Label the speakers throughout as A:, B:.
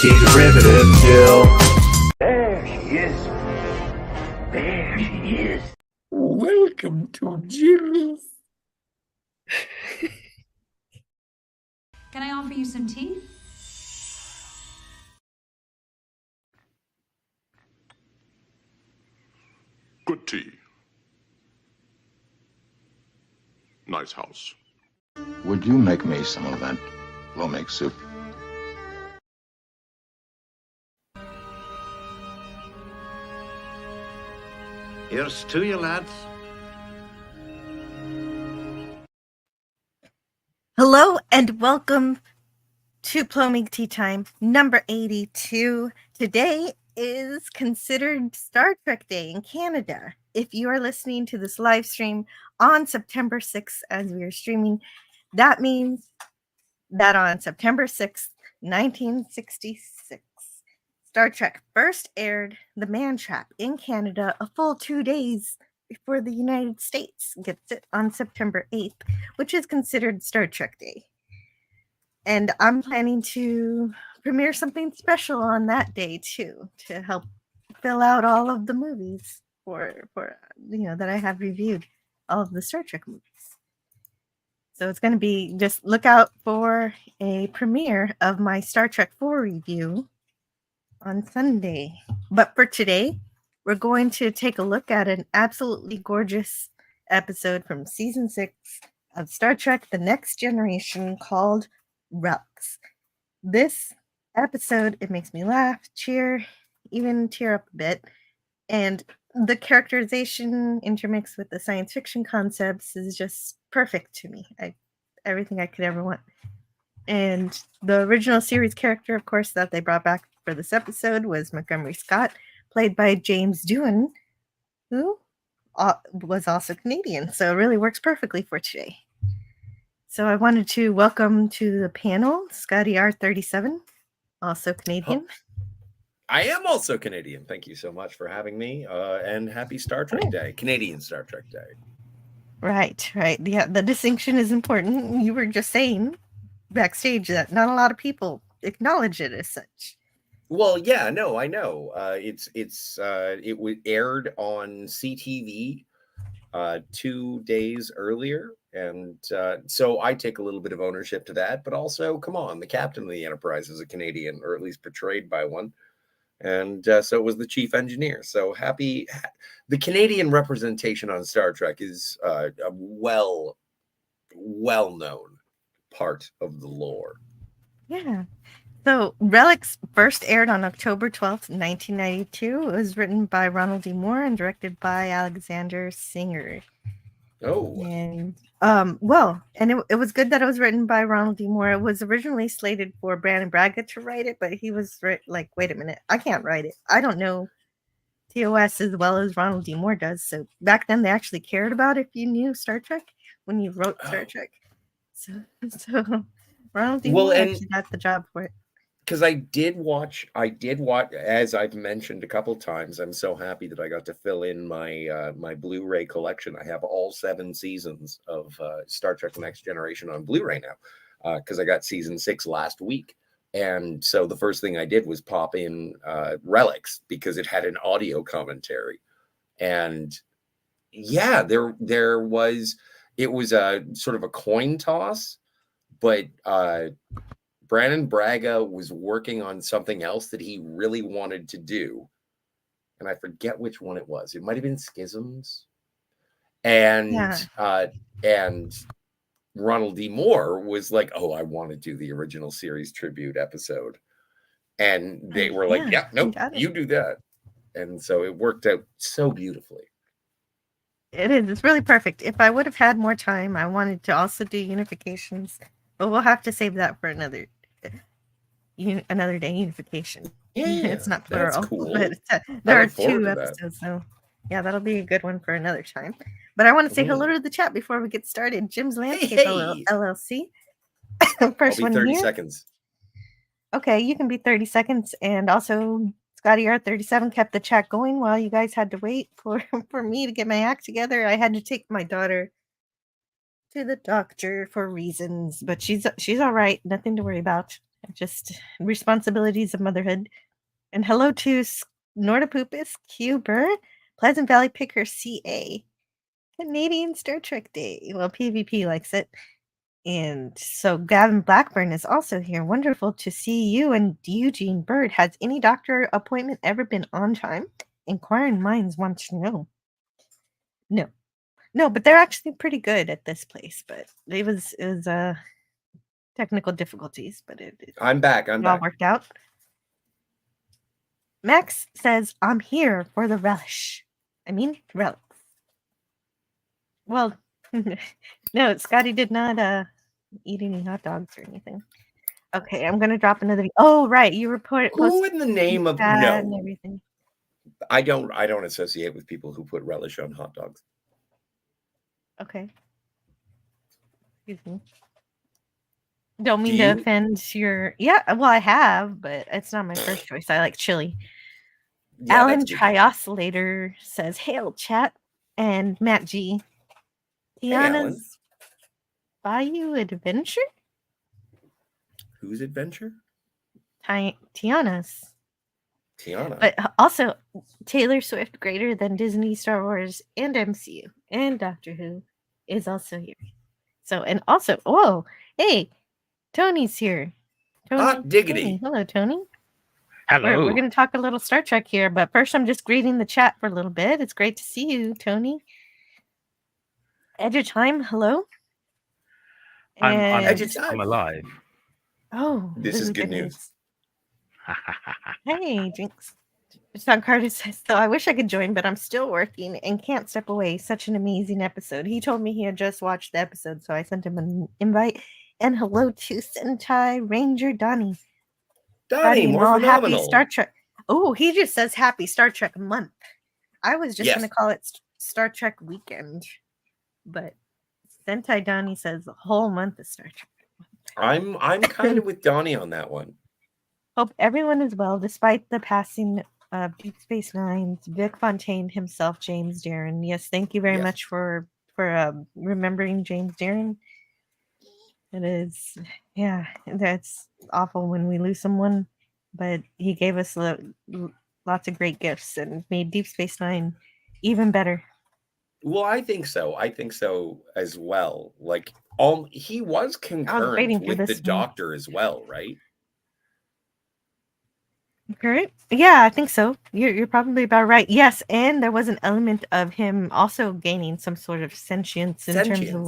A: derivative still.
B: There she is. There she is.
A: Welcome to Jimmy's.
C: Can I offer you some tea?
D: Good tea. Nice house.
E: Would you make me some of that Plomeek soup?
B: Here's to you, lads.
F: Hello and welcome to Plomeek Tea Time number 82. Today is considered Star Trek Day in Canada. If you are listening to this live stream on September 6th as we are streaming, that means that on September 6th, 1966, Star Trek first aired The Man Trap in Canada a full 2 days before the United States gets it on September 8th, which is considered Star Trek Day. And I'm planning to premiere something special on that day too, to help fill out all of the movies for that I have reviewed, all of the Star Trek movies. So it's going to be, just look out for a premiere of my Star Trek 4 review on Sunday. But for today, we're going to take a look at an absolutely gorgeous episode from season 6 of Star Trek The Next Generation called Relics. This episode, it makes me laugh, cheer, even tear up a bit. And the characterization intermixed with the science fiction concepts is just perfect to me. Everything I could ever want. And the original series character, of course, that they brought back for this episode was Montgomery Scott, played by James Doohan, who was also Canadian. So it really works perfectly for today. So I wanted to welcome to the panel Scotty R37, also Canadian.
G: I am also Canadian. Thank you so much for having me. And happy Star Trek Day, Canadian Star Trek Day.
F: Right. Yeah, the distinction is important. You were just saying backstage that not a lot of people acknowledge it as such.
G: Well, yeah, no, I know. It was aired on CTV 2 days earlier, and so I take a little bit of ownership to that. But also, come on, the captain of the Enterprise is a Canadian, or at least portrayed by one, and so was the chief engineer. So happy. The Canadian representation on Star Trek is a well-known part of the lore.
F: Yeah. So Relics first aired on October 12th, 1992. It was written by Ronald D. Moore and directed by Alexander Singer.
G: Oh.
F: And it was good that it was written by Ronald D. Moore. It was originally slated for Brandon Braga to write it, but he was like, wait a minute, I can't write it. I don't know TOS as well as Ronald D. Moore does. So back then they actually cared about if you knew Star Trek when you wrote Star Trek. So Ronald D. Moore actually got the job for it.
G: Because I did watch, as I've mentioned a couple times. I'm so happy that I got to fill in my my Blu-ray collection. I have all 7 seasons of Star Trek The Next Generation on Blu-ray now, because I got season 6 last week. And so the first thing I did was pop in Relics because it had an audio commentary. And yeah, it was a sort of a coin toss, but Brandon Braga was working on something else that he really wanted to do. And I forget which one it was. It might have been Schisms. And Ronald D. Moore was like, oh, I want to do the original series tribute episode. And they were like, yeah, nope, you do that. And so it worked out so beautifully.
F: It is. It's really perfect. If I would have had more time, I wanted to also do unifications. But we'll have to save that for another day. Unification.
G: Yeah,
F: it's not plural.
G: That's cool.
F: But there are 2 episodes, so yeah, that'll be a good one for another time. But I want to say hello to the chat before we get started. Jim's Landscape LLC. First
G: I'll be 30
F: here.
G: seconds.
F: Okay, you can be 30 seconds. And also, Scotty R37 kept the chat going while you guys had to wait for me to get my act together. I had to take my daughter to the doctor for reasons, but she's all right. Nothing to worry about. just responsibilities of motherhood. And hello to Nordapupus, Cuber, Pleasant Valley Picker, CA, Canadian Star Trek Day. Well, PvP likes it. And so Gavin Blackburn is also here. Wonderful to see you. And Eugene Bird, has any doctor appointment ever been on time? Inquiring minds want to know. No, but they're actually pretty good at this place. But it was technical difficulties, but
G: I'm back.
F: it all worked out. Max says, I'm here for the relish. I mean, relics. Well, no, Scotty did not eat any hot dogs or anything. Okay, I'm going to drop another. Oh, right. You report.
G: Who in the name of
F: and everything.
G: I don't associate with people who put relish on hot dogs.
F: Okay. Excuse me. Don't mean to offend your. Yeah, well, I have, but it's not my first choice. I like chili. Yeah, Alan Trioscillator says, "Hail, chat," and Matt G. Tiana's Bayou Adventure.
G: Whose adventure?
F: Tiana's.
G: Tiana.
F: But also, Taylor Swift, greater than Disney, Star Wars, and MCU, and Doctor Who, is also here. So, and also, whoa, hey, Tony's here. Tony,
G: hot diggity.
F: Tony. Hello, Tony.
H: Hello.
F: We're going to talk a little Star Trek here, but first I'm just greeting the chat for a little bit. It's great to see you, Tony. Edge of Time, hello.
H: I'm alive.
F: Oh,
G: this is good news.
F: Hey, Jinx. John Carter says, so I wish I could join, but I'm still working and can't step away. Such an amazing episode. He told me he had just watched the episode, so I sent him an invite. And hello to Sentai Ranger Donnie.
G: Donnie, more phenomenal.
F: Happy Star Trek. Oh, he just says happy Star Trek month. I was just going to call it Star Trek weekend, but Sentai Donnie says the whole month is Star Trek.
G: I'm kind of with Donnie on that one.
F: Hope everyone is well, despite the passing of Deep Space Nine's Vic Fontaine himself, James Darren. Yes, thank you very much for remembering James Darren. It is, that's awful when we lose someone, but he gave us lots of great gifts and made Deep Space Nine even better.
G: Well, I think so. I think so as well. Like, he was concurrent with the Doctor as well, right?
F: Correct. Yeah, I think so. You're probably about right. Yes, and there was an element of him also gaining some sort of sentience in terms of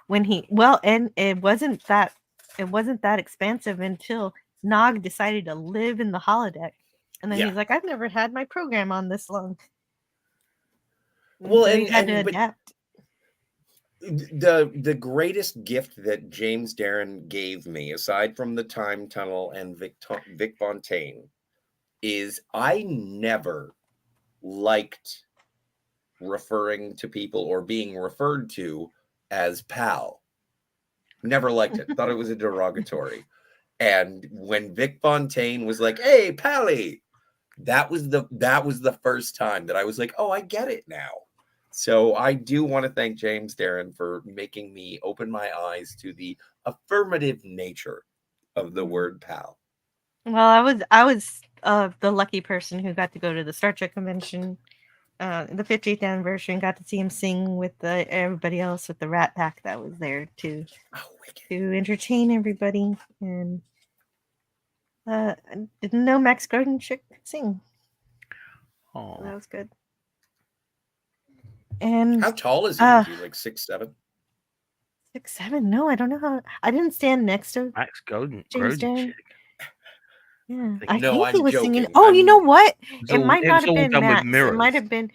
F: when he well, and it wasn't that expansive until Nog decided to live in the holodeck, and then he's like, I've never had my program on this long.
G: Well,
F: so he had to adapt.
G: The greatest gift that James Darren gave me, aside from the time tunnel and Vic Fontaine, is I never liked referring to people or being referred to as pal. Never liked it. Thought it was a derogatory. And when Vic Fontaine was like, "Hey, Pally," that was the first time that I was like, "Oh, I get it now." So I do want to thank James Darren for making me open my eyes to the affirmative nature of the word pal.
F: Well, I was the lucky person who got to go to the Star Trek convention, the 50th anniversary, and got to see him sing with everybody else with the Rat Pack that was there to entertain everybody. And I didn't know Max Grodenchik could sing.
H: Oh,
F: so that was good. And
G: how tall is he? Is he like 6'7"?
F: 6'7"? No, I don't know how. I didn't stand next to
H: Max
F: James Darren. Yeah, I
G: no,
F: think
G: I'm
F: he was
G: joking.
F: singing. Oh, you know what? It might not have been Max.
H: It
F: might have been.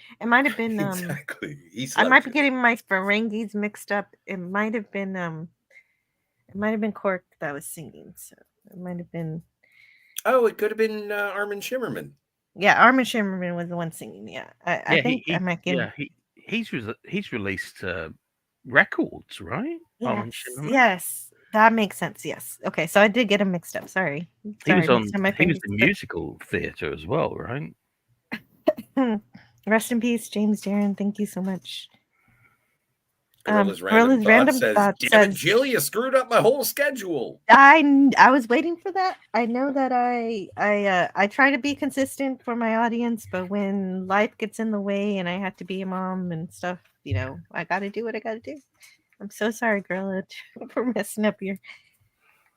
G: exactly.
F: I might be getting my Ferengis mixed up. It might have been. It might have been Cork that was singing. So it might have been.
G: Oh, it could have been Armin Shimmerman.
F: Yeah, Armin Shimmerman was the one singing. Yeah, I think I might give.
H: Yeah, he's released records, right?
F: Yes, that makes sense. Yes. Okay, so I did get him mixed up. Sorry.
H: He was in musical theater as well, right?
F: Rest in peace, James Darren. Thank you so much.
G: Gorilla's
F: Gorilla's
G: Random Thought says,
F: Thought
G: "Damn it, Jill, you screwed up my whole schedule."
F: I was waiting for that. I know that I try to be consistent for my audience, but when life gets in the way and I have to be a mom and stuff, I got to do what I got to do. I'm so sorry, Gorilla, for messing up your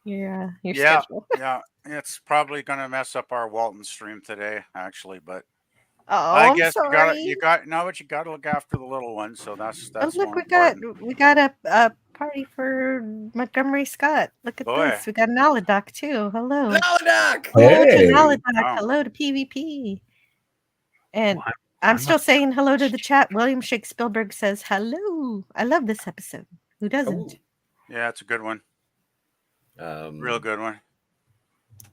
F: schedule.
I: Yeah, it's probably gonna mess up our Walton stream today, actually, but
F: Oh,
I: I
F: I'm
I: guess
F: sorry.
I: you got to look after the little ones, so that's
F: Oh, look,
I: more
F: we
I: important.
F: got a party for Montgomery Scott. Look at
I: Boy.
F: this. We got Naladoc too. Hello.
G: Naladoc!
F: Hello to
A: Hey.
F: Naladoc.
I: Wow.
F: Hello to PvP. And
H: Well,
F: I'm still saying hello to the chat. William Shakespeare says hello. I love this episode. Who doesn't?
G: Ooh.
I: Yeah, it's a good one. Real good one.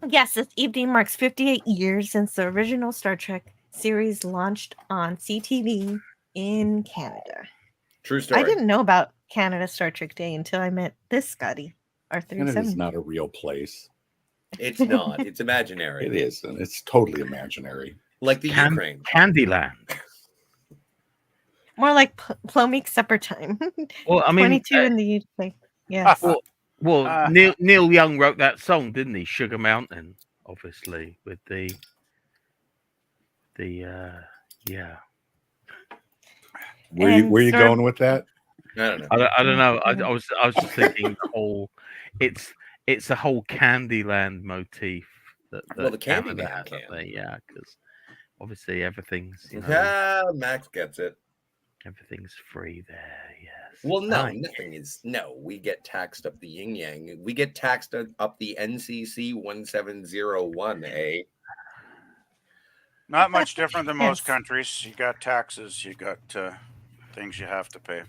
F: Yes, this evening marks 58 years since the original Star Trek series launched on CTV in Canada.
G: True story.
F: I didn't know about Canada Star Trek Day until I met this Scotty,
A: Canada's
F: R37.
A: not a real place.
G: It's not. It's imaginary.
A: It is, and it's totally imaginary.
G: Like the Ukraine.
H: Candyland.
F: More like Plomeek supper time.
H: Well, I mean,
F: 22 in the UK. Yes.
H: Well, Neil Young wrote that song, didn't he? Sugar Mountain, obviously, with the yeah.
A: Where you going with that?
G: I don't know.
H: I don't know. I was just thinking the whole it's a whole Candyland motif that
G: Well, the
H: Canada
G: Candyman
H: has,
G: can.
H: yeah, because obviously everything's
G: Max gets it.
H: everything's free there. Yes.
G: Well, no,
H: Right.
G: nothing is. No, we get taxed up the yin yang. We get taxed up the NCC 1701.
I: Not much different than most
F: Yes.
I: countries. You got taxes, you got things you have to pay.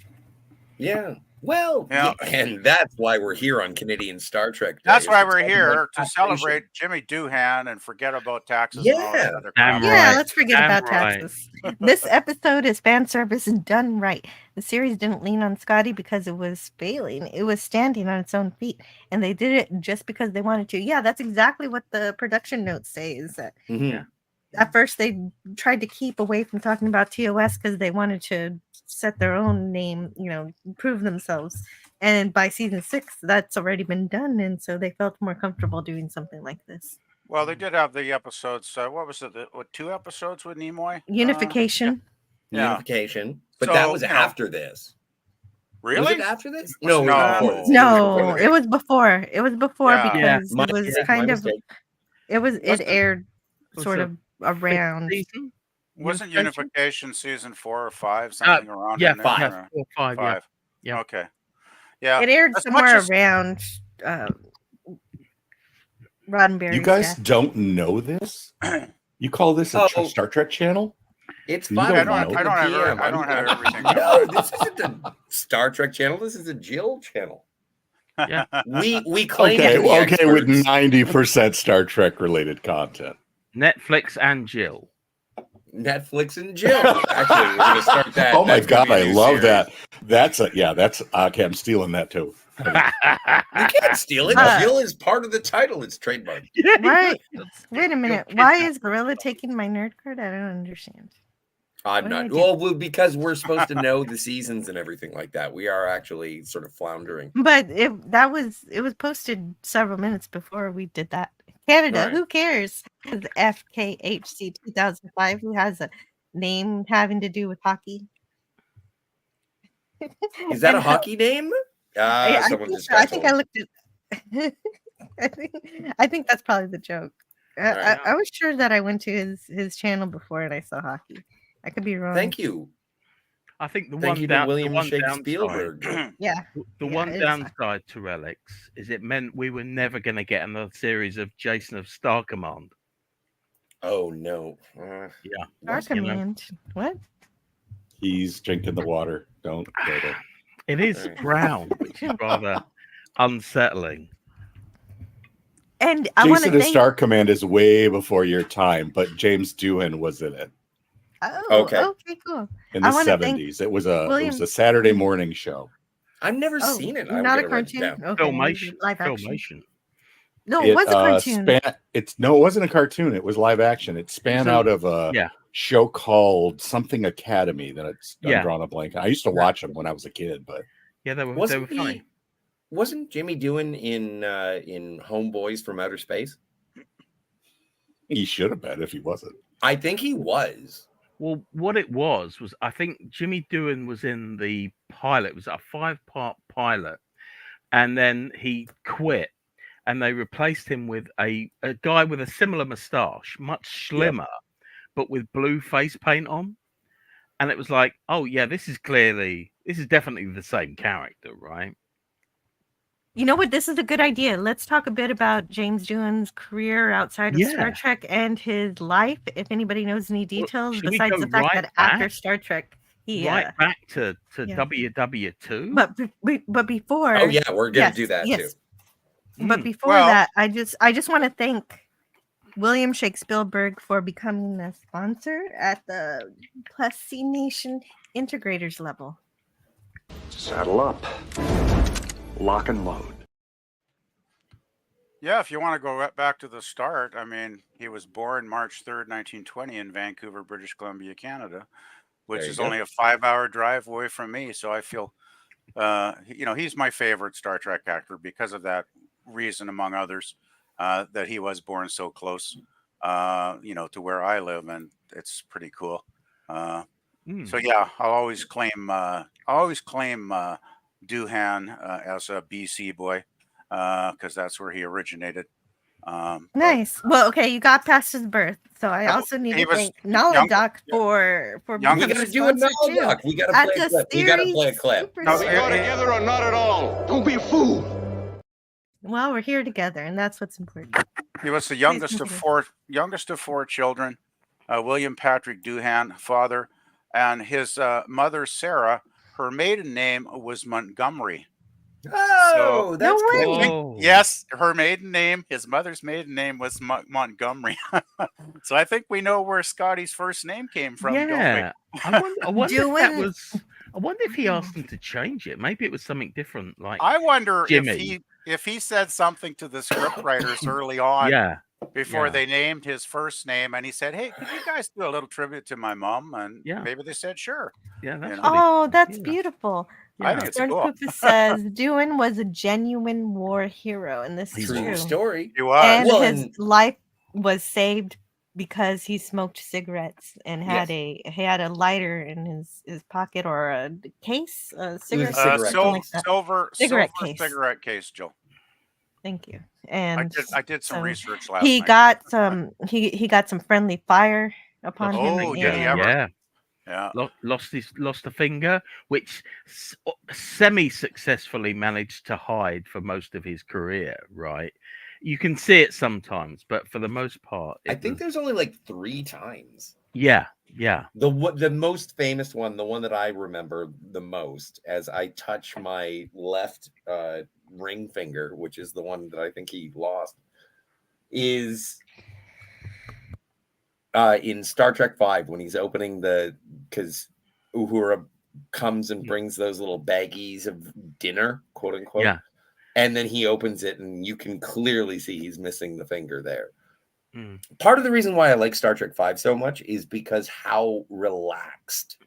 G: Yeah. Well,
I: Yeah.
G: and that's why we're here on Canadian Star Trek Day.
I: That's
G: is
I: why
G: to
I: we're
G: talk
I: here
G: about
I: to
G: taxation.
I: celebrate Jimmy Doohan and forget about taxes. And all that
G: Yeah.
I: other
H: Damn
I: crap.
F: Yeah,
H: right.
F: let's forget
H: Damn
F: about
H: right.
F: taxes. This episode is fan service and done right. The series didn't lean on Scotty because it was failing. It was standing on its own feet. And they did it just because they wanted to. Yeah, that's exactly what the production notes say is that
G: Mhm.
F: at first they tried to keep away from talking about TOS because they wanted to set their own name, prove themselves. And by season 6, that's already been done. And so they felt more comfortable doing something like this.
I: Well, they did have the episodes. What was it? 2 episodes with Nimoy?
F: Unification.
I: Yeah.
G: Unification. But that
I: So,
G: was
I: you know-
G: after this.
I: Really?
G: Was it after this? No, it was
I: No.
G: before this.
F: No, it was before. It was before
I: Yeah.
F: because
G: My
F: it was
G: mistake,
F: kind
G: my
F: of
G: mistake.
F: it aired
H: Was
F: sort
H: it
F: of around.
H: Season?
I: Wasn't
H: Unification?
I: Unification season 4 or 5? Something around
H: Yeah,
I: in there?
G: 5.
I: or-
H: 4 or 5. Yeah.
I: 5.
H: Yeah.
I: Okay. Yeah.
F: It aired
I: As much
F: somewhere
I: as-
F: around Roddenberry.
A: You guys don't know this? You call this a
G: Oh.
A: Star Trek channel?
G: It's
A: You
G: 5
A: don't
G: o'clock
A: know.
G: in
I: I
G: the
I: don't have
G: PM.
I: I don't have everything.
G: No, this isn't a Star Trek channel. This is a Jill channel.
H: Yeah.
G: We claim
A: Okay,
G: to be
A: okay, with
G: experts.
A: 90% Star Trek related content.
H: Netflix and Jill.
G: Netflix and Jill. Actually, we're gonna start that.
A: Oh my
G: That's gonna
A: god,
G: be a
A: I
G: new
A: love
G: series.
A: that. That's okay, I'm stealing that too.
G: You can't steal it.
F: Uh,
G: Jill is part of the title. It's trademarked.
F: Right. Wait a minute. Why is Gorilla taking my nerd card? I don't understand.
G: I'm
F: What
G: not.
F: did I do?
G: Well, because we're supposed to know the seasons and everything like that. We are actually sort of floundering.
F: But it was posted several minutes before we did that. Canada,
G: Right.
F: who cares? Because FKHC 2005, who has a name having to do with hockey.
G: Is that a
F: And
G: hockey name?
F: I
G: Someone
F: think
G: just
F: so.
G: got
F: I think I
G: told.
F: looked at. I think that's probably the joke.
G: Right.
F: I was sure that I went to his channel before and I saw hockey. I could be wrong.
G: Thank you.
H: I think the
G: Thank
H: one
G: you to
H: down, the
G: William
H: one
G: Shakespeare.
H: downside,
F: Yeah.
H: the
F: Yeah,
H: one
F: it is.
H: downside to Relics is it meant we were never going to get another series of Jason of Star Command.
G: Oh no.
F: Our
H: you know.
F: command. What?
A: He's drinking the water. Don't go there.
H: It is
G: Right.
H: brown, which is rather unsettling.
F: And I want to
A: Jason, the
F: thank.
A: Star Command is way before your time, but James Doohan was in it
F: Oh,
G: Okay.
F: okay, cool.
A: in
F: I
A: the
F: wanna thank
A: 70s. It was a
F: William-
A: Saturday morning show.
G: I've never
F: Oh,
G: seen it.
F: not a cartoon. Okay,
H: Filmation.
F: live action.
H: Filmation.
F: No, it was a cartoon.
A: It wasn't a cartoon. It was live action. It span
H: So-
A: out of
H: yeah.
A: show called something Academy that I'm
H: Yeah.
A: drawing a blank. I used to watch them when I was a kid, but
H: Yeah, they were
G: Wasn't
H: funny.
G: Wasn't Jimmy Doohan in Homeboys from Outer Space?
A: he should have been if he wasn't.
G: I think he was.
H: Well, what it was I think Jimmy Doohan was in the pilot. It was a 5-part pilot, and then he quit, and they replaced him with a guy with a similar moustache, much slimmer, but with blue face paint on. And it was like, oh yeah, this is definitely the same character, right?
F: You know what? This is a good idea. Let's talk a bit about James Doohan's career outside of Star Trek and his life. If anybody knows any details,
H: should we
F: besides
H: go
F: the fact
H: right
F: that after
H: back?
F: Star Trek, he
H: Right back to
F: yeah.
H: WW2.
F: But before,
G: Oh yeah, we're gonna do that too.
F: But before that, I just want to thank William Shakespeare for becoming a sponsor at the Plus C Nation Integrators level.
B: Saddle up. Lock and load.
I: Yeah, if you want to go back to the start, I mean, he was born March 3rd, 1920 in Vancouver, British Columbia, Canada, which is only a 5-hour drive away from me. So I feel, he's my favorite Star Trek actor because of that reason, among others, that he was born so close, to where I live, and it's pretty cool. So yeah, I'll always claim Doohan as a BC boy, because that's where he originated.
F: Nice. Well, okay, you got past his birth, so I also need to thank Nolodoc for becoming a sponsor too.
G: We gotta play a clip. We gotta play a clip.
D: Now we go together or not at all. Don't be a fool.
F: Well, we're here together, and that's what's important.
I: He was the youngest of four children. William Patrick Doohan, father, and his mother Sarah. Her maiden name was Montgomery.
G: Oh,
I: So,
G: that's
F: no way.
G: cool.
I: Yes, her maiden name, his mother's maiden name was Montgomery. So I think we know where Scotty's first name came from.
H: Yeah, I wonder if that
F: Doohan-
H: was. I wonder if he asked him to change it. Maybe it was something different, like
I: I wonder
H: Jimmy.
I: if he said something to the script writers early on.
H: Yeah,
I: Before they named his first name, and he said, "Hey, could you guys do a little tribute to my mom?" And maybe they said, "Sure."
H: yeah. That's
F: Oh, that's beautiful.
I: I think it's
F: Jordan
I: cool.
F: Cooper says Doohan was a genuine war hero, and this is
G: True
F: true.
G: story.
I: He was.
F: And
G: Well,
F: his
G: and-
F: life was saved because he smoked cigarettes and had a lighter in his pocket, or a case, a cigarette,
G: cigarette
F: something like that.
I: Silver cigarette case, Joe.
F: Thank you. And
I: I did some
F: so
I: research last
F: he
I: night.
F: got some he got some friendly fire upon him.
I: Oh, did he
F: and-
I: ever?
H: yeah.
I: Yeah.
H: Lost a finger, which semi-successfully managed to hide for most of his career. Right, you can see it sometimes, but for the most part,
G: I think there's only like 3 times.
H: Yeah.
G: The most famous one, the one that I remember the most, as I touch my left ring finger, which is the one that I think he lost, is in Star Trek V when he's opening because Uhura comes and brings those little baggies of dinner, quote unquote.
H: Yeah.
G: And then he opens it, and you can clearly see he's missing the finger there.
H: Mm.
G: Part of the reason why I like Star Trek V so much is because how relaxed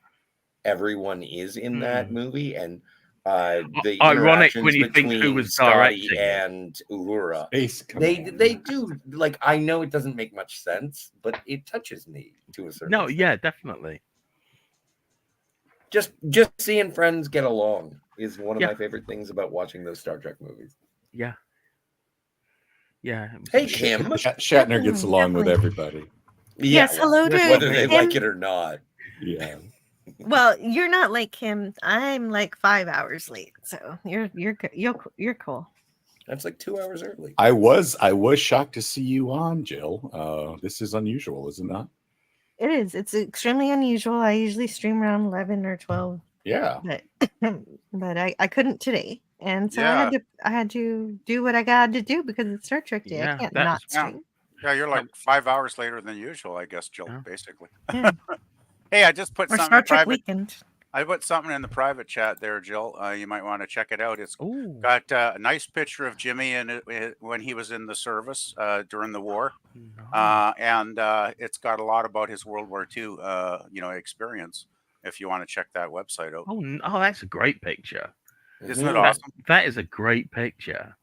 G: everyone is in that movie, and the
H: ironic when you
G: interactions
H: think who was
G: Scotty
H: directing it.
G: and Uhura.
A: Ace, come
G: They
A: on.
G: do, like, I know it doesn't make much sense, but it touches me to a certain
H: No,
G: extent.
H: yeah, definitely.
G: Just seeing friends get along is one of my favorite things about watching those Star Trek movies.
H: Yeah.
G: Hey, Kim.
A: Shatner gets along with everybody.
F: Yes, hello to
G: whether they
F: him.
G: like it or not.
A: Yeah.
F: Well, you're not like him. I'm like 5 hours late, so you're cool.
G: That's like 2 hours early.
A: I was shocked to see you on, Jill. This is unusual, is it not?
F: It is. It's extremely unusual. I usually stream around 11 or 12.
A: Yeah.
F: But I couldn't today. And so
I: Yeah.
F: I had to do what I got to do because it's Star Trek Day.
H: Yeah,
F: I can't
H: that
F: not
H: was-
F: stream.
I: Yeah, you're like 5 hours later than usual, I guess, Jill.
H: Yeah.
I: Basically.
F: Yeah.
I: Hey, I just put
F: Or
I: something
F: Star
I: in
F: Trek
I: private.
F: Weekend.
I: I put something in the private chat there, Jill. You might want to check it out. It's
H: Ooh.
I: got a nice picture of Jimmy when he was in the service during the war, and it's got a lot about his World War II, experience. If you want to check that website out,
H: Oh, that's a great picture.
I: Isn't it awesome?
H: That is a great picture.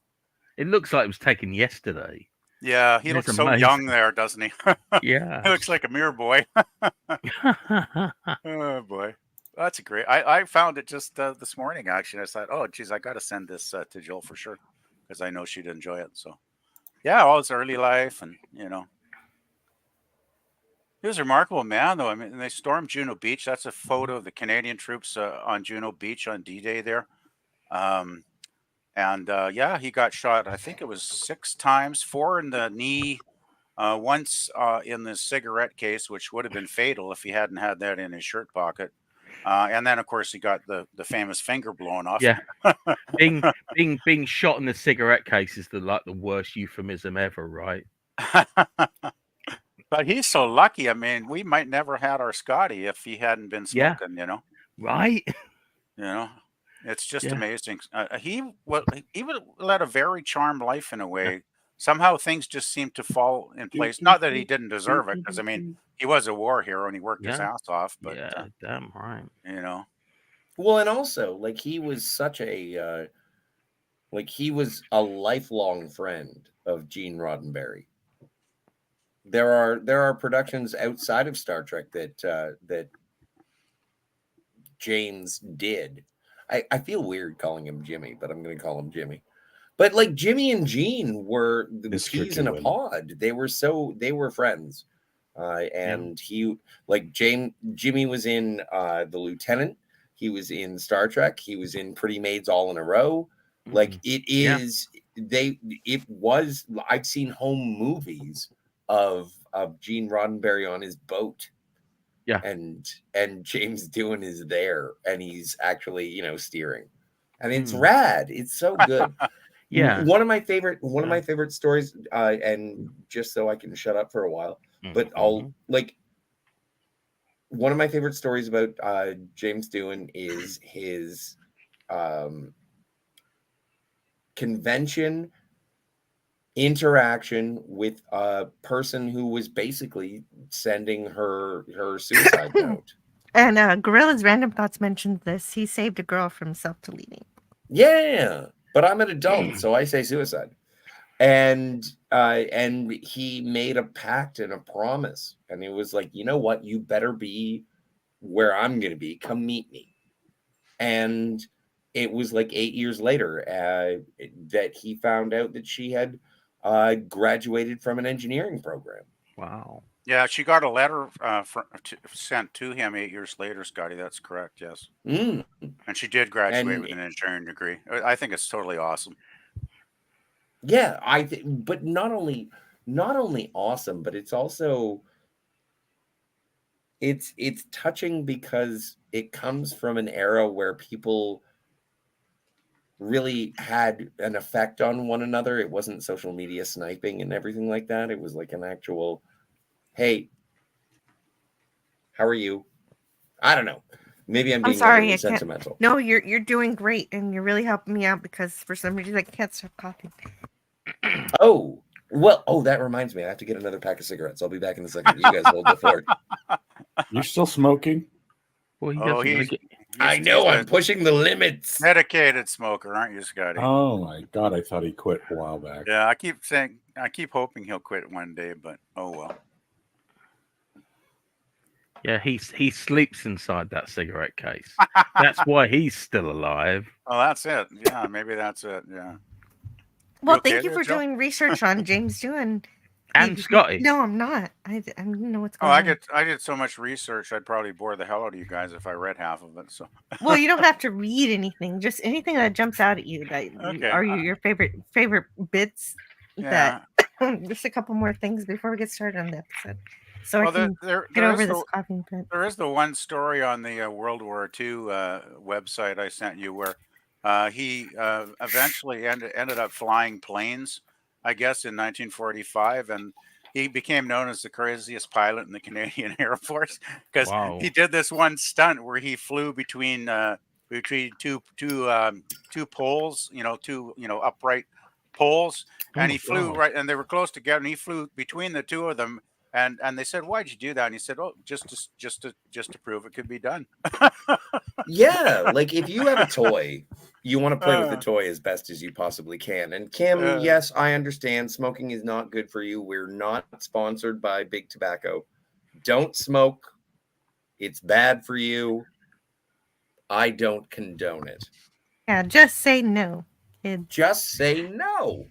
H: It looks like it was taken yesterday.
I: Yeah, he looks so young there, doesn't he?
H: Yeah.
I: He looks like a mere boy. Oh boy, that's a great. I found it just this morning actually. I thought, oh geez, I got to send this to Jill for sure because I know she'd enjoy it. So yeah, all his early life, and he was a remarkable man, though. I mean, they stormed Juno Beach. That's a photo of the Canadian troops on Juno Beach on D-Day there. Yeah, he got shot. I think it was 6 times, 4 in the knee, once in the cigarette case, which would have been fatal if he hadn't had that in his shirt pocket. And then, of course, he got the famous finger blown off.
H: Yeah, being shot in the cigarette case is the worst euphemism ever, right?
I: But he's so lucky. I mean, we might never had our Scotty if he hadn't been smoking.
H: Right?
I: It's just amazing. He led a very charmed life in a way. Somehow things just seemed to fall in place. Not that he didn't deserve it, because I mean, he was a war hero and he worked his ass off. But
H: damn right.
G: Well, and also, like, he was such a he was a lifelong friend of Gene Roddenberry. There are productions outside of Star Trek that James did. I feel weird calling him Jimmy, but I'm going to call him Jimmy. But like Jimmy and Gene were the peas in a pod. They were friends. And he, like, Jimmy was in The Lieutenant. He was in Star Trek. He was in Pretty Maids All in a Row. Like, I've seen home movies of Gene Roddenberry on his boat.
H: Yeah.
G: And James Doohan is there, and he's actually, steering. And it's rad. It's so good.
H: Yeah.
G: One of my favorite stories, and just so I can shut up for a while, but one of my favorite stories about James Doohan is his convention interaction with a person who was basically sending her suicide note.
F: And Gorilla's Random Thoughts mentioned this. He saved a girl from self-deleting.
G: Yeah, but I'm an adult, so I say suicide. And he made a pact and a promise, and it was like, you know what, you better be where I'm going to be. Come meet me. And it was like 8 years later that he found out that she had graduated from an engineering program.
H: Wow.
I: Yeah, she got a letter sent to him 8 years later, Scotty. That's correct, yes. And she did graduate with an engineering degree. I think it's totally awesome.
G: Yeah, but not only awesome, but it's also it's touching because it comes from an era where people really had an effect on one another. It wasn't social media sniping and everything like that. It was like an actual, hey, how are you? I don't know. Maybe I'm being
F: sorry,
G: sentimental.
F: No, you're doing great, and you're really helping me out because for some reason I can't stop coughing.
G: Oh, well, that reminds me. I have to get another pack of cigarettes. I'll be back in a second. You guys hold the fort.
A: You're still smoking?
H: Well,
G: I know, I'm pushing the limits.
I: Dedicated smoker, aren't you, Scotty?
A: Oh my God, I thought he quit a while back.
I: Yeah, I keep hoping he'll quit one day, but oh well.
H: Yeah, he sleeps inside that cigarette case. That's why he's still alive.
I: Oh, that's it. Yeah, maybe that's it. Yeah.
F: Well, thank you for doing research on James Doohan.
H: And Scotty.
F: No, I'm not. I don't know what's going on.
I: I did so much research, I'd probably bore the hell out of you guys if I read half of it. So.
F: Well, you don't have to read anything. Just anything that jumps out at you. Are your favorite bits?
I: Yeah.
F: Just a couple more things before we get started on the episode. So
I: well,
F: I can get over this coughing fit.
I: There is the one story on the World War II website I sent you where he eventually ended up flying planes, I guess, in 1945, and he became known as the craziest pilot in the Canadian Air Force because
H: Wow.
I: he did this one stunt where he flew between two poles, two upright poles,
H: Oh
I: and
H: my
I: he flew
H: God.
I: right, and they were close together, and he flew between the two of them. And they said, "Why'd you do that?" And he said, "Oh, just to prove it could be done."
G: Yeah, like if you have a toy, you want to play with the
I: Uh,
G: toy as best as you possibly can. And Kim,
I: uh,
G: yes, I understand smoking is not good for you. We're not sponsored by Big Tobacco. Don't smoke. It's bad for you. I don't condone it.
F: Yeah, just say no, kids.
G: Just say no.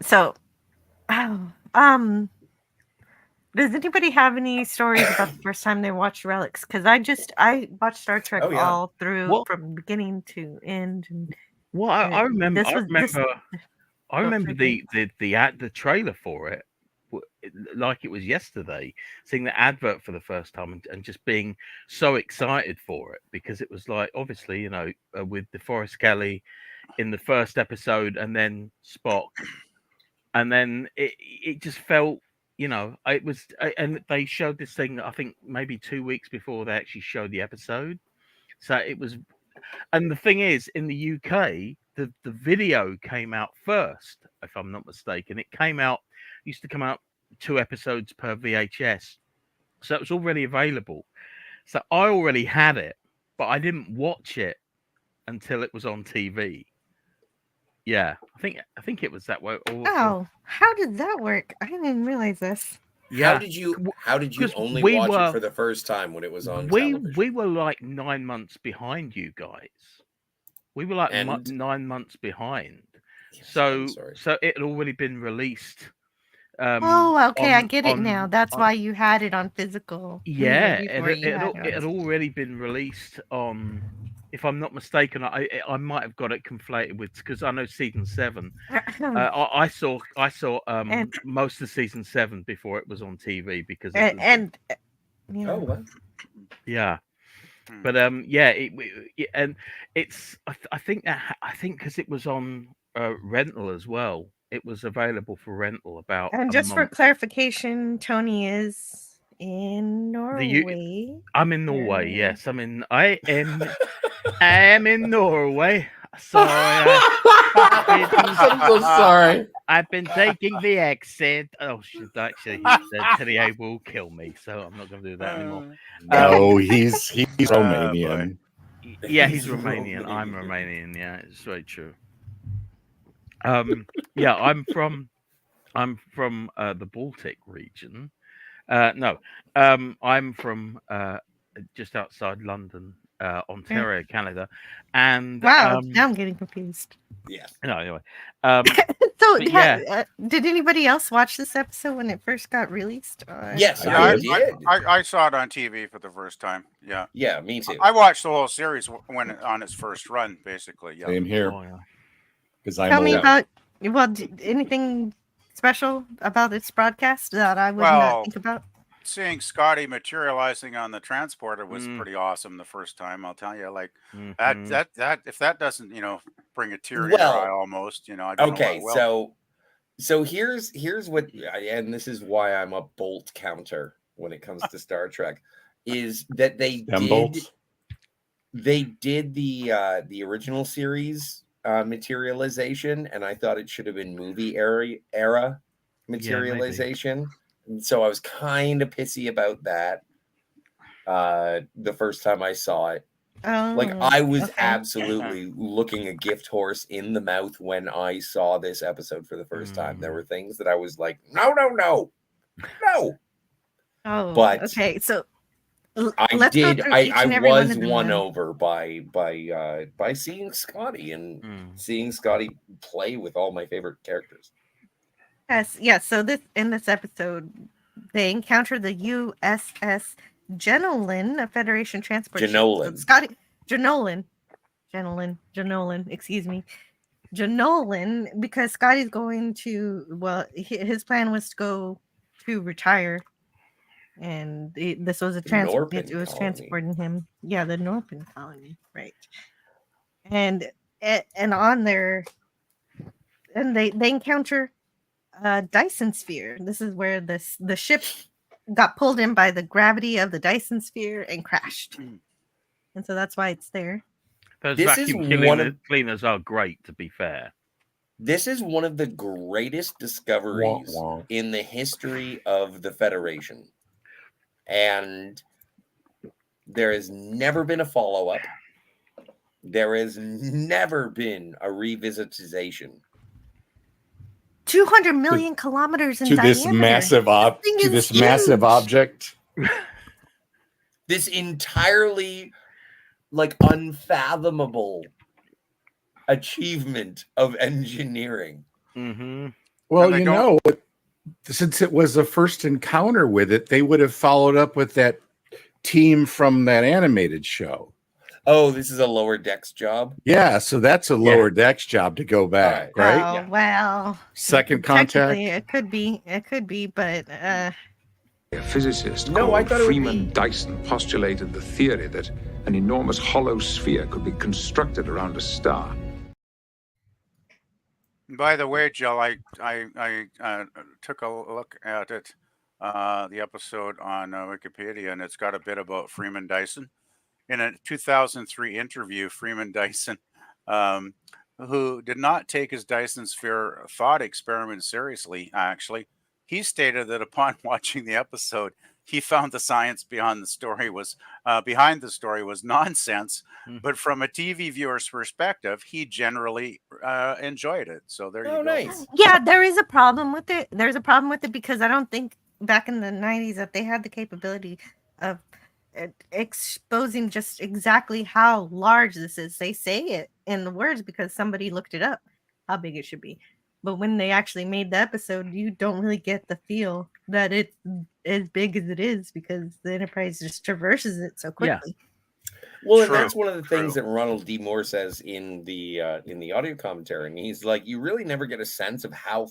F: So, oh, does anybody have any stories about the first time they watched Relics? Because I watched Star Trek
G: Oh, yeah.
F: all through
H: What?
F: from beginning to end. And
H: Well, I remember.
F: this was
H: I remember
F: tricky.
H: the trailer for it, like it was yesterday. Seeing the advert for the first time and just being so excited for it because it was like obviously with DeForest Kelly in the first episode and then Spock, and then it just felt it was and they showed this thing I think maybe 2 weeks before they actually showed the episode, so it was. And the thing is, in the UK, the video came out first, if I'm not mistaken. It used to come out 2 episodes per VHS. So it was already available. So I already had it, but I didn't watch it until it was on TV. Yeah, I think it was that way.
F: Oh, how did that work? I didn't realize this.
H: Yeah.
G: How did you
H: 'Cause
G: only
H: we
G: watch
H: were-
G: it for the first time when it was on
H: we
G: television?
H: were like 9 months behind you guys. We were like
G: And-
H: 9 months behind.
G: Yes,
H: So
G: I'm sorry.
H: so it had already been released.
F: Oh, okay, I
H: on-
F: get it
H: on-
F: now. That's
H: on-
F: why you had it on physical.
H: Yeah,
F: before you had
H: it had already been released on. If I'm not mistaken, I might have got it conflated with because I know season 7. I saw
F: And-
H: most of season 7 before it was on TV because it was,
F: and you know,
G: Oh, well.
H: yeah.
I: Hmm.
H: But yeah, and it's I think because it was on rental as well. It was available for rental about.
F: and
H: a
F: just for
H: month.
F: clarification, Tony is in Norway.
H: I'm in Norway.
F: Yeah.
H: Yes, I am in Norway. Sorry,
G: I'm so sorry.
H: I've been taking the accent. Oh, shit, actually, Teddy will kill me, so I'm not going to do that anymore.
A: No, he's
I: boy.
A: Romanian.
H: Yeah, he's Romanian. I'm Romanian. Yeah, it's very true. Yeah, I'm from the Baltic region. No, I'm from just outside London, Ontario, Canada, and
F: Wow, now I'm getting confused.
G: Yeah.
H: no, anyway,
F: So,
H: But yeah.
F: did anybody else watch this episode when it first got released?
G: Yes,
A: I
G: I
A: did.
G: did.
I: I saw it on TV for the first time. Yeah,
G: Yeah, me too.
I: I watched the whole series when on its first run, basically. Yeah.
A: Same here
H: oh, yeah.
A: because I'm
F: Tell me
A: old.
F: about anything special about this broadcast that I would
I: Well,
F: not think about.
I: Seeing Scotty materializing on the transporter was
H: Mm.
I: pretty awesome the first time. I'll tell you, like
H: Mhm.
I: that if that doesn't bring a tear to your
G: Well,
I: eye almost, I don't know
G: Okay,
I: what will.
G: so here's what, and this is why I'm a bolt counter when it comes to Star Trek, is that they
A: Them bolts.
G: did the original series materialization, and I thought it should have been movie era materialization. And so I was kind of pissy about that the first time I saw it. Like
F: Oh,
G: I was
F: okay.
G: absolutely looking a gift horse in the mouth when I saw this episode for the first time. There were things that I was like, no.
F: Oh,
G: but
F: okay. So
G: I
F: let's go
G: did.
F: through each and
G: I
F: every one
G: was
F: of them
G: won
F: then.
G: over by seeing Scotty and
H: Mm.
G: seeing Scotty play with all my favorite characters.
F: Yes. So in this episode, they encounter the USS Jenolan, a Federation transport ship. So
G: Jenolan.
F: Scotty Jenolan. Excuse me, Jenolan, because Scotty's going to. Well, his plan was to go to retire, and this was a
G: Norpin
F: It was
G: colony.
F: transporting him. Yeah, the Norpin colony, right? And on there, and they encounter Dyson sphere. This is where the ship got pulled in by the gravity of the Dyson sphere and crashed. And so that's why it's there.
H: Those
G: This is
H: vacuum
G: one of
H: cleaners are great, to be fair.
G: this is one of the greatest discoveries
A: Wah, wah.
G: in the history of the Federation. And there has never been a follow-up. There has never been a revisitization.
F: 200 million kilometers in
A: To
F: diameter.
A: this massive
F: thing
A: to
F: is
A: this massive
F: huge.
A: object.
G: This entirely like unfathomable achievement of engineering.
H: Mm-hmm.
A: Well,
I: And they
A: you
I: don't-
A: know, since it was the first encounter with it, they would have followed up with that team from that animated show.
G: Oh, this is a lower decks job.
A: Yeah, so that's a lower decks job to go back,
G: All right.
A: right?
F: Oh,
G: Yeah.
F: well.
A: Second contact.
F: Technically, it could be, but
J: A physicist
G: No, I
J: called
G: thought it would
J: Freeman
G: be-
J: Dyson postulated the theory that an enormous hollow sphere could be constructed around a star.
I: By the way, Jill, I took a look at it, the episode on Wikipedia, and it's got a bit about Freeman Dyson. In a 2003 interview, Freeman Dyson, who did not take his Dyson sphere thought experiment seriously, actually, he stated that upon watching the episode, he found the science behind the story was nonsense. But from a TV viewer's perspective, he generally enjoyed it. So there you go.
G: Nice.
F: yeah, there is a problem with it. There's a problem with it because I don't think back in the 90s that they had the capability of exposing just exactly how large this is. They say it in the words because somebody looked it up, how big it should be. But when they actually made the episode, you don't really get the feel that it's as big as it is because the Enterprise just traverses it so
H: Yeah.
F: quickly.
G: Well, and
I: True,
G: that's one of the things
I: true.
G: that Ronald D. Moore says in the audio commentary. And he's like, you really never get a sense of how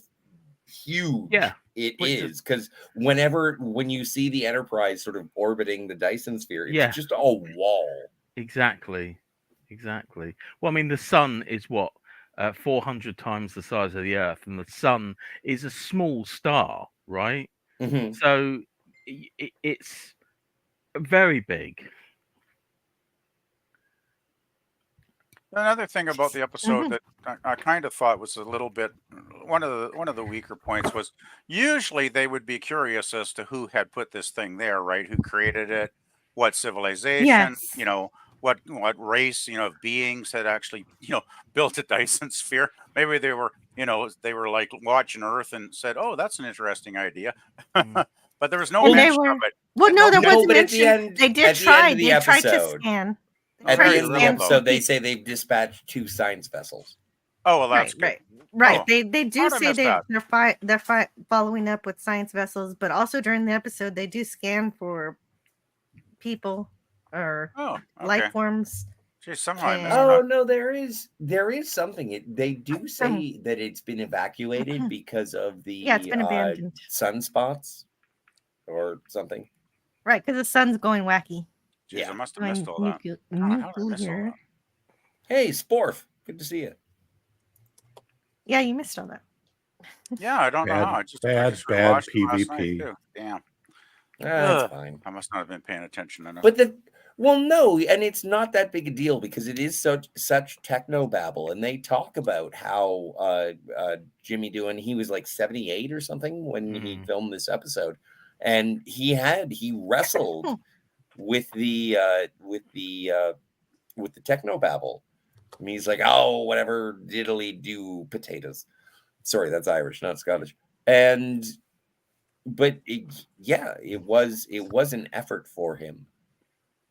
G: huge it
H: Which
G: is, because when you see the Enterprise sort of orbiting the Dyson sphere, it's
H: Yeah.
G: just a wall.
H: Exactly. Well, I mean, the sun is what 400 times the size of the Earth, and the sun is a small star, right?
G: Mhm.
H: So it's very big.
I: Another thing about the episode that I kind of thought was a little bit one of the weaker points was usually they would be curious as to who had put this thing there, right? Who created it? What civilization?
F: Yes.
I: You know, what race? You know, of beings had actually built a Dyson sphere. Maybe they were like watching Earth and said, "Oh, that's an interesting idea," but there was no
F: And they
I: mention
F: were-
I: of it.
F: Well, no, there
G: No,
F: wasn't
G: but at the
F: mention.
G: end-
F: They
G: at
F: did
G: the
F: try.
G: end of the
F: They tried to
G: episode-
F: scan.
I: Oh,
G: At
I: very
G: the end of the
I: little,
G: episode,
I: though.
G: they say they've dispatched 2 science vessels.
I: Oh, well, that's good.
F: Right.
I: Oh,
F: They do
I: how'd I
F: say
I: miss
F: they're following up with science vessels, but also during the episode they do scan for people or
I: Oh, okay.
F: life forms.
I: Geez, somehow I missed
G: Oh
I: that.
G: no, there is something. They do say that it's been evacuated because of the
F: It's been abandoned.
G: sunspots or something.
F: Right, because the sun's going wacky.
I: Jeez,
G: Yeah.
I: I must have missed all that.
F: Nuclear.
I: How did I miss all that?
G: Hey, Sporf, good to see you.
F: Yeah, you missed all that.
I: Yeah, I don't know how. I just
A: bad
I: rewatched it last night,
A: PvP.
I: too. Damn,
G: That's
I: Ugh.
G: fine.
I: I must not have been paying attention enough.
G: But no, and it's not that big a deal because it is such techno babble, and they talk about how Jimmy Doohan, he was like 78 or something when he filmed this episode, and he wrestled with the techno babble. I mean, he's like, oh, whatever, diddly do potatoes. Sorry, that's Irish, not Scottish. But it was an effort for him.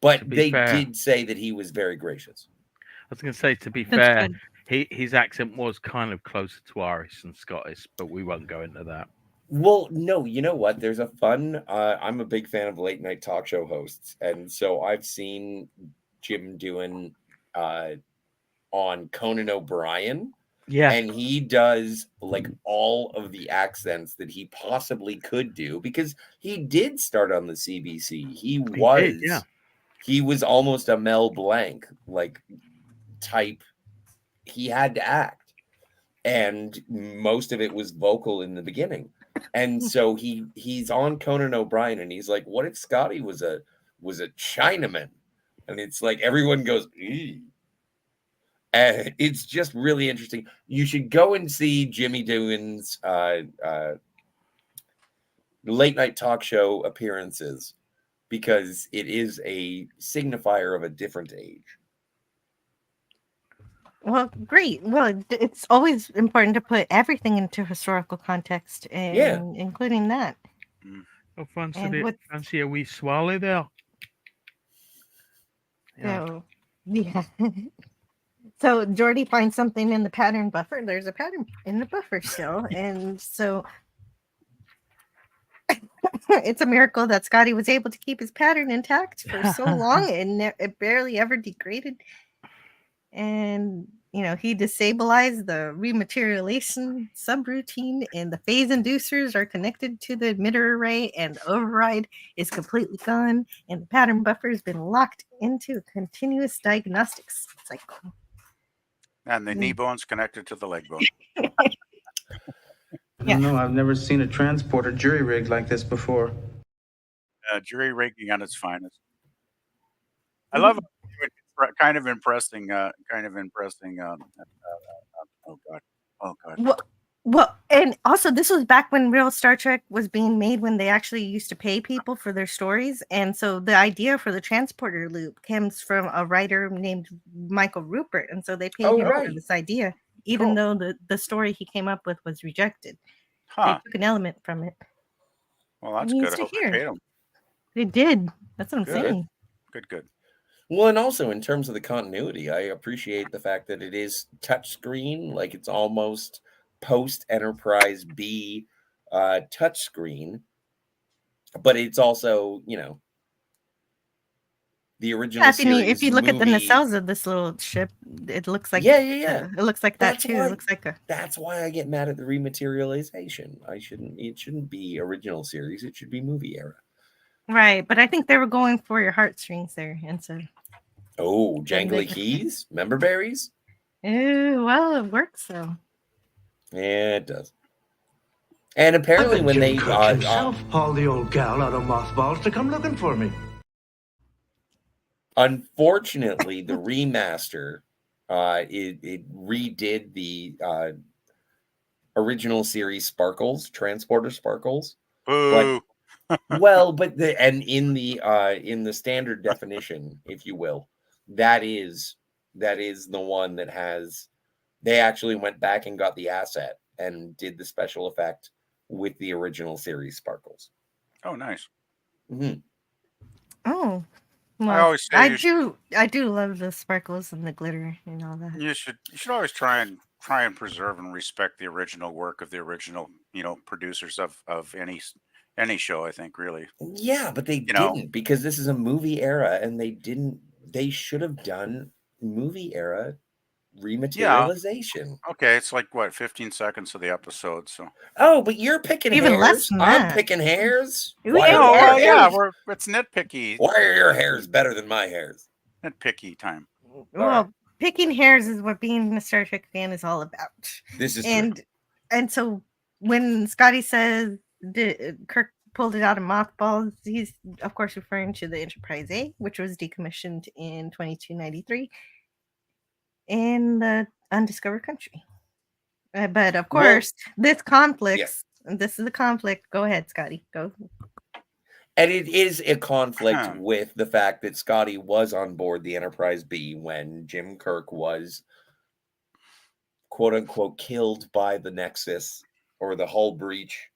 G: But
H: To be
G: they
H: fair.
G: did say that he was very gracious.
H: I was going to say, to be
F: That's
H: fair,
F: good.
H: his accent was kind of closer to Irish than Scottish, but we won't go into that.
G: Well, no, you know what? There's a fun. I'm a big fan of late night talk show hosts, and so I've seen Jim Doohan on Conan O'Brien.
H: Yeah.
G: And he does like all of the accents that he possibly could do because he did start on the CBC. He was almost a Mel Blanc like type. He had to act. and most of it was vocal in the beginning. And so he's on Conan O'Brien, and he's like, "What if Scotty was a Chinaman?" And it's like everyone goes, "Eee." And it's just really interesting. You should go and see Jimmy Doohan's late night talk show appearances, because it is a signifier of a different age.
F: Well, great. Well, it's always important to put everything into historical context, and including that.
H: Oh, fancy,
F: And
H: fancy a wee swallow there.
F: So, yeah. So Jordy finds something in the pattern buffer. There's a pattern in the buffer still, and so it's a miracle that Scotty was able to keep his pattern intact for so long, and it barely ever degraded. And he destabilized the rematerialization subroutine, and the phase inducers are connected to the emitter array, and the override is completely gone, and the pattern buffer has been locked into a continuous diagnostics cycle.
I: And the knee bone's connected to the leg bone.
K: No, I've never seen a transporter jury rigged like this before.
I: Jury rigging at its finest. I love it. Kind of impressing. Oh god.
F: Well, and also this was back when real Star Trek was being made, when they actually used to pay people for their stories. And so the idea for the transporter loop comes from a writer named Michael Rupert. And so they paid him for this idea, even though the story he came up with was rejected. They took an element from it.
I: Well, that's good. I hope they paid him.
F: They did. That's what I'm saying.
I: Good.
G: Well, and also in terms of the continuity, I appreciate the fact that it is touchscreen, like it's almost post Enterprise B touchscreen, but it's also, the original series.
F: If you look at the nacelles of this little ship, it looks like it looks like that too. It looks like
G: that's why I get mad at the rematerialization. It shouldn't be original series. It should be movie era.
F: Right, but I think they were going for your heartstrings there, and so.
G: Oh, jangly keys, member berries.
F: Well, it works though.
G: Yeah, it does. And apparently, when they
L: himself haul the old gal out of mothballs to come looking for me.
G: Unfortunately, the remaster, it redid the original series transporter sparkles.
I: Boo.
G: But in the standard definition, if you will, that is the one that has. They actually went back and got the asset and did the special effect with the original series sparkles.
I: Oh, nice.
G: Mm-hmm.
F: Oh, well, I do love the sparkles and the glitter and all that.
I: You should always try and preserve and respect the original work of the original, producers of any show, I think, really.
G: Yeah, but they didn't, because this is a movie era, and they should have done movie era rematerialization.
I: Yeah. Okay, it's like 15 seconds of the episode, so.
G: Oh, but you're picking
F: even
G: hairs.
F: Less than that.
G: I'm picking hairs.
I: It's nitpicky.
G: Why are your hairs better than my hairs?
I: Nitpicky time.
F: Well, picking hairs is what being a Star Trek fan is all about.
G: This is true.
F: And so when Scotty says Kirk pulled it out of mothballs, he's of course referring to the Enterprise A, which was decommissioned in 2293 in the undiscovered country. But of course, this conflict. This is the conflict. Go ahead, Scotty. Go.
G: And it is a conflict with the fact that Scotty was on board the Enterprise B when Jim Kirk was, quote unquote, killed by the Nexus, or the hull breach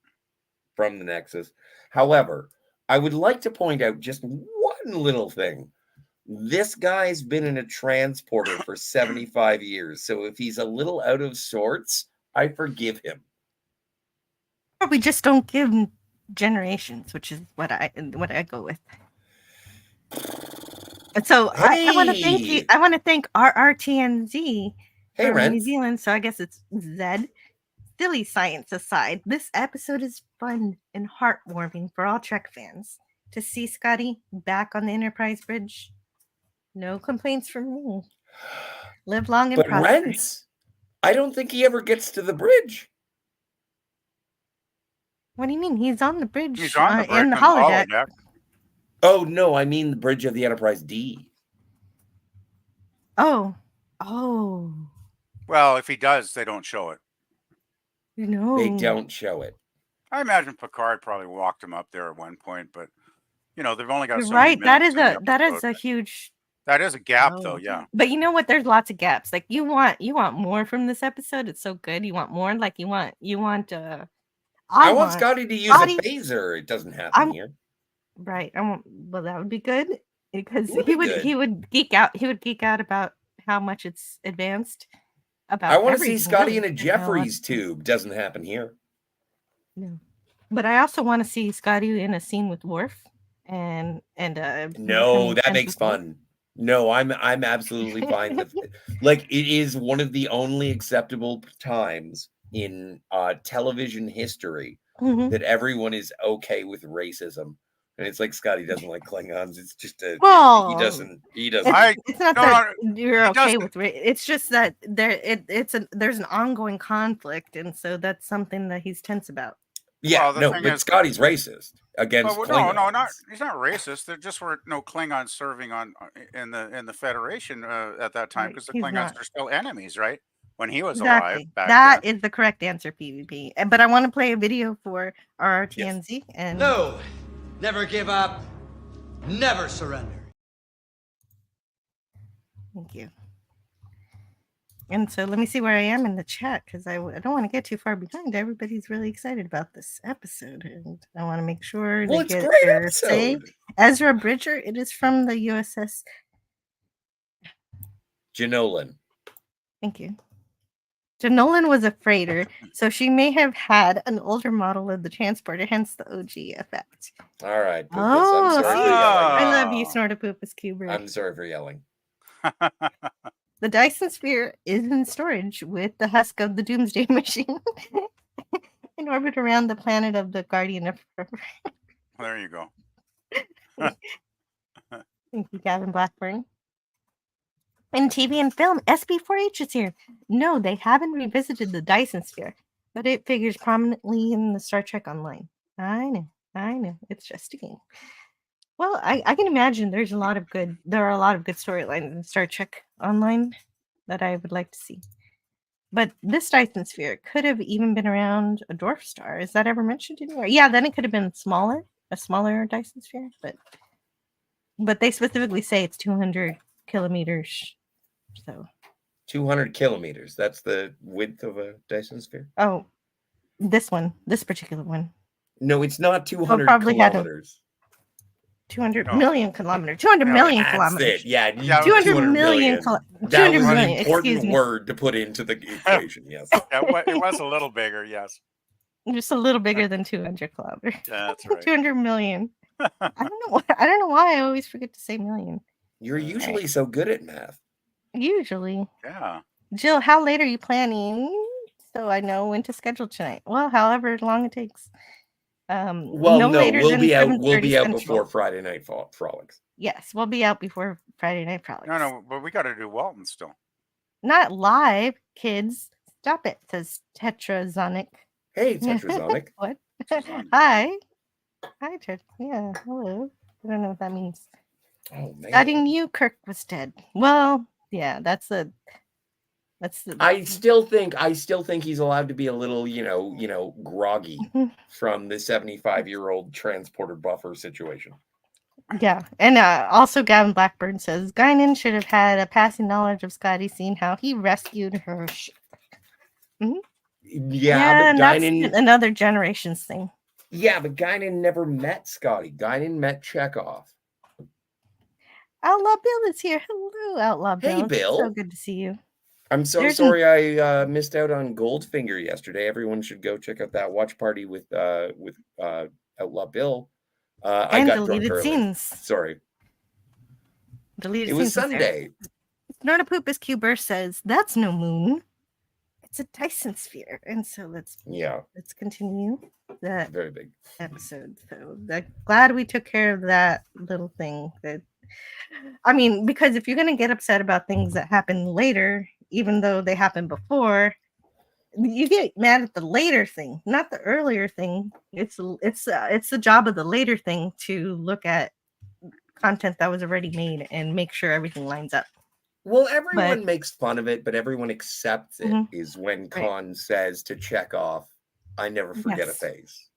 G: from the Nexus. However, I would like to point out just one little thing. This guy's been in a transporter for 75 years. So if he's a little out of sorts, I forgive him.
F: Or we just don't give him generations, which is what I go with. So I want to thank you. I want to thank RRTNZ from New Zealand. So I guess it's Zed. Silly science aside, this episode is fun and heartwarming for all Trek fans. To see Scotty back on the Enterprise bridge, no complaints from me. Live long and prosper.
G: I don't think he ever gets to the bridge.
F: What do you mean? He's on the bridge.
I: He's on the bridge
F: in the
I: on the
F: holodeck.
I: holodeck.
G: Oh no, I mean the bridge of the Enterprise D.
F: Oh.
I: Well, if he does, they don't show it.
F: No.
G: They don't show it.
I: I imagine Picard probably walked him up there at one point, but they've only got
F: You're
I: so many
F: right. That
I: minutes
F: is
I: in the
F: that is
I: episode.
F: a huge.
I: That is a gap,
F: Oh.
I: though. Yeah.
F: But you know what? There's lots of gaps. Like you want more from this episode. It's so good. You want more. Like you want.
G: I want Scotty to use
F: Scotty-
G: a phaser. It doesn't happen here.
F: Right. Well, that would be good because
G: Would
F: he
G: be
F: would
G: good.
F: he would geek out. He would geek out about how much it's advanced. About
G: I want to see
F: everything,
G: Scotty
F: really,
G: in a
F: and how
G: Jeffries tube. Doesn't happen here.
F: No. But I also want to see Scotty in a scene with Worf and
G: No,
F: becoming
G: that
F: friends
G: makes
F: with Worf.
G: fun. No, I'm absolutely fine with it. Like it is one of the only acceptable times in television history
F: Mhm.
G: that everyone is okay with racism. And it's like Scotty doesn't like Klingons. It's just he
F: Well,
G: doesn't.
F: It's not
I: no,
F: that
I: no,
F: you're
I: he
F: okay
I: doesn't.
F: with it. It's just that there's an ongoing conflict, and so that's something that he's tense about.
G: Yeah,
I: Well, the
G: no,
I: thing
G: but
I: is-
G: Scotty's racist against
I: Well,
G: Klingons.
I: he's not racist. There just were no Klingons serving in the Federation at that time
F: Right,
I: because the
F: he's
I: Klingons
F: not.
I: are still enemies, right? When he was
F: Exactly.
I: alive back
F: That
I: then.
F: is the correct answer, PvP. But I want to play a video for RRTNZ and
M: No, never give up, never surrender.
F: Thank you. And so let me see where I am in the chat because I don't want to get too far behind. Everybody's really excited about this episode, and I want to make sure
G: Well,
F: they
G: it's a
F: get
G: great
F: their say.
G: episode.
F: Ezra Bridger, it is from the USS.
G: Janolan.
F: Thank you. Janolan was a freighter, so she may have had an older model of the transporter, hence the OG effect.
G: All right. Poopus,
F: Oh,
G: I'm sorry
F: see,
G: for yelling.
F: I love you, Snortopoopas Cuber.
G: I'm sorry for yelling.
F: The Dyson Sphere is in storage with the husk of the Doomsday Machine in orbit around the planet of the Guardian of
I: There you go.
F: Thank you, Gavin Blackburn. In TV and film, SB4H is here. No, they haven't revisited the Dyson Sphere, but it figures prominently in the Star Trek Online. I know. It's just a game. Well, I can imagine there are a lot of good storylines in Star Trek Online that I would like to see. But this Dyson Sphere could have even been around a dwarf star. Is that ever mentioned anywhere? Yeah, then it could have been a smaller Dyson Sphere, but they specifically say it's 200 kilometers. So
G: 200 kilometers. That's the width of a Dyson sphere?
F: oh, this particular one.
G: No, it's not 200
F: probably had a-
G: kilometers.
F: 200
I: No.
F: million kilometers. 200 million
G: That's
F: kilometers.
G: it. Yeah,
I: Yeah,
F: 200 million.
G: That
F: 200
G: was an
F: million.
G: important
F: Excuse me.
G: word to put into the equation. Yes.
I: Yeah, it was a little bigger, yes.
F: Just a little bigger than 200 kilometers.
I: Yeah, that's right.
F: 200 million. I don't know why I always forget to say million.
G: You're usually so good at math.
F: Usually.
I: Yeah.
F: Jill, how late are you planning? So I know when to schedule tonight. Well, however long it takes.
G: Well, no,
F: later
G: we'll
F: than
G: be out
F: 7:30 Central.
G: before Friday Night Frolics.
F: Yes, we'll be out before Friday Night Frolics.
I: No, but we got to do Walton still.
F: Not live, kids. Stop it, says Tetrazonic.
G: Hey, Tetrazonic.
F: What?
I: Tetrazonic.
F: Hi. Hi, Yeah, hello. I don't know what that means.
G: Oh man.
F: I knew Kirk was dead. Well, yeah, that's the
G: I still think he's allowed to be a little, groggy from the 75-year-old transporter buffer situation.
F: yeah. And also Gavin Blackburn says Guinan should have had a passing knowledge of Scotty, seeing how he rescued her ship.
G: Yeah, but
F: that's
G: Guinan,
F: another generations thing.
G: yeah, but Guinan never met Scotty. Guinan met Chekhov.
F: Outlaw Bill is here. Hello, Outlaw Bill.
G: Hey,
F: It's
G: Bill.
F: so good to see you.
G: I'm so
F: There's
G: sorry I missed out on Goldfinger yesterday. Everyone should go check out that watch party with Outlaw Bill. I
F: And
G: got drunk
F: deleted
G: early.
F: scenes.
G: Sorry.
F: Deleted
G: It was
F: scenes there.
G: Sunday.
F: Snortopoopas Cuber says that's no moon. It's a Dyson sphere. And so let's continue that
G: Very big.
F: episode. So glad we took care of that little thing. Because if you're gonna get upset about things that happen later, even though they happened before, you get mad at the later thing, not the earlier thing. It's the job of the later thing to look at content that was already made and make sure everything lines up.
G: Well, everyone makes fun of it, but everyone accepts it. Is when
F: Right.
G: Khan says to Chekhov, "I never forget a
F: Yes.
G: face,"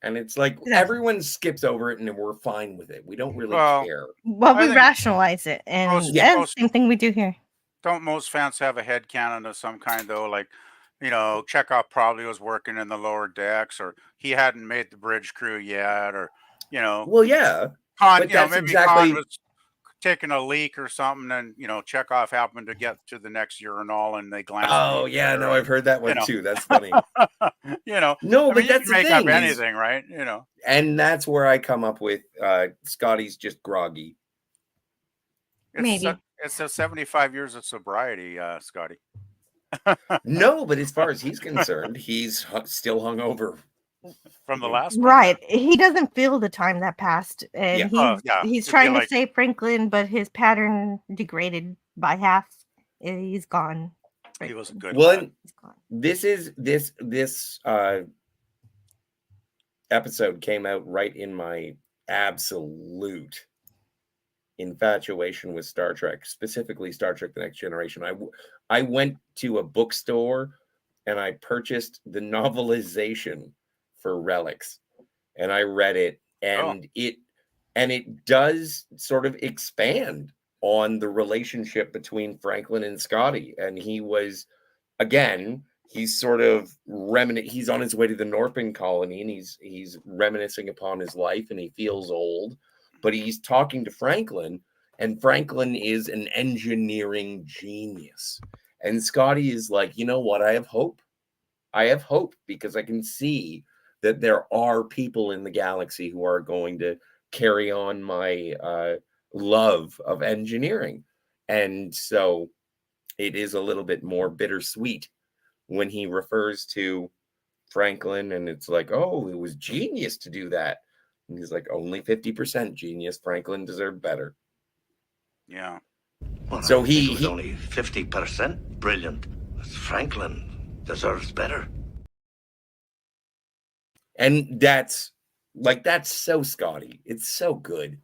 G: and it's like
F: Exactly.
G: everyone skips over it, and we're fine with it. We don't really care.
F: Well,
I: I
F: we
I: think
F: rationalize it, and same thing we do here.
I: Don't most fans have a headcanon of some kind, though? Like, Chekhov probably was working in the lower decks, or he hadn't made the bridge crew yet, or,
G: Well, yeah,
I: Khan,
G: but that's
I: maybe
G: exactly.
I: Khan was taking a leak or something, and Chekhov happened to get to the next urinal, and they glanced.
G: Oh yeah, no, I've heard that one too. That's funny.
I: No,
G: but
I: you
G: that's
I: can
G: the
I: make up
G: thing.
I: anything, right?
G: And that's where I come up with Scotty's just groggy.
I: It's 75 years of sobriety, Scotty.
G: No, but as far as he's concerned, he's still hungover
I: from the last
F: right. He doesn't feel the time that passed, and he's trying to save Franklin, but his pattern degraded by half. He's gone.
I: He was a good
G: one. This episode came out right in my absolute infatuation with Star Trek, specifically Star Trek The Next Generation. I went to a bookstore and I purchased the novelization for Relics, and I read it, and it does sort of expand on the relationship between Franklin and Scotty. And he was, again, he's sort of he's on his way to the Norpin colony, and he's reminiscing upon his life, and he feels old, but he's talking to Franklin, and Franklin is an engineering genius. And Scotty is like, you know what? I have hope. I have hope because I can see that there are people in the galaxy who are going to carry on my love of engineering. And so it is a little bit more bittersweet when he refers to Franklin, and it's like, oh, it was genius to do that. And he's like, only 50% genius. Franklin deserved better.
I: Yeah.
E: Well,
G: so
E: he was only 50% brilliant. Franklin deserves better.
G: And that's so Scotty. It's so good.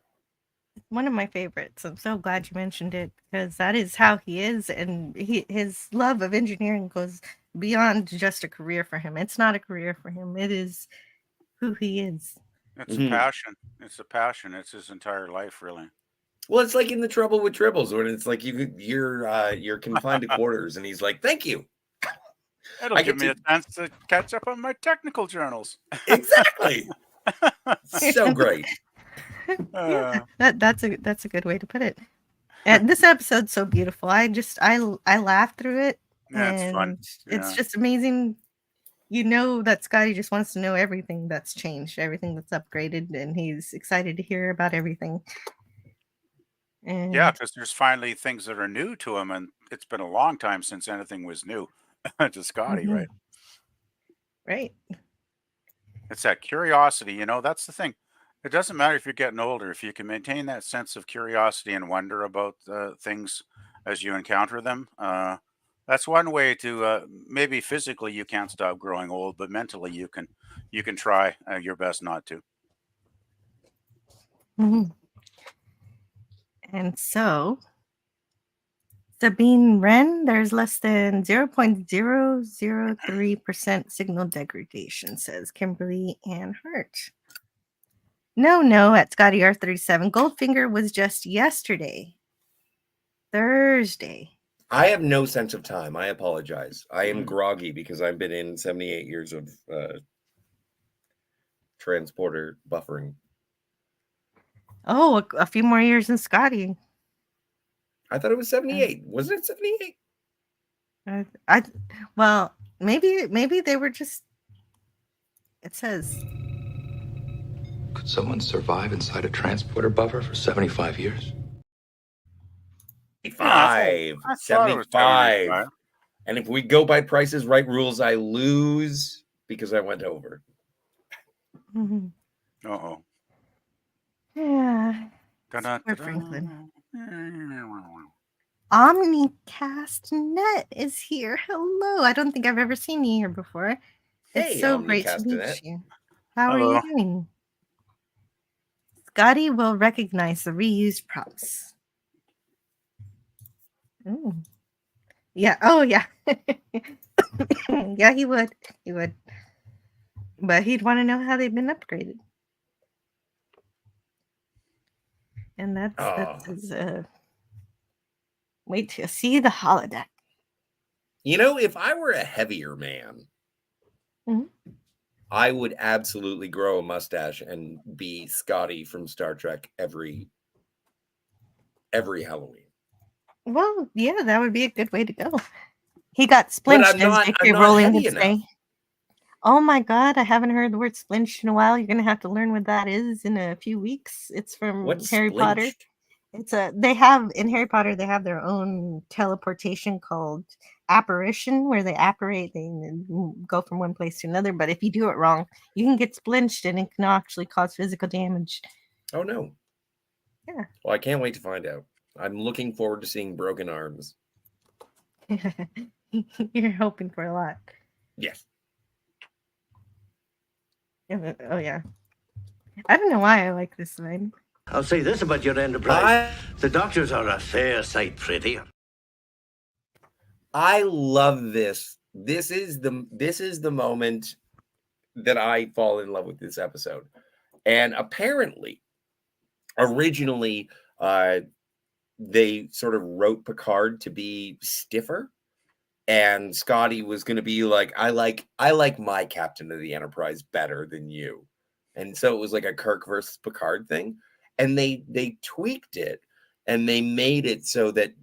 F: One of my favorites. I'm so glad you mentioned it, because that is how he is, and his love of engineering goes beyond just a career for him. It's not a career for him. It is who he is.
I: It's a passion. It's a passion. It's his entire life, really.
G: Well, it's like in The Trouble with Tribbles, when it's like you're confined to quarters, and he's like, "Thank you."
I: It'll give me a chance to catch up on my technical journals.
G: Exactly. So great.
F: Yeah, that's a good way to put it. And this episode's so beautiful. I laughed through it.
I: Yeah, it's fun.
F: It's just amazing. You know that Scotty just wants to know everything that's changed, everything that's upgraded, and he's excited to hear about everything. And
I: yeah, because there's finally things that are new to him, and it's been a long time since anything was new to Scotty, right?
F: Right.
I: It's that curiosity, that's the thing. It doesn't matter if you're getting older. If you can maintain that sense of curiosity and wonder about things as you encounter them, that's one way to maybe physically you can't stop growing old, but mentally you can try your best not to.
F: And so, Sabine Wren, there's less than 0.003% signal degradation, says Kimberly Ann Hart. No, at Scotty R37. Goldfinger was just yesterday. Thursday.
G: I have no sense of time. I apologize. I am groggy because I've been in 78 years of transporter buffering.
F: Oh, a few more years than Scotty.
G: I thought it was 78. Wasn't it 78?
F: Well, maybe they were just. It says.
J: Could someone survive inside a transporter buffer for 75 years?
G: 75. And if we go by Price is Right rules, I lose because I went over.
I: Uh-oh.
F: Yeah.
I: Poor
F: Franklin. OmnicastNet is here. Hello. I don't think I've ever seen you here before. It's
G: Hey,
F: so great to meet
G: OmnicastNet.
F: you. How are
I: Hello.
F: you doing? Scotty will recognize the reused props. Ooh. Yeah. Oh, yeah. Yeah, he would. He would. But he'd want to know how they've been upgraded. And that's his, wait to see the holodeck.
G: You know, if I were a heavier man,
F: Mhm.
G: I would absolutely grow a mustache and be Scotty from Star Trek every Halloween.
F: Well, yeah, that would be a good way to go. He got
G: But
F: splinched,
G: I'm
F: as
G: not
F: Victory Rolling
G: heavy
F: would
G: enough.
F: say. Oh my God, I haven't heard the word splinched in a while. You're gonna have to learn what that is in a few weeks. It's from
G: What's
F: Harry Potter.
G: splinched?
F: They have in Harry Potter, they have their own teleportation called apparition, where they apparate, they go from one place to another. But if you do it wrong, you can get splinched and it can actually cause physical damage.
G: Oh no.
F: Yeah.
G: Well, I can't wait to find out. I'm looking forward to seeing broken arms.
F: You're hoping for a lot.
G: Yes.
F: Oh yeah. I don't know why I like this line.
E: I'll say this about your enterprise. The doctors are a fair sight prettier.
G: I love this. This is the moment that I fall in love with this episode. And apparently, originally, they sort of wrote Picard to be stiffer, and Scotty was going to be like, I like my captain of the Enterprise better than you. And so it was like a Kirk versus Picard thing. And they tweaked it and they made it so that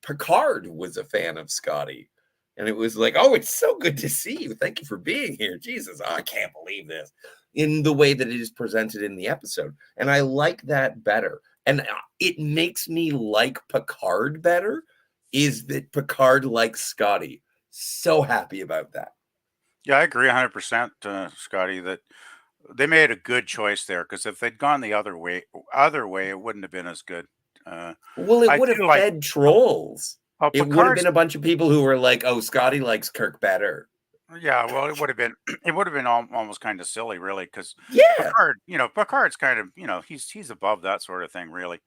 G: Picard was a fan of Scotty. And it was like, oh, it's so good to see you. Thank you for being here. Jesus, I can't believe this. In the way that it is presented in the episode. And I like that better. And it makes me like Picard better, is that Picard likes Scotty. So happy about that.
I: Yeah, I agree 100%, Scotty, that they made a good choice there, because if they'd gone the other way, it wouldn't have been as good.
G: Well, it
I: I
G: would have
I: feel like
G: fed trolls. It would have
I: Picard's
G: been a bunch of people who were like, oh, Scotty likes Kirk better.
I: Yeah, well, it would have been almost kind of silly, really, because
G: Yeah.
I: Picard's kind of, he's above that sort of thing, really.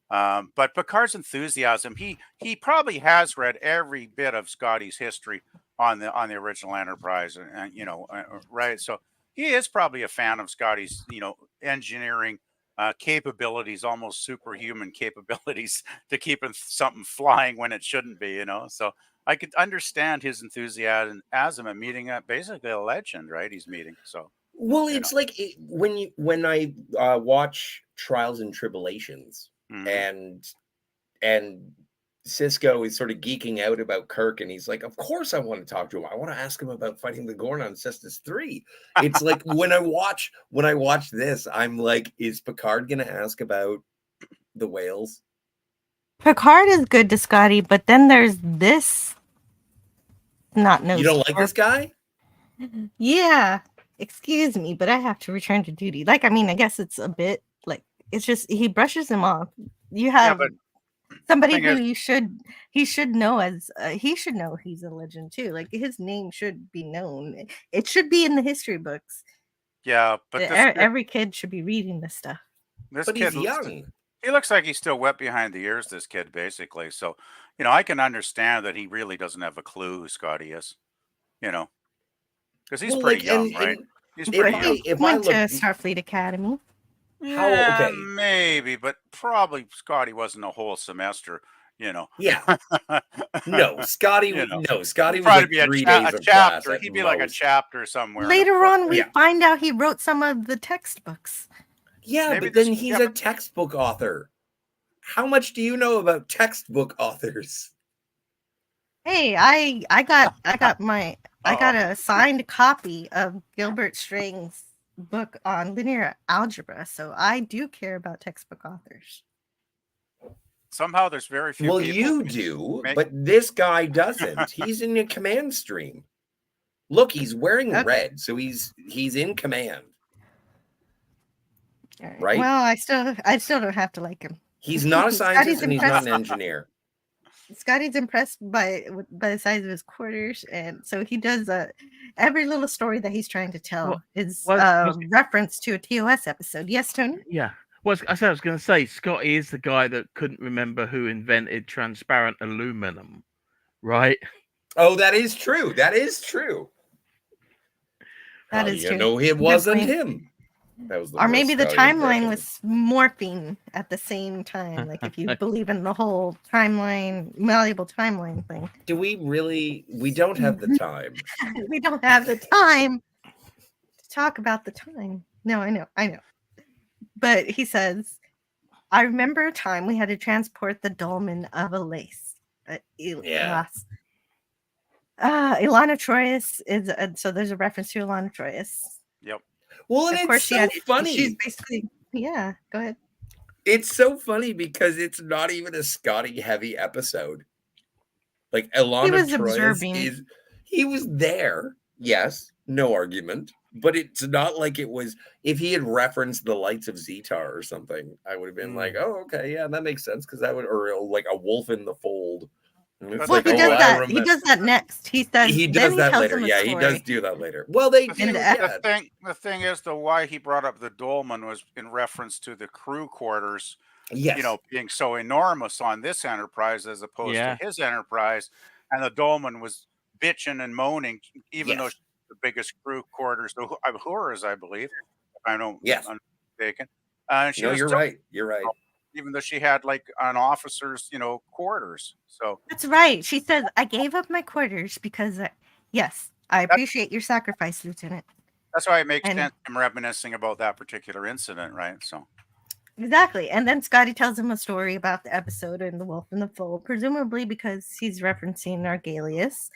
I: But Picard's enthusiasm, he probably has read every bit of Scotty's history on the original Enterprise, and right. So he is probably a fan of Scotty's, engineering capabilities, almost superhuman capabilities to keeping something flying when it shouldn't be. So I could understand his enthusiasm at meeting basically a legend, right? He's meeting. So
G: Well, it's like when I watch Trials and Tribulations,
I: mhm.
G: and Cisco is sort of geeking out about Kirk, and he's like, "Of course, I want to talk to him. I want to ask him about fighting the Gorn on Cestus 3." It's like when I watch this, I'm like, "Is Picard going to ask about the whales?"
F: Picard is good to Scotty, but then there's this not no.
G: You don't like this guy?
F: Yeah. Excuse me, but I have to return to duty. Like, I mean, I guess it's a bit like it's just he brushes him off. You have
I: but
F: somebody
I: thing
F: who
I: is-
F: he should know as he should know he's a legend too. Like his name should be known. It should be in the history books.
I: Yeah, but
F: Every kid should be reading this stuff.
G: But he's young.
I: He looks like he's still wet behind the ears, this kid, basically. So, I can understand that he really doesn't have a clue who Scotty is, because he's pretty young, right? He's pretty young.
G: If
F: Went to Starfleet Academy.
I: Yeah, maybe, but probably Scotty wasn't a whole semester,
G: Yeah. No, Scotty. No, Scotty was
I: probably
G: like
I: be
G: 3 days
I: a
G: of
I: chapter.
G: class.
I: He'd be like a chapter somewhere.
F: Later on, we find out he wrote some of the textbooks.
G: Yeah,
I: Maybe
G: but then he's a textbook author. How much do you know about textbook authors?
F: Hey, I got a signed copy of Gilbert Strang's book on linear algebra, so I do care about textbook authors.
I: Somehow there's very few
G: Well,
I: people
G: you do, but this guy doesn't. He's in a command stream. Look, he's wearing red, so he's in command. Right?
F: Well, I still don't have to like him.
G: He's not a scientist and he's not an engineer.
F: Scotty's impressed by the size of his quarters, and so he does every little story that he's trying to tell is reference to a TOS episode. Yes, Tony?
H: Yeah. Well, I was going to say, Scotty is the guy that couldn't remember who invented transparent aluminum, right?
G: Oh, that is true. That is true.
F: That
G: How
F: is
G: do
F: true.
G: you know it wasn't him? That was the
F: or maybe the
G: Scotty
F: timeline
G: impression.
F: was morphing at the same time. Like if you believe in the whole timeline, malleable timeline thing.
G: Do we really? We don't have the time.
F: We don't have the time to talk about the time. No, I know. But he says, I remember a time we had to transport the dolmen of a lace.
G: Yeah.
F: Ilana Troyes is so there's a reference to Ilana Troyes.
I: Yep.
G: Well, and
F: of course,
G: it's so funny.
F: She's basically, yeah. Go ahead.
G: It's so funny because it's not even a Scotty heavy episode. Like Ilana Troyes he was there. Yes, no argument. But it's not like it was. If he had referenced the Lights of Zetar or something, I would have been like, "Oh, okay, yeah, that makes sense." Because that would, or like a Wolf in the Fold.
F: Well, like, he does that. He does that next. He does
G: that later. Yeah, he does do that later. Well, the
I: thing is, why he brought up the dolmen was in reference to the crew quarters.
G: Yes.
I: You know, being so enormous on this Enterprise as opposed to his Enterprise, and the dolmen was bitching and moaning, even though she's the biggest crew quarters, the Uhura's, I believe, if I don't, I'm mistaken. She
G: no,
I: was
G: you're right. You're right.
I: Even though she had like an officer's, quarters. So
F: that's right. She says, "I gave up my quarters because, yes, I appreciate your sacrifice, Lieutenant."
I: That's why it makes sense. I'm reminiscing about that particular incident, right? So
F: exactly. And then Scotty tells him a story about the episode in The Wolf in the Fold, presumably because he's referencing Argelius.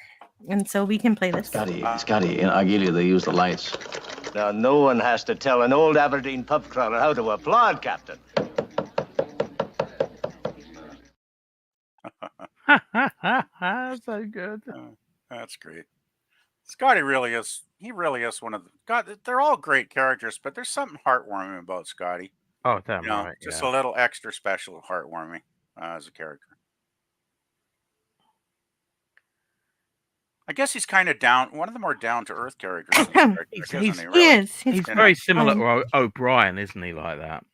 F: And so we can play this.
N: Scotty, in Argelia, they use the lights.
E: Now, no one has to tell an old Aberdeen pub crawler how to applaud, Captain.
H: So good.
I: That's great. Scotty really is. He really is one of the. God, they're all great characters, but there's something heartwarming about Scotty.
H: Oh, damn right.
I: Just a little extra special heartwarming as a character. I guess he's kind of one of the more down to earth characters.
H: He's very similar to O'Brien, isn't he? Like that.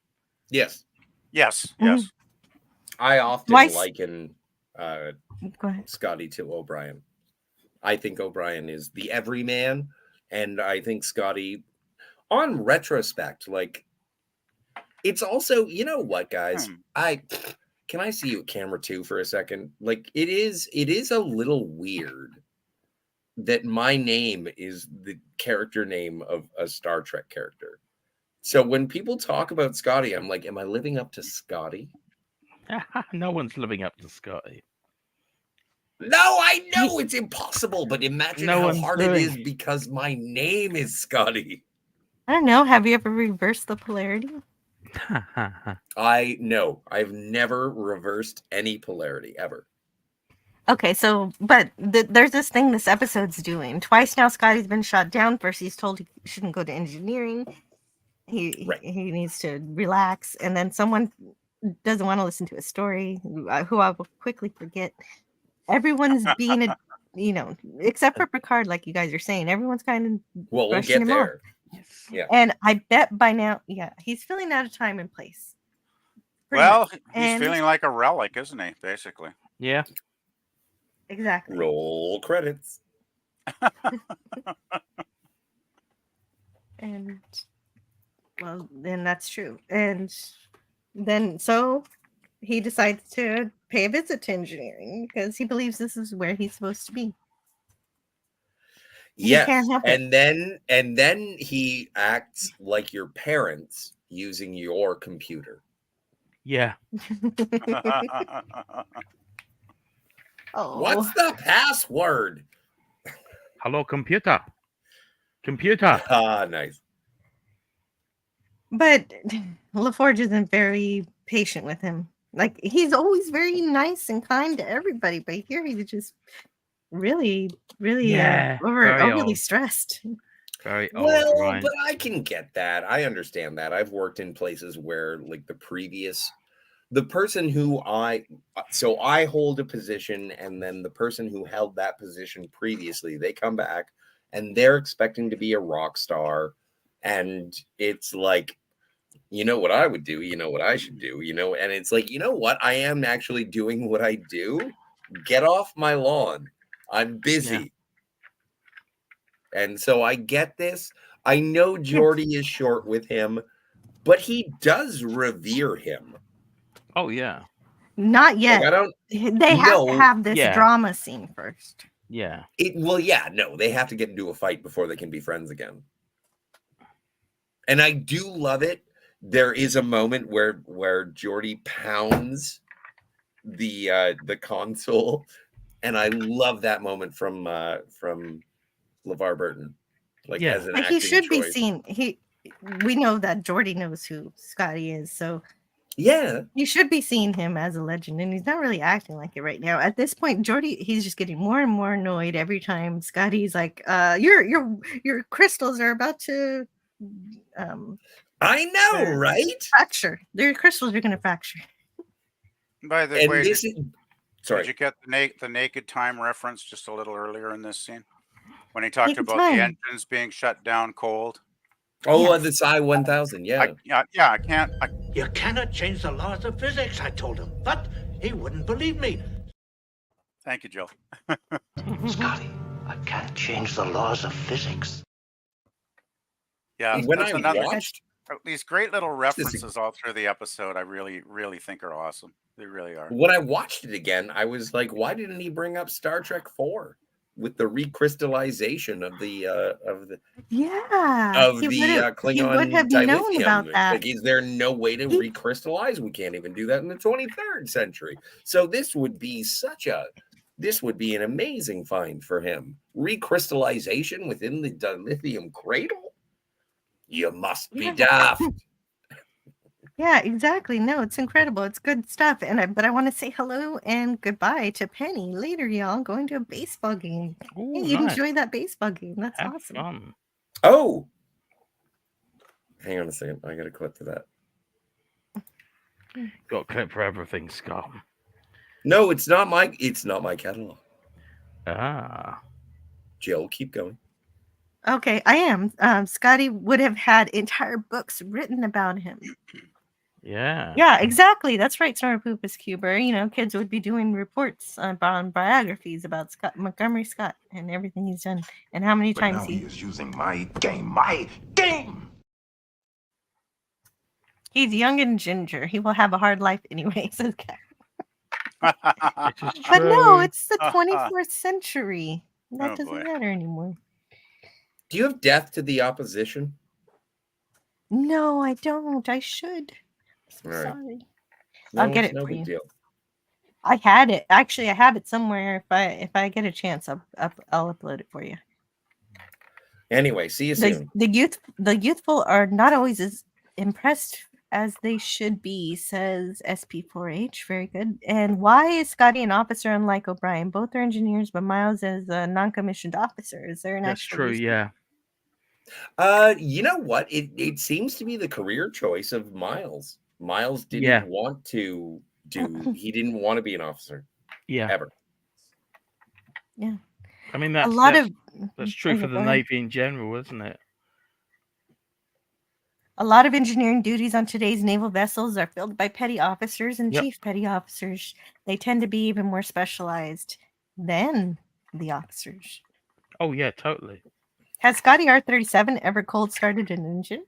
G: Yes.
I: Yes.
G: I often liken Scotty to O'Brien. I think O'Brien is the everyman, and I think Scotty, on retrospect, like it's also, you know what, guys? Can I see you at camera 2 for a second? Like it is a little weird that my name is the character name of a Star Trek character. So when people talk about Scotty, I'm like, am I living up to Scotty?
H: No one's living up to Scotty.
G: No, I know it's impossible, but imagine how hard it is because my name is Scotty.
F: I don't know. Have you ever reversed the polarity?
G: I've never reversed any polarity ever.
F: Okay, so, but there's this thing this episode's doing. Twice now, Scotty's been shot down. First, he's told he shouldn't go to engineering. He needs to relax. And then someone doesn't want to listen to his story, who I will quickly forget. Everyone's being except for Picard, like you guys are saying. Everyone's kind of
G: we'll get there.
F: Yes. Yeah. And I bet by now, he's feeling out of time and place.
I: He's feeling like a relic, isn't he? Basically.
H: Yeah.
F: Exactly.
G: Roll credits.
F: And well, then that's true. And then so he decides to pay a visit to engineering because he believes this is where he's supposed to be.
G: Yes. He can't help it. And then he acts like your parents using your computer.
H: Yeah.
F: Oh.
G: What's the password?
H: Hello, computer. Computer.
G: Ah, nice.
F: But LaForge isn't very patient with him. Like, he's always very nice and kind to everybody, but here he's just really overly stressed.
H: Very
G: well, but I can get that. I understand that. I've worked in places where, like, the previous the person who I hold a position, and then the person who held that position previously, they come back and they're expecting to be a rock star. And it's like, you know what I would do, you know what I should do, and it's like, you know what? I am actually doing what I do. Get off my lawn. I'm busy. Yeah. And so I get this. I know Geordie is short with him, but he does revere him.
H: Oh, yeah.
F: Not yet.
G: Like,
F: they have to have this drama scene first.
H: Yeah.
G: They have to get into a fight before they can be friends again. And I do love it. There is a moment where Geordie pounds the console, and I love that moment from LeVar Burton. Like, as an acting
F: he should
G: choice.
F: be seen. We know that Geordie knows who Scotty is, so
G: yeah,
F: you should be seeing him as a legend, and he's not really acting like it right now. At this point, Geordie, he's just getting more and more annoyed every time Scotty's like, your crystals are about to
G: I know, right?
F: Fracture. Their crystals are going to fracture.
I: By the way,
G: sorry.
I: Did you get the naked time reference just a little earlier in this scene when he talked about the engines being shut down cold?
G: Oh, the Psi 1000, yeah.
I: I can't.
M: You cannot change the laws of physics, I told him, but he wouldn't believe me.
I: Thank you, Jill.
E: Scotty, I can't change the laws of physics.
I: Yeah,
G: when I watched
I: these great little references all through the episode, I really, really think are awesome. They really are.
G: When I watched it again, I was like, why didn't he bring up Star Trek 4 with the recrystallization of the Klingon
F: would have known about that.
G: Like, is there no way to recrystallize? We can't even do that in the 23rd century. So this would be an amazing find for him. Recrystallization within the dilithium cradle? You must be daft.
F: Yeah, exactly. No, it's incredible. It's good stuff. But I want to say hello and goodbye to Penny. Later, y'all, going to a baseball game.
H: Ooh,
F: hey, you
H: nice.
F: enjoy that baseball game. That's
H: Have
F: awesome.
H: Fun.
G: Oh, hang on a second. I got a clip for that.
H: Got a clip for everything, Scott.
G: No, it's not my catalog. Jill, keep going.
F: Okay, I am. Scotty would have had entire books written about him.
H: Yeah.
F: Yeah, exactly. That's right, Snorapupus Cuber. Kids would be doing reports on biographies about Montgomery Scott and everything he's done and how many times
D: he is using my game.
F: He's young and ginger. He will have a hard life anyway, says Cat. But no, it's the 24th century. That doesn't matter anymore.
G: Do you have Death to the Opposition?
F: No, I don't. I should.
G: All right.
F: Sorry.
G: No,
F: I'll get it
G: no
F: for
G: big
F: you.
G: Deal.
F: I had it. Actually, I have it somewhere. If I get a chance, I'll upload it for you.
G: Anyway, see you soon.
F: The youthful are not always as impressed as they should be, says SP4H. Very good. And why is Scotty an officer unlike O'Brien? Both are engineers, but Miles is a non-commissioned officer. Is there an
H: That's
F: actual
H: true,
F: reason?
H: yeah.
G: You know what? It seems to be the career choice of Miles. Miles didn't want to he didn't want to be an officer.
H: Yeah.
G: Ever.
F: Yeah.
H: I mean,
F: that's
H: true for the Navy in general, isn't it?
F: A lot of engineering duties on today's naval vessels are filled by petty officers and chief petty officers. They tend to be even more specialized than the officers.
H: Oh, yeah, totally.
F: Has Scotty R37 ever cold started an engine?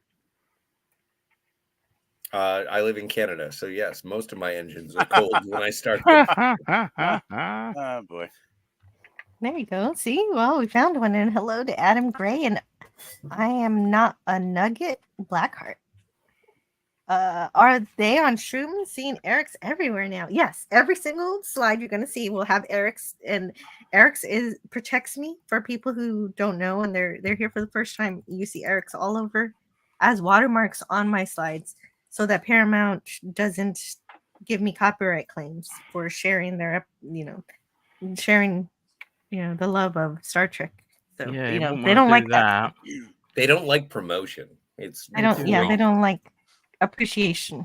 G: I live in Canada, so yes, most of my engines are cold when I start them.
I: Oh, boy.
F: There you go. See? Well, we found one. And hello to Adam Gray. And I am not a nugget. Blackheart. Are they on shrooms? Seeing Eric's everywhere now. Yes, every single slide you're going to see will have Eric's. And Eric's protects me for people who don't know. And they're here for the first time. You see Eric's all over as watermarks on my slides so that Paramount doesn't give me copyright claims for sharing their, sharing the love of Star Trek. So they don't like that.
G: They don't like promotion. They
F: don't like appreciation.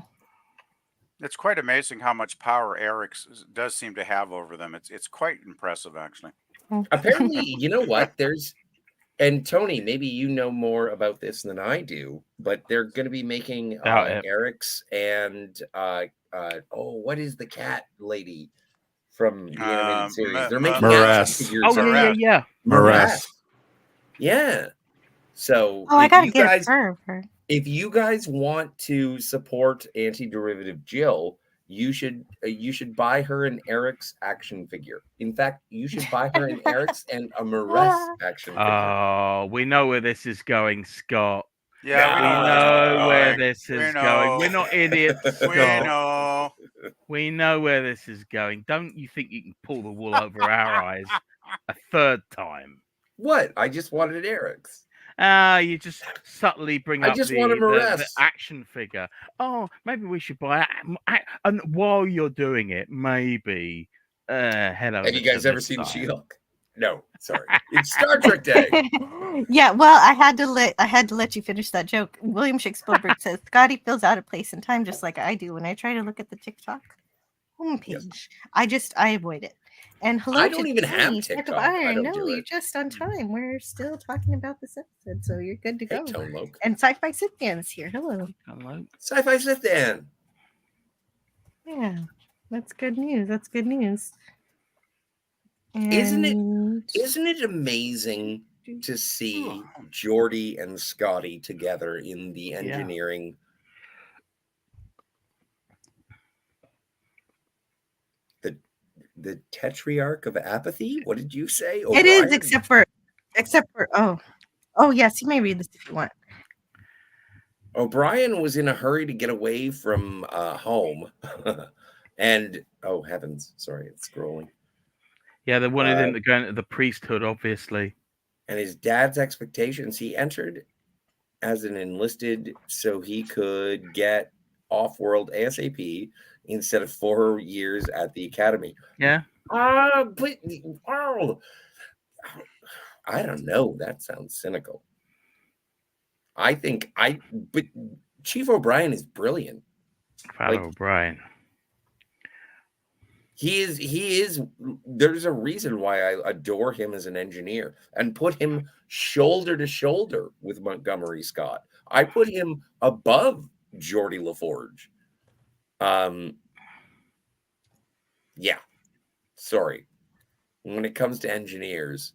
I: It's quite amazing how much power Eric's does seem to have over them. It's quite impressive, actually.
G: Apparently, you know what? And Tony, maybe you know more about this than I do, but they're going to be making Eric's and what is the cat lady from the animated series? They're making action figures.
H: Oh yeah.
A: Morass.
G: Yeah. So
F: I gotta get her.
G: If you guys want to support anti-derivative Jill, you should buy her an Eric's action figure. In fact, you should buy her an Eric's and a Morass action figure.
H: Oh, we know where this is going, Scott.
I: Yeah,
H: we know where this is going. We're not idiots, Scott. We know where this is going. Don't you think you can pull the wool over our eyes a third time?
G: What? I just wanted Eric's.
H: You just subtly bring up the action figure. Oh, maybe we should buy it. And while you're doing it, maybe head over.
G: Have you guys ever seen She-Hulk? No, sorry. It's Star Trek Day.
F: Yeah, well, I had to let you finish that joke. William Shakespeare says Scotty feels out of place in time, just like I do when I try to look at the TikTok homepage. Yes. I avoid it. And hello,
G: I don't even have TikTok. I don't
F: no,
G: do
F: you're
G: it.
F: just on time. We're still talking about this episode, so you're good to go.
G: Hey,
F: and Sci-Fi Sith-Dan's here. Hello.
G: Sci-Fi Sith-Dan.
F: Yeah, that's good news. That's good news. And...
G: Isn't it amazing to see Geordi and Scotty together in the engineering? The Tetrarch of Apathy? What did you say?
F: It is, except for yes, you may read this if you want.
G: O'Brien was in a hurry to get away from home. And heavens, sorry, it's scrolling.
H: Yeah, they wanted him to go into the priesthood, obviously.
G: And his dad's expectations, he entered as an enlisted so he could get off-world ASAP instead of 4 years at the academy.
H: Yeah.
G: But I don't know. That sounds cynical. But Chief O'Brien is brilliant.
H: O'Brien.
G: He is. There's a reason why I adore him as an engineer and put him shoulder to shoulder with Montgomery Scott. I put him above Geordi LaForge. Yeah. Sorry. When it comes to engineers,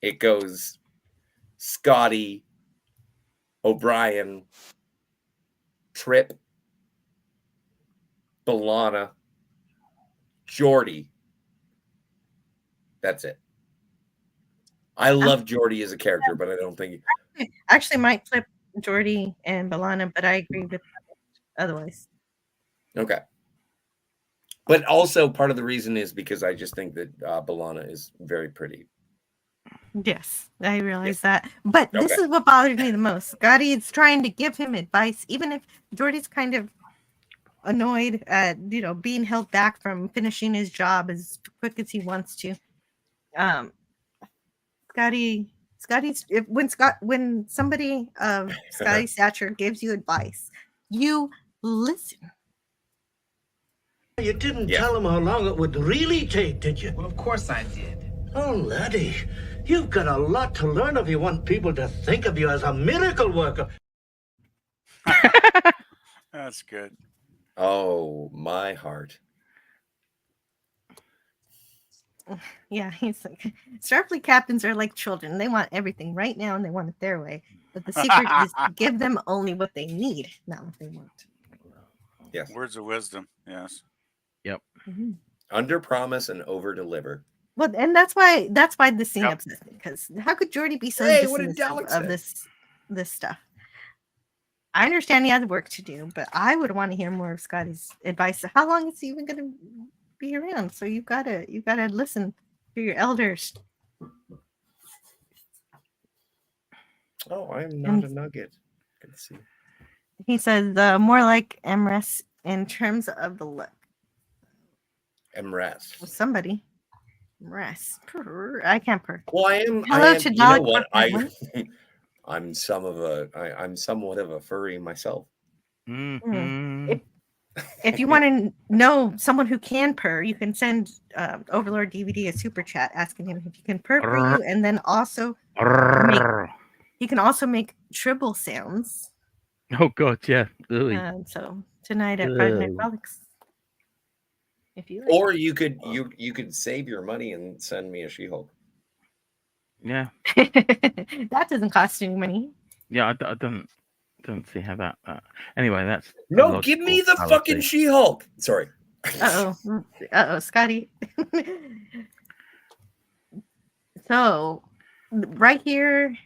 G: it goes Scotty, O'Brien, Tripp, B'Elanna, Geordi. That's it. I love Geordi as a character, but I don't think
F: actually might flip Geordi and B'Elanna, but I agree with otherwise.
G: Okay. But also part of the reason is because I just think that B'Elanna is very pretty.
F: Yes, I realize that. But this is what bothers me the most. Scotty is trying to give him advice, even if Geordi's kind of annoyed at being held back from finishing his job as quick as he wants to. When somebody of Scotty's stature gives you advice, you listen.
M: You didn't tell him how long it would really take, did you?
D: Well, of course I did.
M: Oh, laddie, you've got a lot to learn if you want people to think of you as a miracle worker.
I: That's good.
G: Oh, my heart.
F: Yeah, he's like, Starfleet captains are like children. They want everything right now and they want it their way. But the secret is to give them only what they need, not what they want.
G: Yes.
I: Words of wisdom. Yes.
H: Yep.
F: Mm-hmm.
G: Under promise and over deliver.
F: Well, and that's why this scene upsets me, because how could Geordi be so dismissive of this stuff? I understand he has work to do, but I would want to hear more of Scotty's advice. How long is he even going to be around? So you've got to listen to your elders.
G: Oh, I'm not a nugget. Good to see.
F: He says more like MRS in terms of the look.
G: MRS.
F: Well, somebody. MRS. I can't purr.
G: Well, I am.
F: Hello,
G: you know what? I'm somewhat of a furry myself.
H: Mm-hmm.
F: If you want to know someone who can purr, you can send Overlord DVD a super chat asking him if he can purr for you, and then also he can also make tribble sounds.
H: Oh God, yeah.
F: So tonight at Friday Night Relics, if you like.
G: Or you could save your money and send me a She-Hulk.
H: Yeah.
F: That doesn't cost any money.
H: Yeah, I don't see how that. Anyway, that's
G: no. Give me the fucking She-Hulk. Sorry.
F: Scotty. So, right here,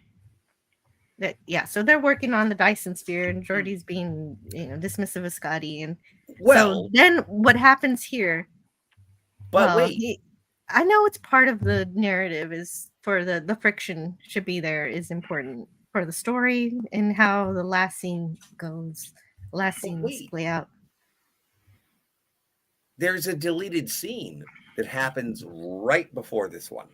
F: so they're working on the Dyson sphere, and Geordi's being dismissive of Scotty, and so then what happens here?
G: But wait,
F: I know it's part of the narrative is for the friction should be there is important for the story and how the last scene goes. Last scenes play out.
G: There's a deleted scene that happens right before this one.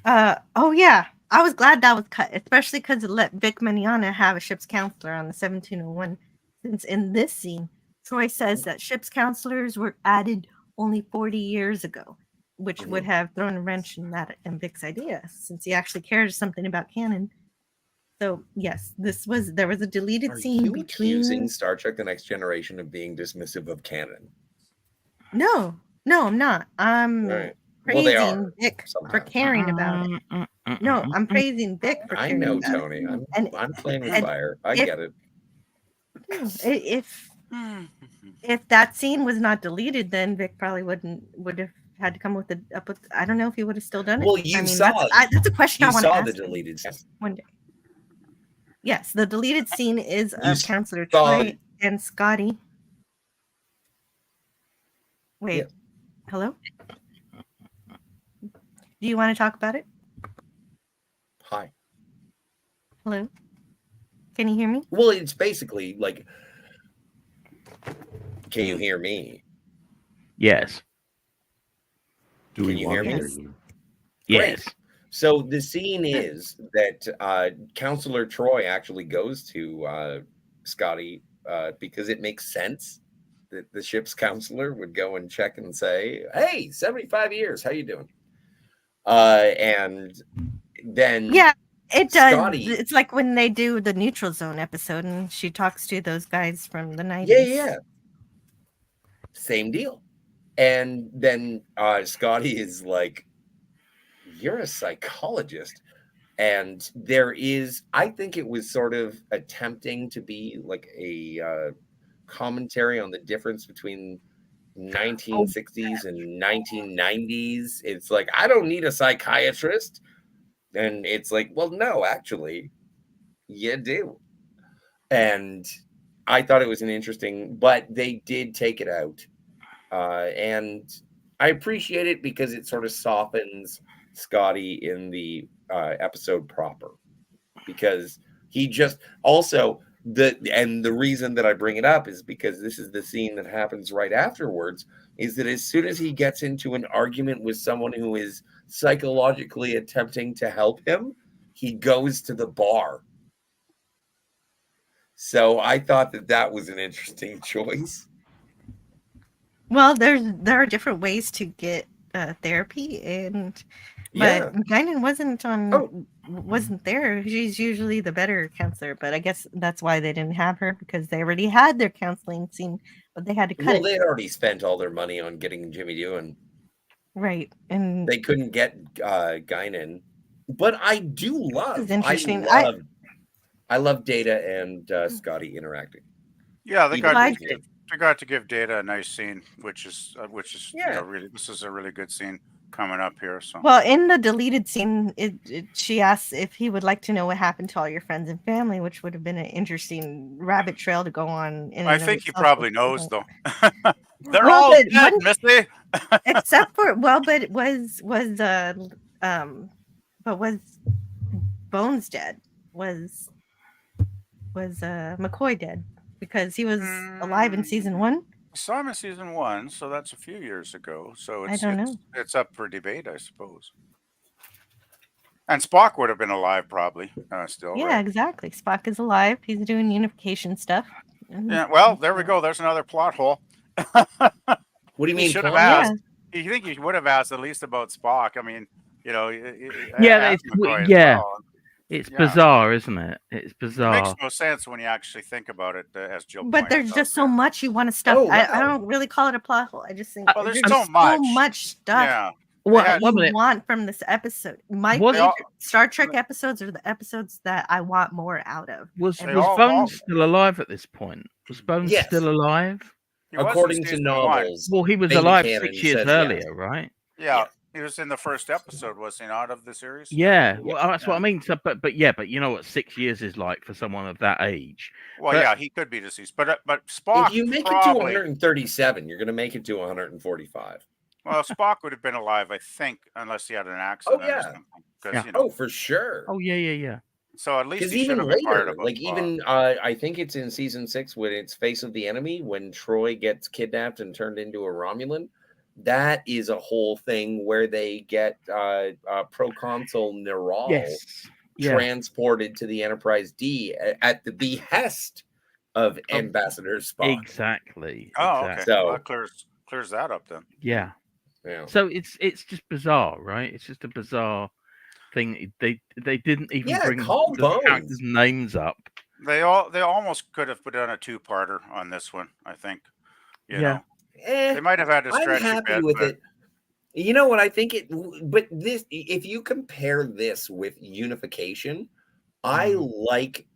F: Oh yeah. I was glad that was cut, especially because it let Vic Mignogna have a ship's counselor on the 1701. Since in this scene, Troy says that ship's counselors were added only 40 years ago, which would have thrown a wrench in that and Vic's idea, since he actually cares something about canon. So yes, there was a deleted scene between
G: accusing Star Trek: The Next Generation of being dismissive of canon.
F: No, I'm not. I'm praising Vic for caring about it. No, I'm praising Vic for caring about it.
G: Tony. I'm playing with fire. I get it.
F: If that scene was not deleted, then Vic probably would have had to come with I don't know if he would have still done it.
G: Well, that's
F: a question I want to ask.
G: You saw the deleted scene
F: one day. Yes, the deleted scene is of Counselor Troy and Scotty. Wait, hello? Do you want to talk about it?
G: Hi.
F: Hello? Can you hear me?
G: Well, it's basically like, can you hear me?
H: Yes.
G: Can you hear me?
H: Yes.
G: Great. So the scene is that Counselor Troy actually goes to Scotty because it makes sense that the ship's counselor would go and check and say, "Hey, 75 years, how you doing?" And then
F: it does.
G: Scotty,
F: it's like when they do the Neutral Zone episode, and she talks to those guys from the 90s.
G: Yeah. Same deal. And then Scotty is like, "You're a psychologist." And I think it was sort of attempting to be like a commentary on the difference between 1960s and 1990s. It's like, I don't need a psychiatrist. And it's like, well, no, actually, you do. And I thought it was but they did take it out. And I appreciate it because it sort of softens Scotty in the episode proper, because he just also the reason that I bring it up is because this is the scene that happens right afterwards, is that as soon as he gets into an argument with someone who is psychologically attempting to help him, he goes to the bar. So I thought that was an interesting choice.
F: Well, there are different ways to get therapy, but Guinan wasn't there. She's usually the better counselor, but I guess that's why they didn't have her, because they already had their counseling scene, but they had to cut it.
G: Well, they had already spent all their money on getting Jimmy Doohan.
F: Right, and
G: they couldn't get Guinan. But I do love.
F: Interesting.
G: I love Data and Scotty interacting.
I: Yeah, they got to give Data a nice scene, which is really, this is a really good scene coming up here. So
F: well, in the deleted scene, she asks if he would like to know what happened to all your friends and family, which would have been an interesting rabbit trail to go on.
I: I think he probably knows, though. They're all dead, Missy.
F: Except for but was Bones dead? Was McCoy dead? Because he was alive in season 1.
I: I saw him in season 1, so that's a few years ago. So
F: I don't know.
I: It's up for debate, I suppose. And Spock would have been alive, probably still.
F: Yeah,
I: right?
F: Exactly. Spock is alive. He's doing unification stuff.
I: Yeah, well, there we go. There's another plot hole.
G: What do you
I: He
G: mean?
I: should have
G: plot?
I: asked. You think he would have asked at least about Spock? I mean,
H: Yeah,
I: ask McCoy as
H: yeah.
I: well.
H: It's bizarre, isn't it? It's
I: It
H: bizarre.
I: makes no sense when you actually think about it, as Jill
F: But
I: pointed
F: there's
I: out.
F: just so much you want to stuff.
G: Oh,
F: I
G: wow.
F: don't really call it a plot hole. I just think
I: Well, there's
F: just
I: so much.
F: stuff
I: Yeah.
F: that
H: One
F: you
H: minute.
F: want from this episode. My
H: Was-
F: favorite Star Trek episodes are the episodes that I want more out of.
H: Was
I: They
H: was
I: all-
H: Bones still alive at this point? Was Bones
G: Yes.
H: still alive?
I: He was in
G: According to
I: season
G: novels.
H: Well, he was
G: Beta
H: alive
G: canon
H: 6 years
G: says
H: earlier,
G: yes.
H: right?
I: Yeah, he was in the first episode, was he not, of the series?
H: Yeah, well, that's what I mean. So, but you know what 6 years is like for someone of that age.
I: Well,
H: But-
I: yeah, he could be deceased, but Spock.
G: If you make it to
I: probably,
G: 137, you're going to make it to 145.
I: well, Spock would have been alive, I think, unless he had an accident.
G: yeah.
I: Or something, 'cause,
H: Yeah.
I: you know,
G: Oh, for sure.
H: Oh yeah.
I: so at least
G: Because
I: he should
G: even
I: have been fired
G: later,
I: about
G: like
I: Spock.
G: even I think it's in season 6 when it's Face of the Enemy, when Troy gets kidnapped and turned into a Romulan. That is a whole thing where they get Proconsul Neral
H: Yes. Yeah.
G: transported to the Enterprise D at the behest of Ambassador Spock.
H: Exactly.
I: Oh, okay.
H: exactly.
I: Well,
G: So-
I: that clears that up then.
H: Yeah.
G: Yeah.
H: So it's just bizarre, right? It's just a bizarre thing. They didn't even
G: Yeah,
H: bring
G: call
H: the
G: Bones.
H: characters' names up.
I: They almost could have put on a two-parter on this one, I think. You know, they might have had to
G: I'm
I: stretch a
G: happy
I: bit,
G: with
I: but
G: it. You know what I think but this, if you compare this with Unification, I like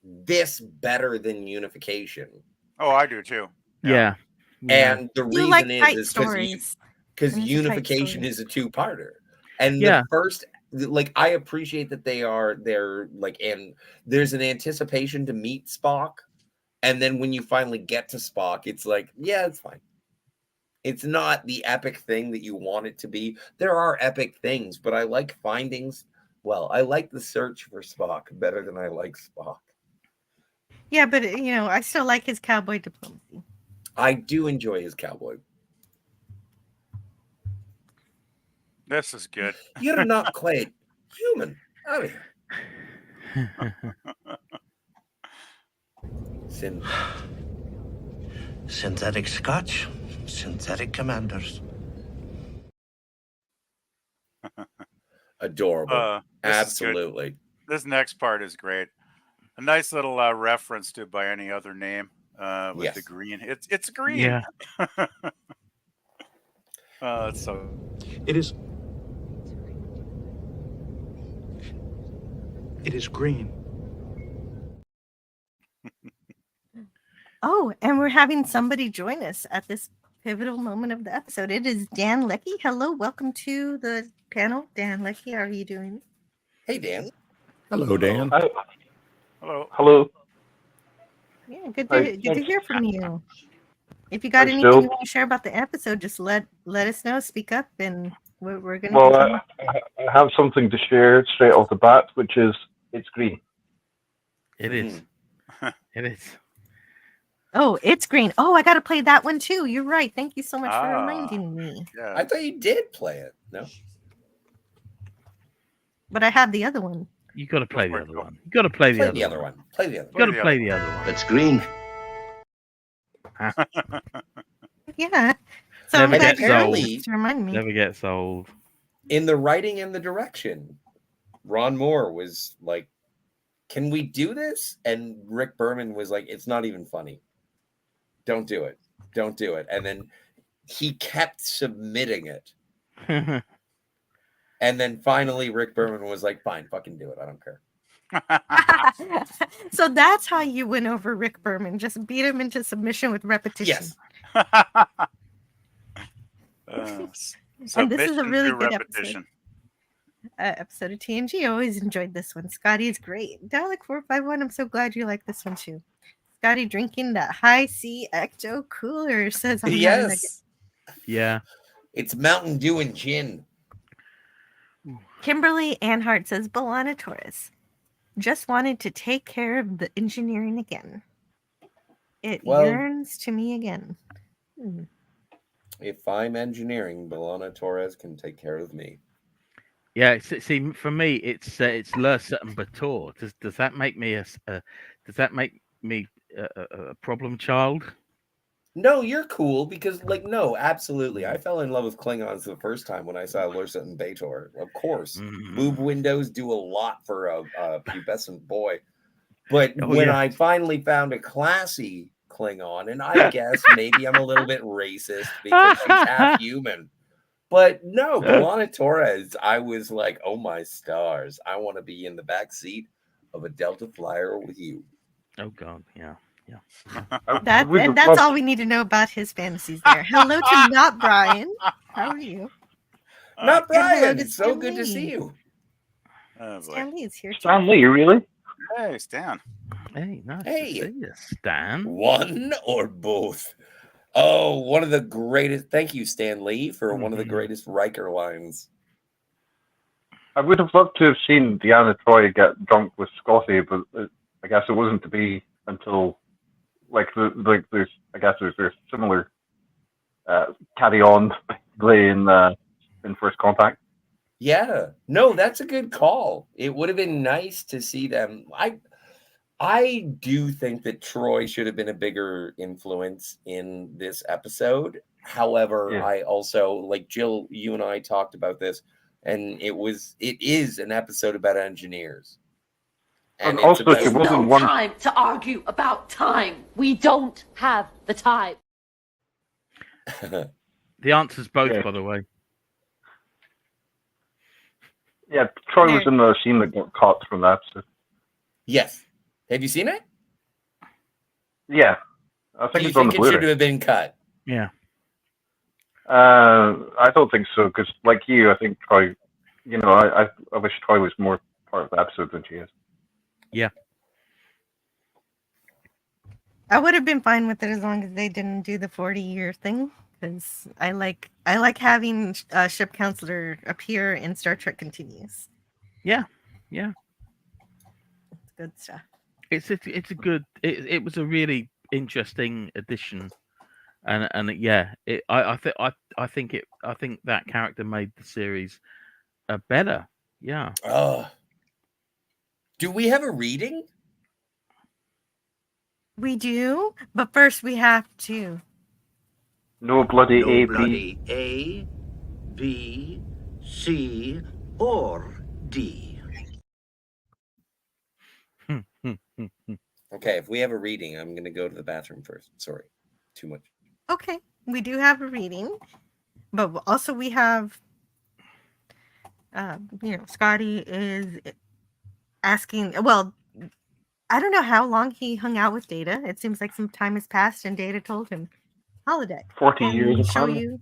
G: this better than Unification.
I: oh, I do too.
H: Yeah.
G: And the
F: You like
G: reason
F: tight
G: is
F: stories.
G: because
F: And it's a tight
G: Unification
F: story.
G: is a two-parter. And
H: Yeah.
G: the first, like, I appreciate that they're like, and there's an anticipation to meet Spock. And then when you finally get to Spock, it's like, yeah, it's fine. It's not the epic thing that you want it to be. There are epic things, but I like findings. Well, I like the search for Spock better than I like Spock.
F: Yeah, but I still like his cowboy diplomacy.
G: I do enjoy his cowboy.
I: This is good.
G: You're not quite human, are you?
E: Synthetic scotch, synthetic commanders.
G: Adorable.
I: This is good.
G: Absolutely.
I: This next part is great. A nice little reference to by any other name with the green. It's green.
H: Yeah.
I: It's so.
L: It is green.
F: Oh, and we're having somebody join us at this pivotal moment of the episode. It is Dan Leckie. Hello, welcome to the panel. Dan Leckie, how are you doing?
G: Hey, Dan.
A: Hello, Dan.
I: Hello.
O: Hello.
F: Yeah, good
O: Hi,
F: to hear from you. If you got
O: Thanks,
F: anything
O: Jill.
F: you want to share about the episode, just let us know. Speak up, and we're gonna.
O: Well,
F: continue.
O: I have something to share straight off the bat, which is it's green.
H: It is. It is.
F: Oh, it's green. Oh, I got to play that one too. You're right. Thank you so much for
I: Ah.
F: reminding me.
I: Yeah.
G: I thought you did play it. No.
F: But I have the other one.
H: You got to play the other one. You got to play
G: Play
H: the
G: the
H: other
G: other
H: one.
G: one. Play the other
H: You got
G: one.
H: to play the other one.
N: It's green.
F: Yeah. So
H: Never
F: I'm glad
H: gets
F: you're
H: old.
F: here to remind me.
H: Never gets old.
G: In the writing and the direction, Ron Moore was like, "Can we do this?" And Rick Berman was like, "It's not even funny. Don't do it. Don't do it." And then he kept submitting it. And then finally, Rick Berman was like, "Fine, fucking do it. I don't care."
F: So that's how you win over Rick Berman. Just beat him into submission with repetition.
G: Yes.
F: And this is a
I: Submission
F: really
I: through
F: good
I: repetition.
F: episode of TNG. I always enjoyed this one. Scotty is great. Dalek451, I'm so glad you like this one too. Scotty drinking that high C ecto cooler says, I'm
G: Yes.
H: Yeah.
G: It's Mountain Dew and gin.
F: Kimberly Anhart says, Balana Torres just wanted to take care of the engineering again. It
G: Well-
F: yearns to me again.
G: If I'm engineering, Belana Torres can take care of me.
H: Yeah. See, for me, it's Lursa and Bator. Does that make me does that make me a problem child?
G: No, you're cool because, like, no, absolutely. I fell in love with Klingons the first time when I saw Lursa and Baator. Of course, boob windows do a lot for a pubescent boy. But when I finally found a classy Klingon, and I guess maybe I'm a little bit racist because she's half human. But no, B'Elanna Torres, I was like, oh my stars, I want to be in the back seat of a Delta Flyer with you.
H: Oh God, yeah.
F: That's all we need to know about his fantasies there. Hello to Not Brian. How are you?
G: Not Brian.
F: It's
G: so good to see you.
F: Stan Lee is here.
O: Stan Lee, really?
I: Hey, Stan.
H: Hey, nice
G: Hey,
H: to see you, Stan.
G: One or both? Oh, one of the greatest. Thank you, Stan Lee, for one of the greatest Riker lines.
O: I would have loved to have seen Deanna Troi get drunk with Scotty, but I guess it wasn't to be until there's similar carry on in First Contact.
G: Yeah, no, that's a good call. It would have been nice to see them. I do think that Troy should have been a bigger influence in this episode. However, I also, like Jill, you and I talked about this, and it is an episode about engineers.
P: And also, there's no time to argue about time. We don't have the time.
H: The answer's both, by the way.
O: Yeah, Troy was in the scene that got cut from that episode.
G: Yes. Have you seen it?
O: Yeah. I think it's on the Blu-ray.
G: Should have been cut?
H: Yeah.
O: I don't think so, because like you, I think Troy, I wish Troy was more part of the episode than she is.
H: Yeah.
F: I would have been fine with it as long as they didn't do the 40-year thing, because I like having a ship counselor appear in Star Trek Continues.
H: Yeah.
F: It's good stuff.
H: It was a really interesting addition, and I think that character made the series better. Yeah.
G: Do we have a reading?
F: We do, but first we have to.
O: No bloody A,
M: bloody A, B, C, or D.
G: Okay, if we have a reading, I'm going to go to the bathroom first. Sorry, too much.
F: Okay, we do have a reading, but also we have, Scotty is asking, well, I don't know how long he hung out with Data. It seems like some time has passed, and Data told him, holodeck.
O: 40 years.
F: Show you.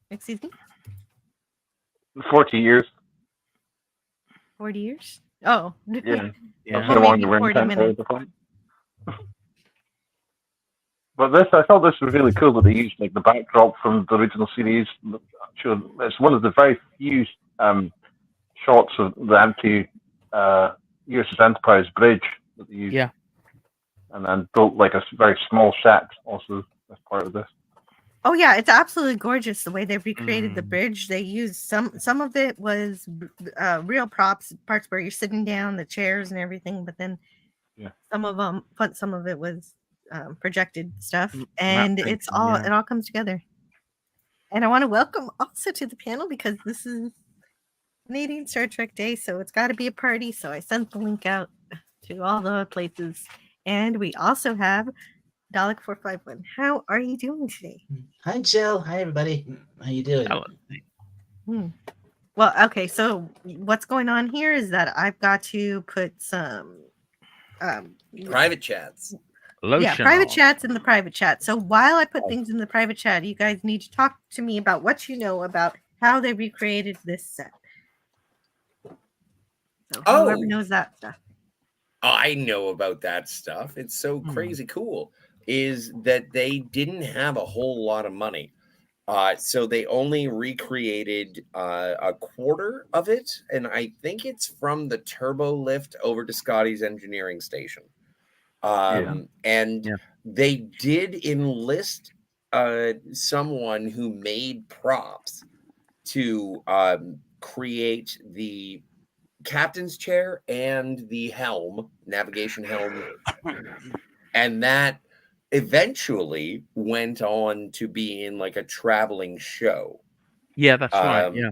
F: Excuse me?
O: 40 years.
F: 40 years? Oh.
O: Yeah.
F: Well, maybe 40 minutes.
O: But I thought this was really cool that they used like the backdrop from the original series. It's one of the very few shots of the empty USS Enterprise bridge that they used.
H: Yeah.
O: And then built like a very small set also as part of this.
F: Oh yeah, it's absolutely gorgeous the way they've recreated the bridge. They used some of it was real props, parts where you're sitting down, the chairs and everything, but then some of it was projected stuff, and it all comes together. And I want to welcome also to the panel because this is Canadian Star Trek Day, so it's got to be a party. So I sent the link out to all the places, and we also have Dalek 451. How are you doing today?
Q: Hi, Jill. Hi, everybody. How you doing?
F: Well, okay. So what's going on here is that I've got to put some
G: private chats.
F: Private chats in the private chat. So while I put things in the private chat, you guys need to talk to me about what you know about how they recreated this set. So whoever knows that stuff.
G: I know about that stuff. It's so crazy cool. Is that they didn't have a whole lot of money. So they only recreated a quarter of it. And I think it's from the turbo lift over to Scotty's engineering station. And they did enlist someone who made props to create the captain's chair and the helm, navigation helm, and that eventually went on to be in like a traveling show.
H: Yeah, that's right. Yeah.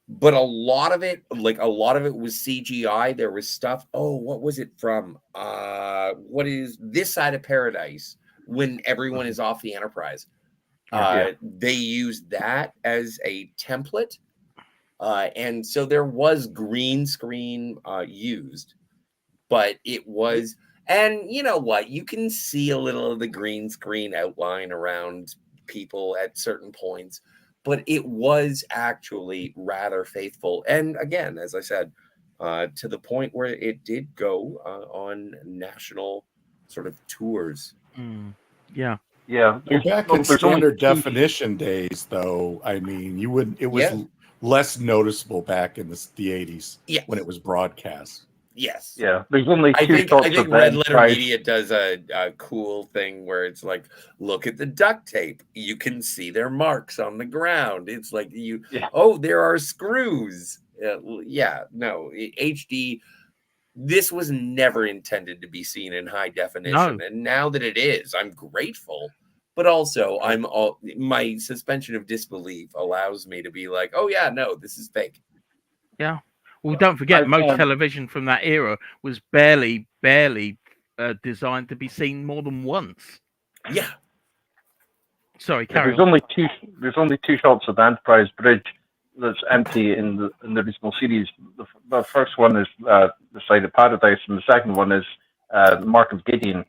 G: But a lot of it was CGI. There was stuff. Oh, what was it from? What is This Side of Paradise when everyone is off the Enterprise? They used that as a template. And so there was green screen used, but it was, and you know what? You can see a little of the green screen outline around people at certain points, but it was actually rather faithful. And again, as I said, to the point where it did go on national sort of tours.
H: Yeah.
O: Yeah.
A: Back in standard definition days, though, I mean, you wouldn't. It was less noticeable back in the 80s when it was broadcast.
G: Yes.
O: Yeah. There's only
G: I
O: two
G: think
O: shots of
G: Red
O: that
G: Letter Media does a cool thing where it's like, look at the duct tape. You can see their marks on the ground. It's like oh, there are screws. HD. This was never intended to be seen in high definition, and now that it is, I'm grateful. But also, my suspension of disbelief allows me to be like, oh yeah, no, this is fake.
H: Yeah. Well, don't forget, most television from that era was barely designed to be seen more than once.
G: Yeah.
H: Sorry, carry
O: there's
H: on.
O: only two shots of the Enterprise bridge that's empty in the original series. The first one is the Side of Paradise, and the second one is the Mark of Gideon.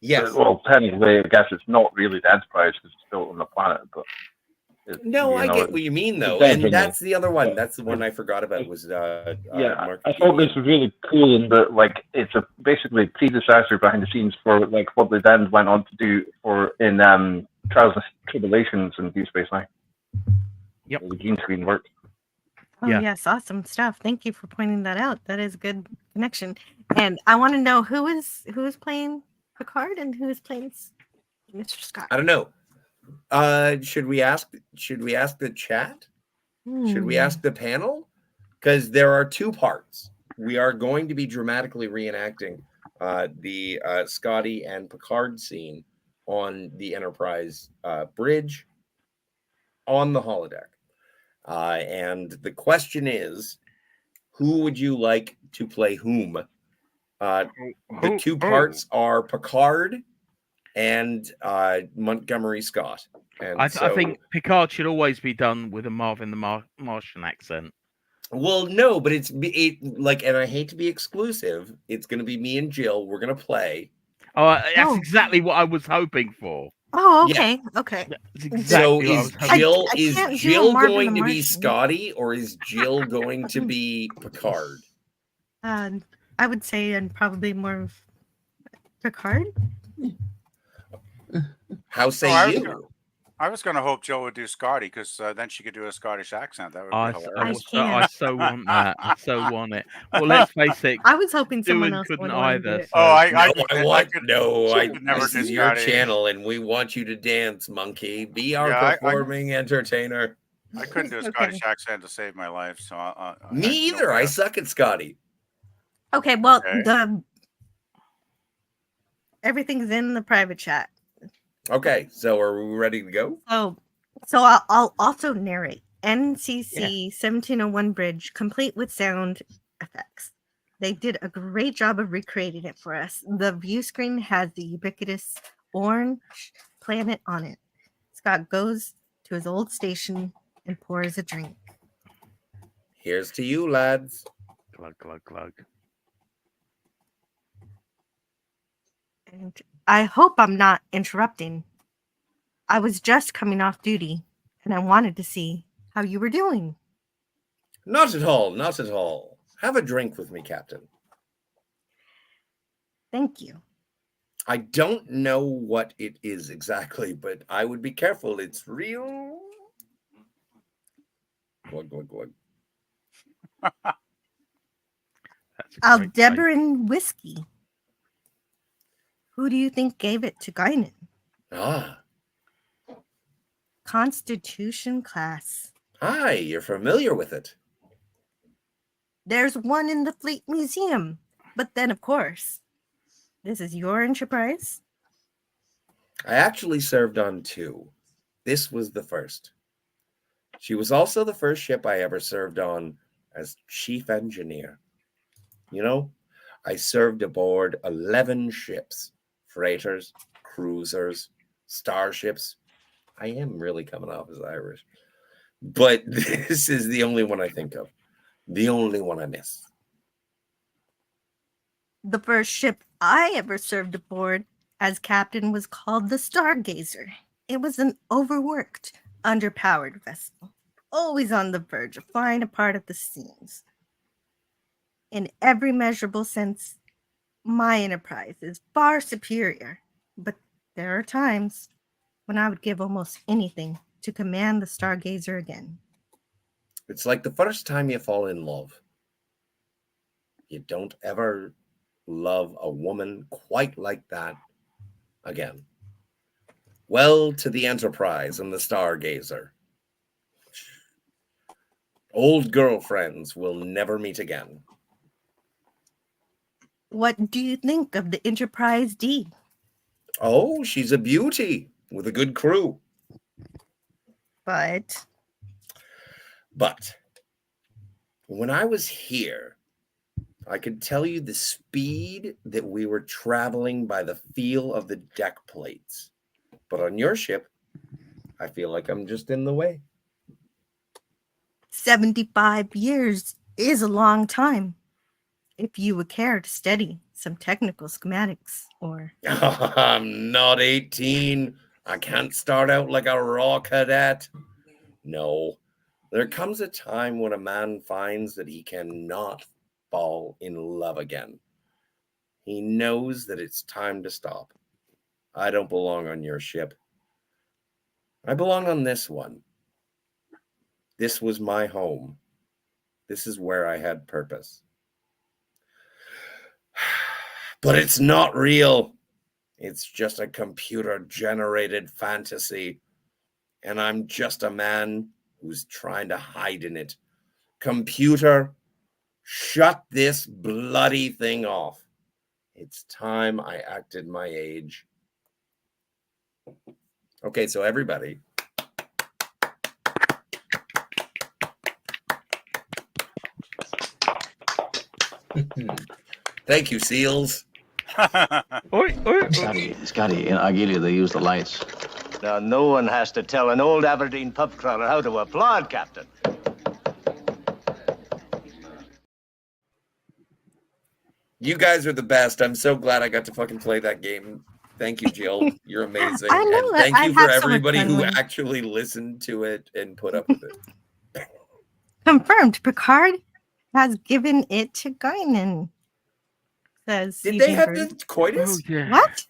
G: Yes.
O: Well, technically, I guess it's not really the Enterprise because it's built on the planet, but.
G: I get what you mean, though, and that's the other one. That's the one I forgot about. Was Mark
O: I thought this was really cool in that, like, it's basically a predecessor behind the scenes for like what they then went on to do in Trials and Tribulations and Deep Space Nine.
H: Yep,
O: the green screen worked.
F: Oh yes, awesome stuff. Thank you for pointing that out. That is good connection. And I want to know who is playing Picard and who is playing Mr. Scott.
G: I don't know. Should we ask the chat? Should we ask the panel? Because there are two parts. We are going to be dramatically reenacting the Scotty and Picard scene on the Enterprise bridge on the holodeck. And the question is, who would you like to play whom? The two parts are Picard and Montgomery Scott. And
H: I think Picard should always be done with a Marvin the Martian accent.
G: Well, no, but and I hate to be exclusive. It's going to be me and Jill. We're going to play.
H: Oh, that's exactly what I was hoping for.
F: Oh, okay, okay.
G: So is Jill going to be Scotty, or is Jill going to be Picard?
F: I would say, and probably more of Picard.
G: How say you?
I: I was going to hope Jill would do Scotty, because then she could do a Scottish accent. That would be hilarious.
H: I so want that. I so want it. Well, let's face it.
F: I was hoping someone else
H: couldn't
F: would
H: either.
F: So.
G: This is your channel, and we want you to dance, monkey. Be our performing entertainer.
I: I couldn't do a Scottish accent to save my life, so
G: me either. I suck at Scotty.
F: Okay, well, everything's in the private chat.
G: Okay, so are we ready to go?
F: So I'll also narrate NCC 1701 bridge, complete with sound effects. They did a great job of recreating it for us. The view screen has the ubiquitous orange planet on it. Scott goes to his old station and pours a drink.
G: Here's to you, lads.
H: Glug, glug, glug.
F: And I hope I'm not interrupting. I was just coming off duty, and I wanted to see how you were doing.
G: Not at all, not at all. Have a drink with me, Captain.
F: Thank you.
G: I don't know what it is exactly, but I would be careful. It's real. Glug, glug, glug.
F: Aldebaran whiskey. Who do you think gave it to Guinan? Constitution class.
G: Hi, you're familiar with it.
F: There's one in the Fleet Museum. But then, of course, this is your Enterprise.
G: I actually served on 2. This was the first. She was also the first ship I ever served on as chief engineer. You know, I served aboard 11 ships, freighters, cruisers, starships. I am really coming off as Irish. But this is the only one I think of. The only one I miss.
F: The first ship I ever served aboard as captain was called the Stargazer. It was an overworked, underpowered vessel, always on the verge of flying apart at the seams. In every measurable sense, my Enterprise is far superior, but there are times when I would give almost anything to command the Stargazer again.
G: It's like the first time you fall in love. You don't ever love a woman quite like that again. Well, to the Enterprise and the Stargazer. Old girlfriends will never meet again.
F: What do you think of the Enterprise D?
G: Oh, she's a beauty with a good crew.
F: But
G: when I was here, I could tell you the speed that we were traveling by the feel of the deck plates. But on your ship, I feel like I'm just in the way.
F: 75 years is a long time. If you would care to study some technical schematics or...
G: I'm not 18. I can't start out like a raw cadet. No, there comes a time when a man finds that he cannot fall in love again. He knows that it's time to stop. I don't belong on your ship. I belong on this one. This was my home. This is where I had purpose. But it's not real. It's just a computer-generated fantasy. And I'm just a man who's trying to hide in it. Computer, shut this bloody thing off. It's time I acted my age. Okay, so everybody. Thank you, SEALs.
N: Scotty, in Argelia, they use the lights.
E: Now, no one has to tell an old Aberdeen pub crawler how to applaud, Captain.
G: You guys are the best. I'm so glad I got to fucking play that game. Thank you, Jill. You're amazing.
F: I know
G: and
F: that
G: thank
F: I
G: you for
F: have so much
G: everybody
F: fun
G: who
F: when-
G: actually listened to it and put up with it.
F: Confirmed. Picard has given it to Guinan. Says
G: Did they have
F: Bird.
G: the coitus?
F: What?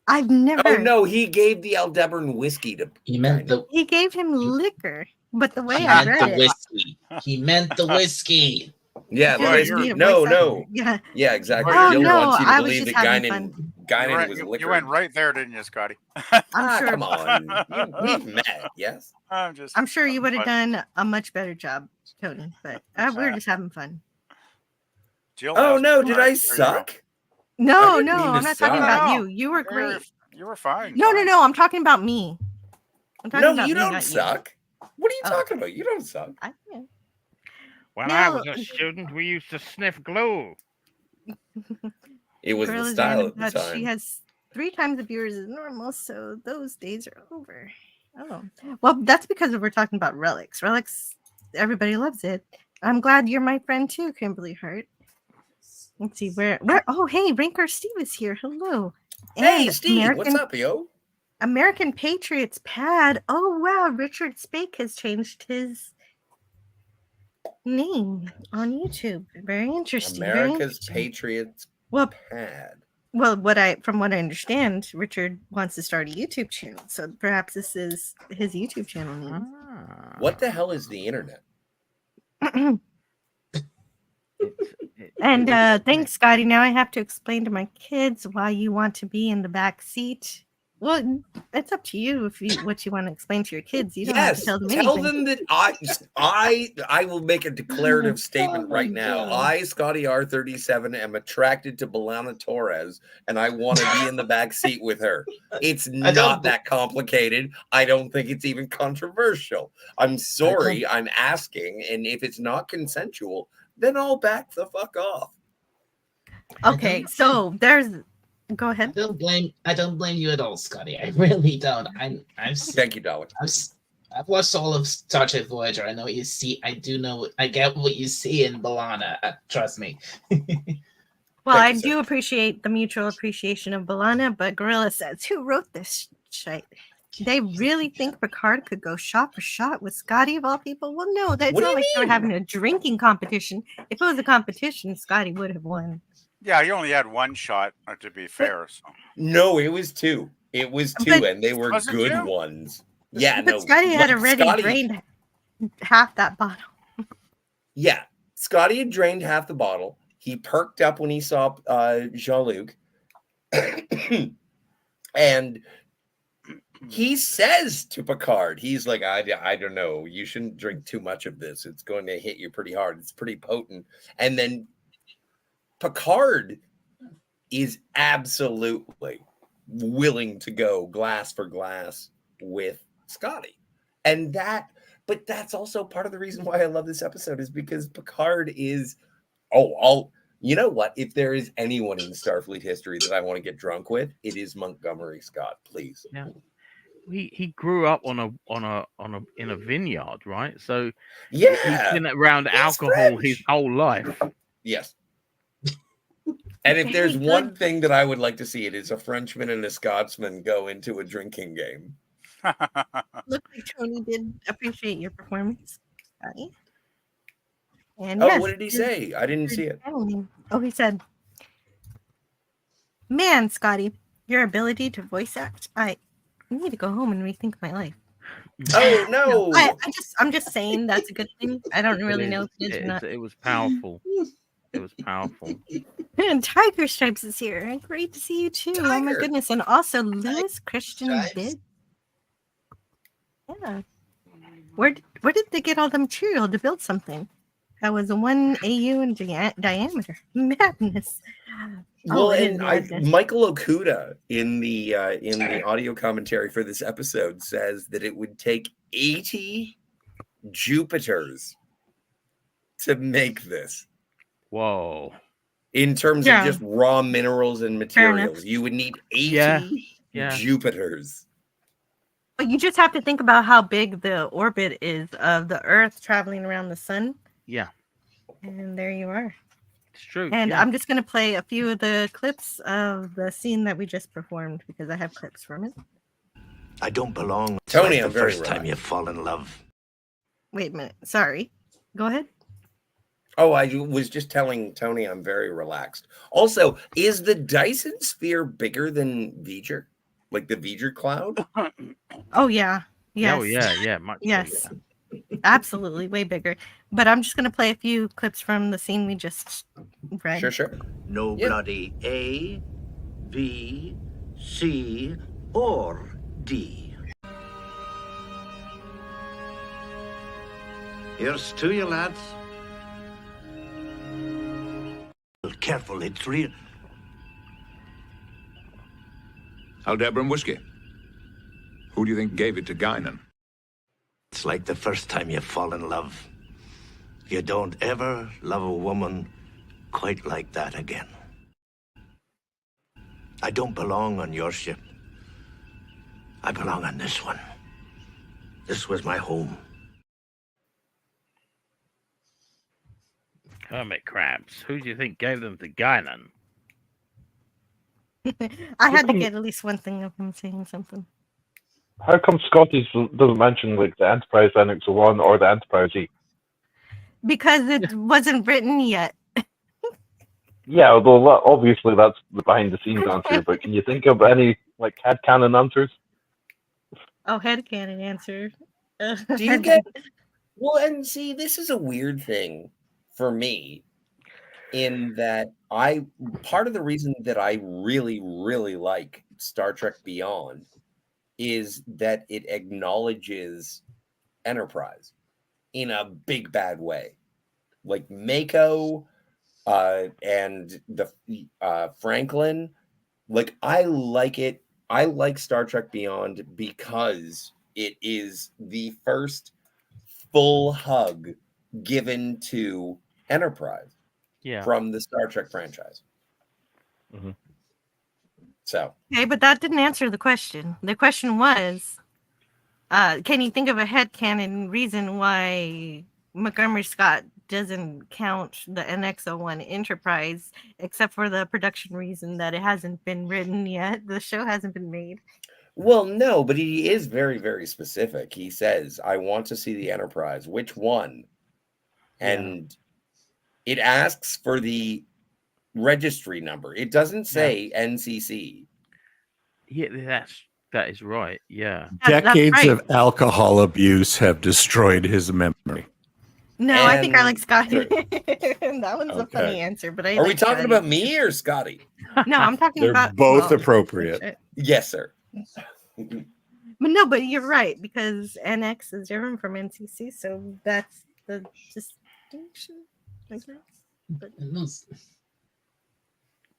F: I've never.
G: Oh no, he gave the Aldebaran whiskey to.
Q: He meant the.
F: He gave him liquor, but the way
Q: He
F: I
Q: meant
F: read
Q: the
F: it.
Q: whiskey. He meant the whiskey.
G: Yeah, the
F: Jill,
G: whiskey.
F: you need a
G: No,
F: voice
G: no.
F: actor. Yeah.
G: Yeah, exactly.
F: Oh,
G: Jill
F: no,
G: wants you to
F: I was
G: believe
F: just
G: that
F: having
G: Guinan was
I: You
G: liquor.
I: went right there, didn't you, Scotty?
F: I'm sure.
G: Come on. We've met, yes?
F: I'm sure you would have done a much better job, Tony. But we're just having fun.
I: Jill
G: Oh
I: asked
G: no,
I: me.
G: did
I: All
G: I
I: right, there you go.
G: suck?
F: No,
G: didn't
F: no,
G: mean to
F: I'm not talking
G: suck.
F: about
I: No,
F: you. You were great.
I: You were fine.
F: No, I'm talking about me. I'm talking
G: No,
F: about
G: you
F: me,
G: don't
F: not
G: suck. What are you
F: Oh.
G: talking about? You don't suck.
H: When
F: No.
H: I was a student, we used to sniff glue.
G: It was
F: Girl
G: the
F: is
G: style
F: random
G: at the
F: touch.
G: time.
F: She has 3 times the viewers as normal, so those days are over. Oh, well, that's because we're talking about Relics. Relics, everybody loves it. I'm glad you're my friend too, Kimberly Hart. Let's see where. Oh, hey, Rinker Steve is here. Hello.
G: Hey,
F: And
G: Steve, what's up, yo?
F: American Patriots pad. Oh wow, Richard Spake has changed his name on YouTube. Very interesting. very
G: America's
F: interesting.
G: Patriots
F: Well,
G: pad.
F: Well, from what I understand, Richard wants to start a YouTube channel. So perhaps this is his YouTube channel name.
G: What the hell is the internet?
F: And thanks, Scotty. Now I have to explain to my kids why you want to be in the back seat. Well, it's up to you what you want to explain to your kids. You don't have to tell them anything.
G: Tell them that I will make a declarative statement right now. I, Scotty R37, am attracted to Belana Torres, and I want to be in the back seat with her. It's not that complicated. I don't think it's even controversial. I'm sorry, I'm asking, and if it's not consensual, then I'll back the fuck off.
F: Okay, so there's. Go ahead.
Q: I don't blame you at all, Scotty. I really don't.
G: Thank you, darling.
Q: I've watched all of Star Trek Voyager. I know what you see. I do know. I get what you see in B'Elanna. Trust me.
F: Well, I do appreciate the mutual appreciation of B'Elanna, but Gorilla says, "Who wrote this shit? They really think Picard could go shot for shot with Scotty of all people?" Well, no, that's not like they were having a drinking competition. If it was a competition, Scotty would have won.
I: Yeah, you only had one shot, to be fair. So.
G: No, it was two. It was two, and they were good ones. Yeah,
F: but Scotty had already drained half that bottle.
G: Yeah, Scotty had drained half the bottle. He perked up when he saw Jean-Luc. And he says to Picard, he's like, I don't know, you shouldn't drink too much of this. It's going to hit you pretty hard. It's pretty potent. And then Picard is absolutely willing to go glass for glass with Scotty. And but that's also part of the reason why I love this episode, is because Picard is, you know what? If there is anyone in Starfleet history that I want to get drunk with, it is Montgomery Scott, please.
H: Yeah. He grew up in a vineyard, right? So
G: yeah,
H: he's been around alcohol his whole life.
G: Yes. And if there's one thing that I would like to see, it is a Frenchman and a Scotsman go into a drinking game.
F: Look like Tony did appreciate your performance, Scotty. And
G: what did he say? I didn't see it.
F: Oh, he said, "Man, Scotty, your ability to voice act, I need to go home and rethink my life."
G: Oh no!
F: I'm just saying that's a good thing. I don't really know if it is or not.
H: It was powerful. It was powerful.
F: And Tiger Stripes is here. Great to see you too. Tiger. Oh my goodness! And also Lewis Christian Bid. Yeah. Where did they get all the material to build something that was 1 AU in diameter? Madness.
G: Well, Michael Okuda in the audio commentary for this episode says that it would take 80 Jupiters to make this.
H: Whoa.
G: In terms of just raw minerals and materials, you would need 80 Jupiters.
F: But you just have to think about how big the orbit is of the Earth traveling around the sun.
H: Yeah.
F: And there you are.
H: It's true.
F: And I'm just going to play a few of the clips of the scene that we just performed because I have clips from it.
E: I don't belong.
G: Tony,
E: like
G: I'm
E: the
G: very
E: first time you fall in love.
F: Wait a minute. Sorry. Go ahead.
G: Oh, I was just telling Tony I'm very relaxed. Also, is the Dyson sphere bigger than V'ger? Like the V'ger cloud?
F: Oh, yeah. Yes.
H: Oh, yeah. Much
F: yes.
H: bigger.
F: Absolutely. Way bigger. But I'm just going to play a few clips from the scene we just read.
G: Sure.
E: No bloody A, B, C, or D. Here's to you, lads. Careful, it's real.
J: Aldebaran whiskey. Who do you think gave it to Guinan?
E: It's like the first time you fall in love. You don't ever love a woman quite like that again. I don't belong on your ship. I belong on this one. This was my home.
H: Hermit crabs. Who do you think gave them to Guinan?
F: I had to get at least one thing of him saying something.
O: How come Scotty doesn't mention like the Enterprise NX-01 or the Enterprise E?
F: Because it wasn't written yet.
O: Yeah, although obviously that's the behind the scenes answer, but can you think of any like headcanon answers?
F: Oh, headcanon answer.
G: Do you get well, and see, this is a weird thing for me, in that part of the reason that I really, really like Star Trek Beyond is that it acknowledges Enterprise in a big bad way. Like Mako and the Franklin. Like, I like it. I like Star Trek Beyond because it is the first full hug given to Enterprise from the Star Trek franchise.
O: Mm-hmm.
G: So
F: okay, but that didn't answer the question. The question was, can you think of a headcanon reason why Montgomery Scott doesn't count the NX-01 Enterprise, except for the production reason that it hasn't been written yet? The show hasn't been made.
G: Well, no, but he is very, very specific. He says, I want to see the Enterprise. Which one? And it asks for the registry number. It doesn't say NCC.
H: Yeah, that is right. Yeah.
A: Decades of alcohol abuse have destroyed his memory.
F: No, I think I like Scotty. That one's a funny answer, but
G: Are we talking about me or Scotty?
F: No, I'm talking
A: They're
F: about
A: both appropriate.
G: Yes, sir.
F: But no, but you're right, because NX is different from NCC, so that's the distinction, I guess. But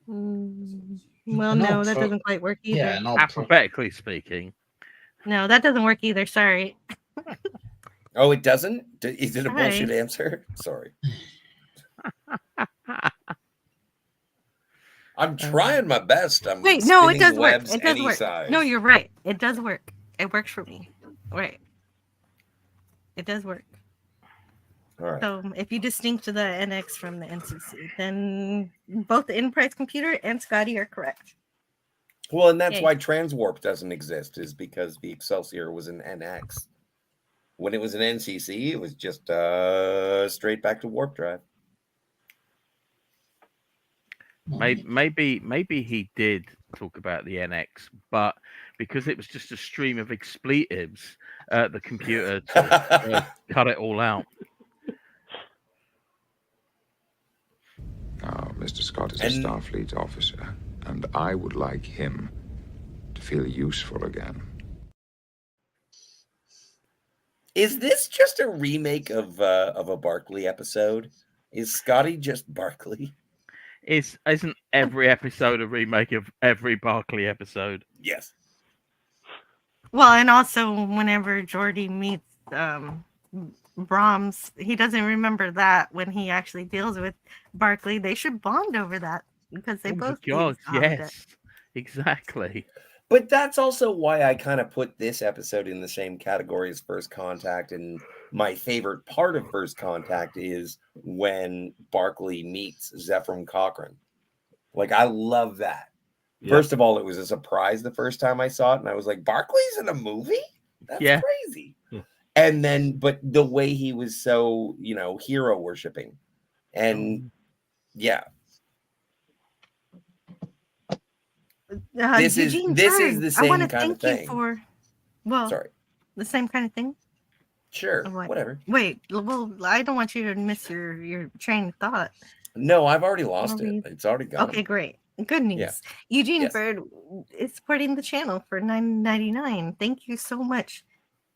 F: well, no, that doesn't quite work either.
Q: Yeah, no,
H: alphabetically speaking.
F: No, that doesn't work either. Sorry.
G: Oh, it doesn't? Is it a
F: Sorry.
G: bullshit answer? Sorry. I'm trying my best. I'm
F: Wait, no, it
G: spinning
F: does work.
G: webs
F: It does
G: any
F: work.
G: size.
F: No, you're right. It does work. It works for me. Right. It does work.
G: All right.
F: So if you distinct the NX from the NCC, then both the Enterprise computer and Scotty are correct.
G: Well, and that's
F: Yay.
G: why Transwarp doesn't exist, is because the Excelsior was an NX. When it was an NCC, it was just straight back to warp drive.
H: Maybe he did talk about the NX, but because it was just a stream of expletives, the computer cut it all out.
J: Now, Mr. Scott is a Starfleet officer, and I would like him to feel useful again.
G: Is this just a remake of a Barclay episode? Is Scotty just Barclay?
H: Isn't every episode a remake of every Barclay episode?
G: Yes.
F: Well, and also whenever Geordi meets Brahms, he doesn't remember that when he actually deals with Barclay. They should bond over that because they both.
H: God, yes, exactly.
G: But that's also why I kind of put this episode in the same category as First Contact. And my favorite part of First Contact is when Barclay meets Zephram Cochrane. Like, I love that. Yep. First of all, it was a surprise the first time I saw it. And I was like, Barclay's in a movie? That's crazy. And then, but the way he was so, hero worshiping. And yeah. This is the same kind of thing. The
F: same kind of thing.
G: Sure, whatever.
F: Wait, well, I don't want you to miss your train of thought.
G: No, I've already lost it. It's already gone.
F: Okay, great. Good news.
G: Yeah.
F: Eugene Bird is supporting the channel for $9.99. Thank you so much.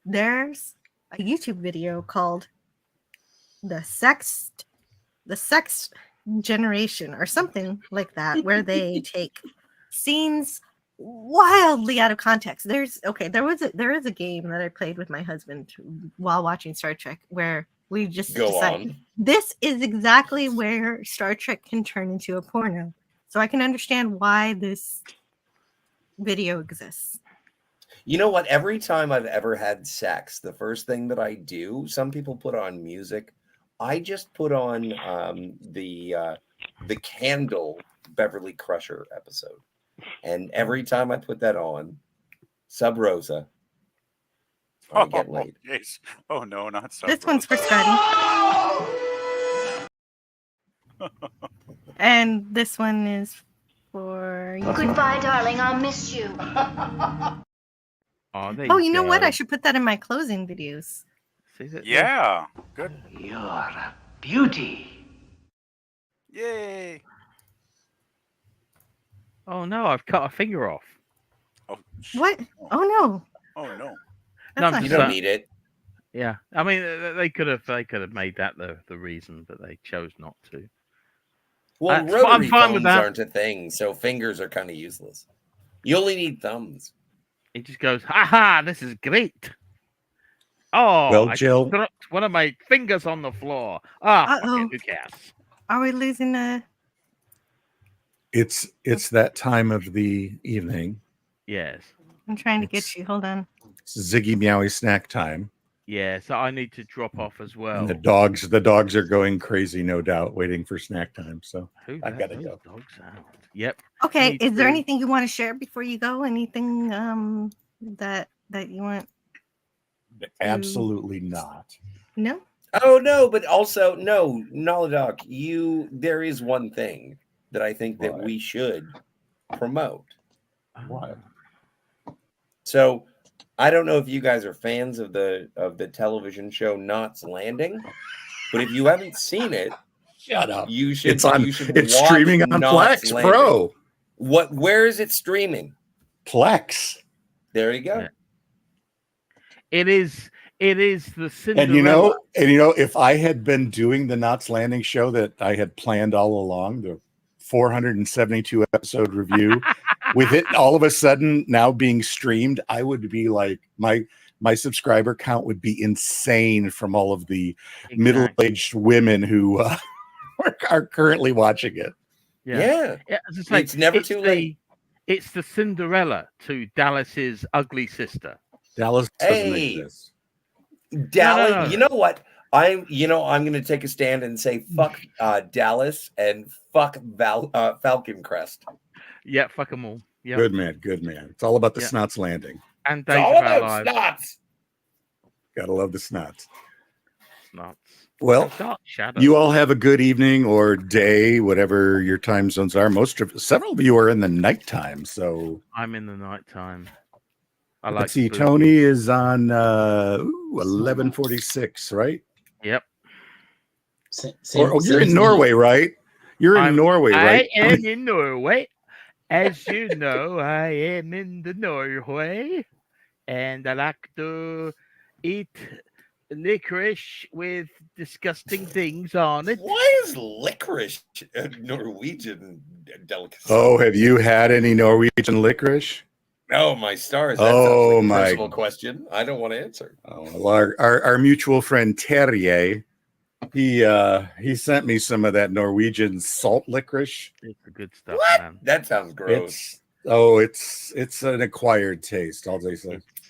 F: There's a YouTube video called the sex generation or something like that, where they take scenes wildly out of context. There is a game that I played with my husband while watching Star Trek where we just decided this is exactly where Star Trek can turn into a porno. So I can understand why this video exists.
G: You know what? Every time I've ever had sex, the first thing that I do, some people put on music. I just put on the Candle Beverly Crusher episode. And every time I put that on, Sub Rosa, I get laid.
I: Yes. Oh no, not Sub
F: This one's for Scotty. And this one is for you.
P: Goodbye, darling. I'll miss you.
F: Oh, you know what? I should put that in my closing videos.
I: Yeah. Good.
L: You're a beauty.
I: Yay.
H: Oh no, I've cut a finger off.
I: Oh,
F: What? Oh no.
I: Oh no.
H: No,
F: That's
G: You
F: not
G: don't
F: good.
G: need it.
H: Yeah, I mean they could have made that the reason, but they chose not to.
G: Well,
H: I'm
G: rotary
H: fine with
G: phones
H: that.
G: aren't a thing, so fingers are kind of useless. You only need thumbs.
H: He just goes, "Ha ha! This is great." Oh,
A: Well,
H: I
A: Jill,
H: dropped one of my fingers on the floor. Ah, fuck it, who cares?
F: Are we losing a?
A: it's that time of the evening.
H: Yes.
F: I'm trying to get you. Hold on.
A: It's Ziggy Meowie snack time.
H: Yeah, so I need to drop off as well.
A: And the dogs are going crazy, no doubt, waiting for snack time. So I gotta go.
H: Dogs out. Yep.
F: Okay. Is there anything you want to share before you go? Anything that you want?
A: Absolutely not.
F: No.
G: Oh no, but also no, Nolodoc, there is one thing that I think that we should promote.
A: What?
G: So I don't know if you guys are fans of the television show Knots Landing, but if you haven't seen it,
A: shut up.
G: You should.
A: It's on.
G: You should
A: It's
G: watch
A: streaming on
G: Knots
A: Plex,
G: Landing.
A: bro.
G: Where is it streaming?
A: Plex.
G: There you go.
H: Yeah. It is the Cinderella.
A: And you know, if I had been doing the Knots Landing show that I had planned all along, the 472 episode review, with it all of a sudden now being streamed, I would be like, my subscriber count would be insane from all of the middle-aged women who are currently watching it.
G: Yeah.
H: As I say,
G: It's never too late.
H: It's the Cinderella to Dallas's ugly sister.
A: Dallas doesn't exist.
G: Dallas.
H: No.
G: You know what? I'm going to take a stand and say fuck Dallas and fuck Falcon Crest.
H: Yeah, fuck them all. Yeah.
A: Good man. It's all about the Snots Landing.
H: And
G: It's all about Snots.
A: Gotta love the Snots.
H: Snots.
A: Well, you all have a good evening or day, whatever your time zones are. Several of you are in the nighttime, so
H: I'm in the nighttime.
A: Let's see. Tony is on 11:46, right?
H: Yep.
A: You're in Norway, right? You're in Norway, right?
H: I am in Norway. As you know, I am in the Norway, and I like to eat licorice with disgusting things on it.
G: Why is licorice a Norwegian delicacy?
A: Oh, have you had any Norwegian licorice?
G: Oh, my stars. That
A: Oh,
G: sounds like a
A: my
G: personal question. I don't want to answer.
A: Oh, well, our mutual friend Terje, he sent me some of that Norwegian salt licorice.
H: It's the good stuff, man.
G: That sounds gross.
A: It's an acquired taste. I'll say.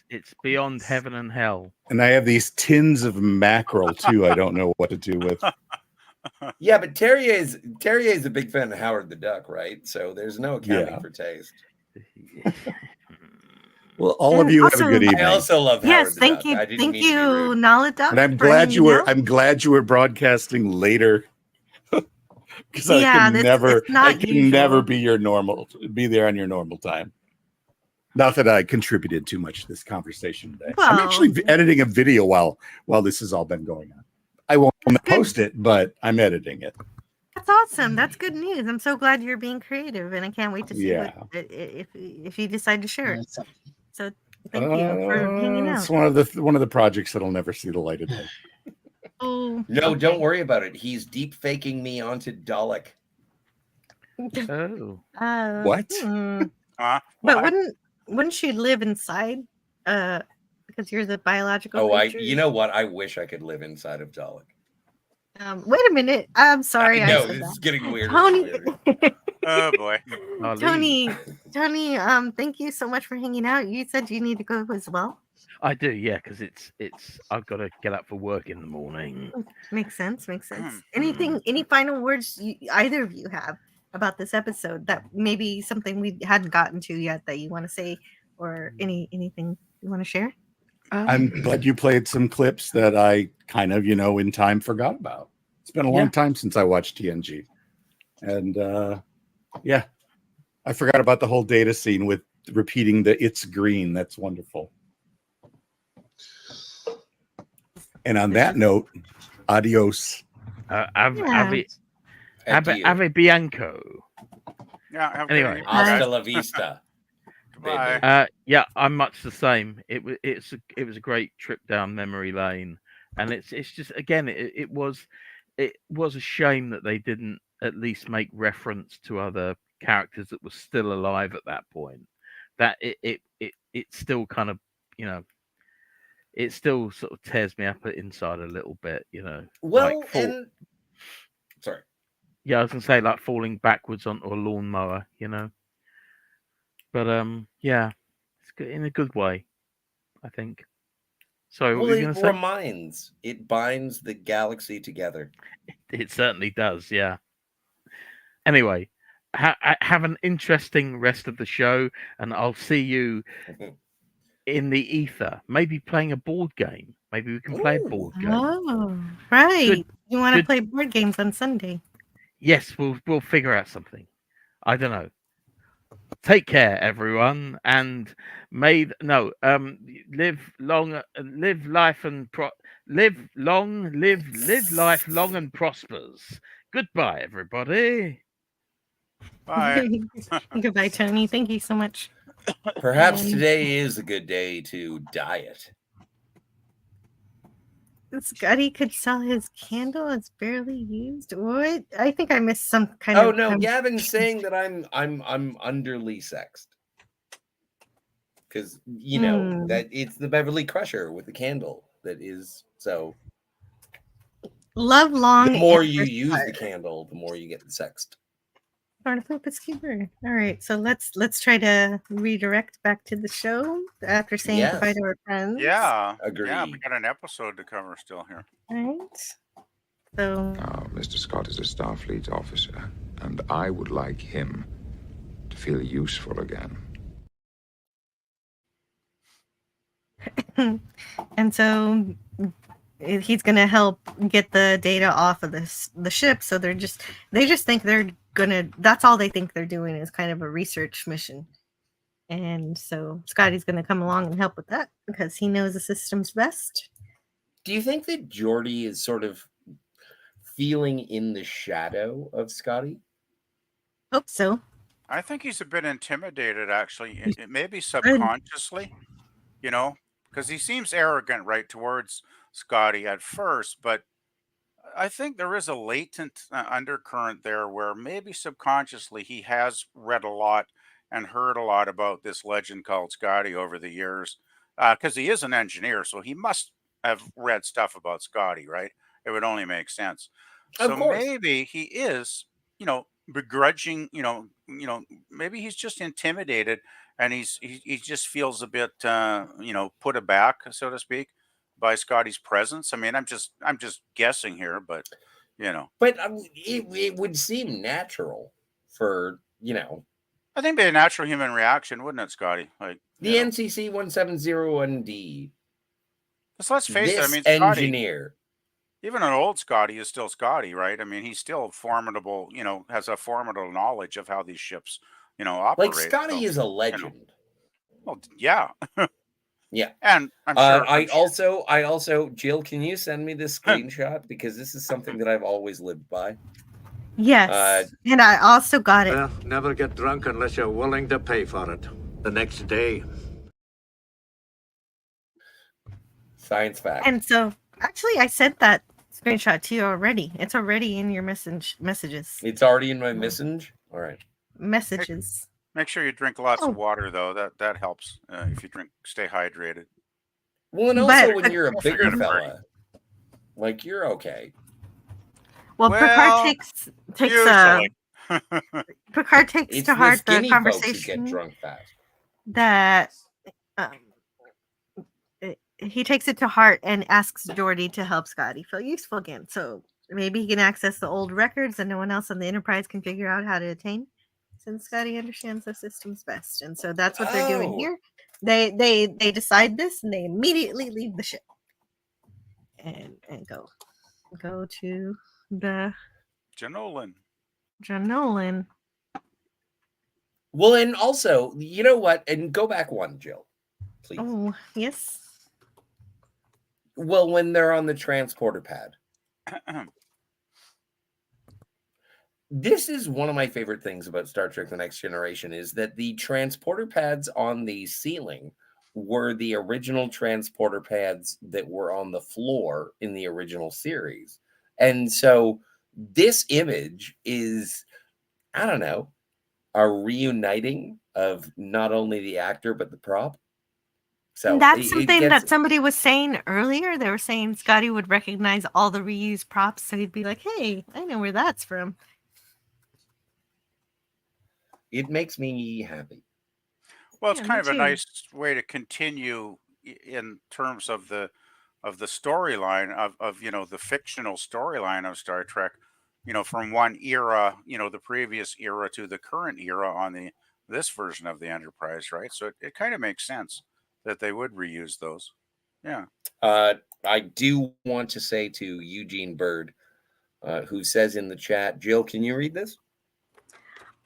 H: It's beyond heaven and hell.
A: And I have these tins of mackerel too. I don't know what to do with.
G: Yeah, but Terje is a big fan of Howard the Duck, right? So there's no accounting for taste.
A: Well, all of you have a good evening.
G: I also love Howard
F: Yes,
G: the
F: thank
G: Duck.
F: you,
G: I didn't
F: thank
G: mean to be
F: you,
G: rude.
F: Nolodoc.
A: And I'm glad you were broadcasting later because I can never be there on your normal time. Not that I contributed too much to this conversation today. I'm actually editing a video while this has all been going on. I won't post it, but I'm editing it.
F: That's awesome. That's good news. I'm so glad you're being creative, and I can't wait to see if you decide to share it. So thank you for hanging out.
A: It's one of the projects that'll never see the light of day.
F: Oh
G: no, don't worry about it. He's deep faking me onto Dalek.
H: Oh,
A: what?
F: But wouldn't she live inside? Because you're the biological. creature?
G: You know what? I wish I could live inside of Dalek.
F: Wait a minute. I'm sorry.
G: No, this is getting weird.
F: Tony.
I: Oh boy.
F: Tony, thank you so much for hanging out. You said you need to go as well.
H: I do, yeah, because it's I've got to get up for work in the morning.
F: Makes sense. Any final words either of you have about this episode that maybe something we hadn't gotten to yet that you want to say, or anything you want to share?
A: I'm glad you played some clips that I kind of, in time forgot about. It's been a long time since I watched TNG. And I forgot about the whole data scene with repeating the "it's green." That's wonderful. And on that note, adios.
H: Ave Bianco.
I: Yeah.
G: Anyway, hasta la vista.
I: Bye.
H: Yeah, I'm much the same. It was a great trip down memory lane, and it's just again it was a shame that they didn't at least make reference to other characters that were still alive at that point. That it still kind of, you know, it still sort of tears me up inside a little bit, you know.
G: Well,
H: like
G: and sorry.
H: Yeah, I was gonna say like falling backwards onto a lawnmower, you know. But yeah, it's good in a good way, I think. So what
G: Well,
H: were you
G: it
H: gonna say?
G: reminds, it binds the galaxy together.
H: It certainly does, yeah. Anyway, have an interesting rest of the show, and I'll see you in the ether. Maybe playing a board game. Maybe we can play a board game.
F: Oh, right.
H: Good-
F: You want to
H: good-
F: play board games on Sunday?
H: Yes, we'll figure out something. I don't know. Take care, everyone, and live long, live life and live life long and prospers. Goodbye, everybody.
I: Bye.
F: Goodbye, Tony. Thank you so much.
G: Perhaps
F: And
G: today is a good day to diet.
F: Scotty could sell his candle. It's barely used. What? I think I missed some kind
G: Oh
F: of.
G: no, Gavin's saying that I'm underly sexed. Because you know that it's the Beverly Crusher with the candle that is so.
F: Love long.
G: The more you use the candle, the more you get the sext.
F: Trying to flip this keyboard. All right, so let's try to redirect back to the show after saying goodbye to our friends.
I: Yeah.
G: Agreed.
I: Yeah, we got an episode to cover still here.
F: All right. So
J: Now, Mr. Scott is a Starfleet officer, and I would like him to feel useful again.
F: and so he's gonna help get the data off of the ship. So they just think they're gonna. That's all they think they're doing is kind of a research mission. And so Scotty's gonna come along and help with that because he knows the system's best.
G: Do you think that Geordi is sort of feeling in the shadow of Scotty?
F: Hope so.
I: I think he's a bit intimidated, actually. It may be subconsciously, you know, because he seems arrogant right towards Scotty at first, but I think there is a latent undercurrent there where maybe subconsciously he has read a lot and heard a lot about this legend called Scotty over the years, because he is an engineer, so he must have read stuff about Scotty, right? It would only make sense.
G: Of
I: So
G: course.
I: maybe he is, you know, begrudging, maybe he's just intimidated and he just feels a bit, put aback, so to speak, by Scotty's presence. I mean, I'm just guessing here, but you know.
G: But it would seem natural for, you know.
I: I think it'd be a natural human reaction, wouldn't it, Scotty? Like
G: the NCC 1701D.
I: Let's face it. I mean, Scotty,
G: engineer.
I: Even an old Scotty is still Scotty, right? I mean, he's still formidable. Has a formidable knowledge of how these ships, operate.
G: Like Scotty is a legend.
I: Well, yeah.
G: Yeah,
I: and I'm sure.
G: I also, Jill, can you send me this screenshot because this is something that I've always lived by.
F: Yes, and I also got it.
E: Well, never get drunk unless you're willing to pay for it. The next day.
G: Science fact.
F: And so, actually, I sent that screenshot to you already. It's already in your messages.
G: It's already in my message. All right.
F: Messages.
I: Make sure you drink lots of water, though. That helps if you stay hydrated.
G: Well, and also when you're a bigger fella, like you're okay.
F: Well, Picard takes Picard takes to heart the conversation
G: get drunk fast.
F: that he takes it to heart and asks Geordi to help Scotty feel useful again. So maybe he can access the old records that no one else on the Enterprise can figure out how to attain. Since Scotty understands the systems best, and so that's what they're doing here. They decide this, and they immediately leave the ship and go to the Janolan.
G: Well, and also, you know what? And go back one, Jill, please.
F: Oh, yes.
G: Well, when they're on the transporter pad, This is one of my favorite things about Star Trek The Next Generation is that the transporter pads on the ceiling were the original transporter pads that were on the floor in the original series. And so this image is, I don't know, a reuniting of not only the actor but the prop. So
F: that's something that somebody was saying earlier. They were saying Scotty would recognize all the reused props, so he'd be like, "Hey, I know where that's from."
G: It makes me happy.
I: Well, it's kind of a nice way to continue in terms of the storyline of the fictional storyline of Star Trek, from one era, the previous era to the current era on this version of the Enterprise, right? So it kind of makes sense that they would reuse those. Yeah.
G: I do want to say to Eugene Bird, who says in the chat, Jill, can you read this?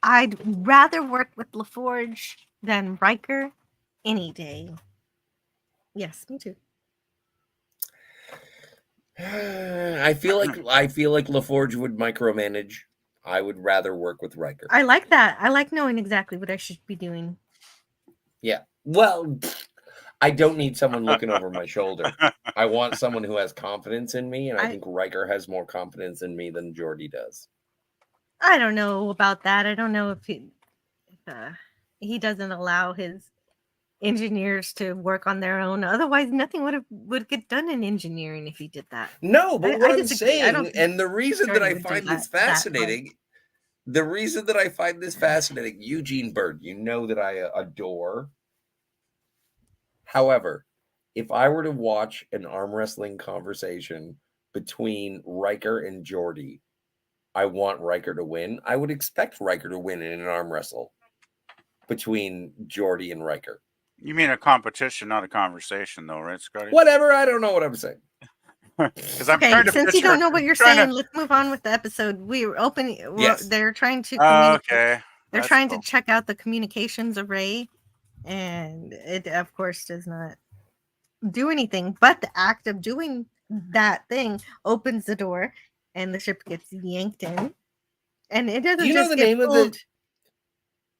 F: I'd rather work with LaForge than Riker any day. Yes, me too.
G: I feel like LaForge would micromanage. I would rather work with Riker.
F: I like that. I like knowing exactly what I should be doing.
G: Yeah. Well, I don't need someone looking over my shoulder. I want someone who has confidence in me, and I think Riker has more confidence in me than Geordi does.
F: I don't know about that. I don't know if he doesn't allow his engineers to work on their own. Otherwise, nothing would get done in engineering if he did that.
G: No, but what I'm saying, and the reason that I find this fascinating, Eugene Bird, you know that I adore. However, if I were to watch an arm wrestling conversation between Riker and Geordi, I want Riker to win. I would expect Riker to win in an arm wrestle between Geordi and Riker.
I: You mean a competition, not a conversation, though, right, Scotty?
G: Whatever. I don't know what I'm saying.
I: Because I'm
F: okay,
I: trying to
F: since you don't know what you're saying, let's move on with the episode. We're open.
G: Yes.
F: They're trying to.
I: Okay.
F: They're trying to check out the communications array, and it, of course, does not do anything. But the act of doing that thing opens the door, and the ship gets yanked in. And it doesn't.
G: Do you know
F: just
G: the
F: get
G: name
F: pulled.
G: of the?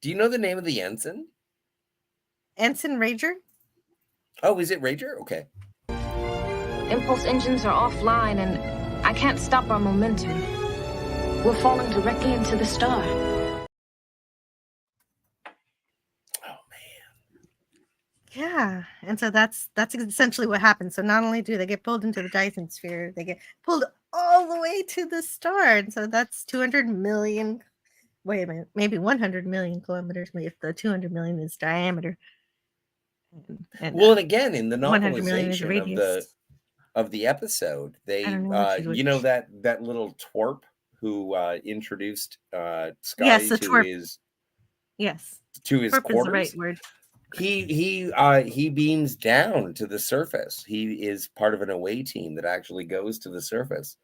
G: Do you know the name of the ensign?
F: Ensign Rager.
G: Oh, is it Rager? Okay.
R: Impulse engines are offline, and I can't stop our momentum. We're falling directly into the star.
F: Yeah, and so that's essentially what happens. So not only do they get pulled into the Dyson sphere, they get pulled all the way to the star, and so that's 200 million. Wait a minute, maybe 100 million kilometers. If the 200 million is diameter.
G: Well, and again, in the
F: 100 million is
G: novelization
F: radius.
G: of the episode, they you know that little twerp who introduced Scotty to
F: twerp.
G: his
F: to his
G: twerp quarters.
F: Is the right word.
G: He beams down to the surface. He is part of an away team that actually goes to the surface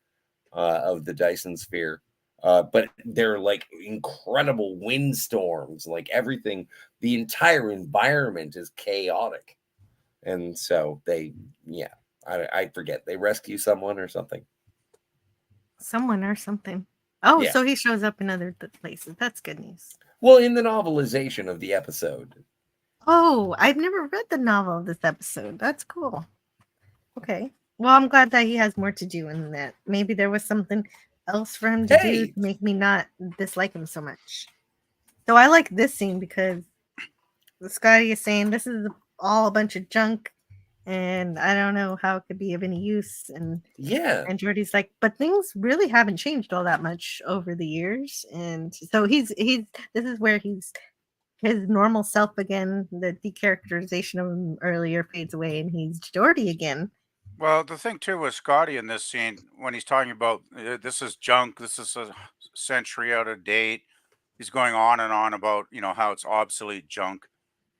G: of the Dyson sphere. But they're like incredible windstorms, like everything, the entire environment is chaotic. And so I forget, they rescue someone or something.
F: Oh, yeah. So he shows up in other places. That's good news.
G: Well, in the novelization of the episode.
F: Oh, I've never read the novel of this episode. That's cool. Okay. Well, I'm glad that he has more to do in that. Maybe there was something else for him to do to make me not dislike him so much. So I like this scene because Scotty is saying this is all a bunch of junk and I don't know how it could be of any use. And Geordi's like, but things really haven't changed all that much over the years. And so this is where he's his normal self again. The decharacterization of him earlier fades away and he's Geordi again.
I: Well, the thing too with Scotty in this scene, when he's talking about this is junk, this is a century out of date, he's going on and on about how it's obsolete junk,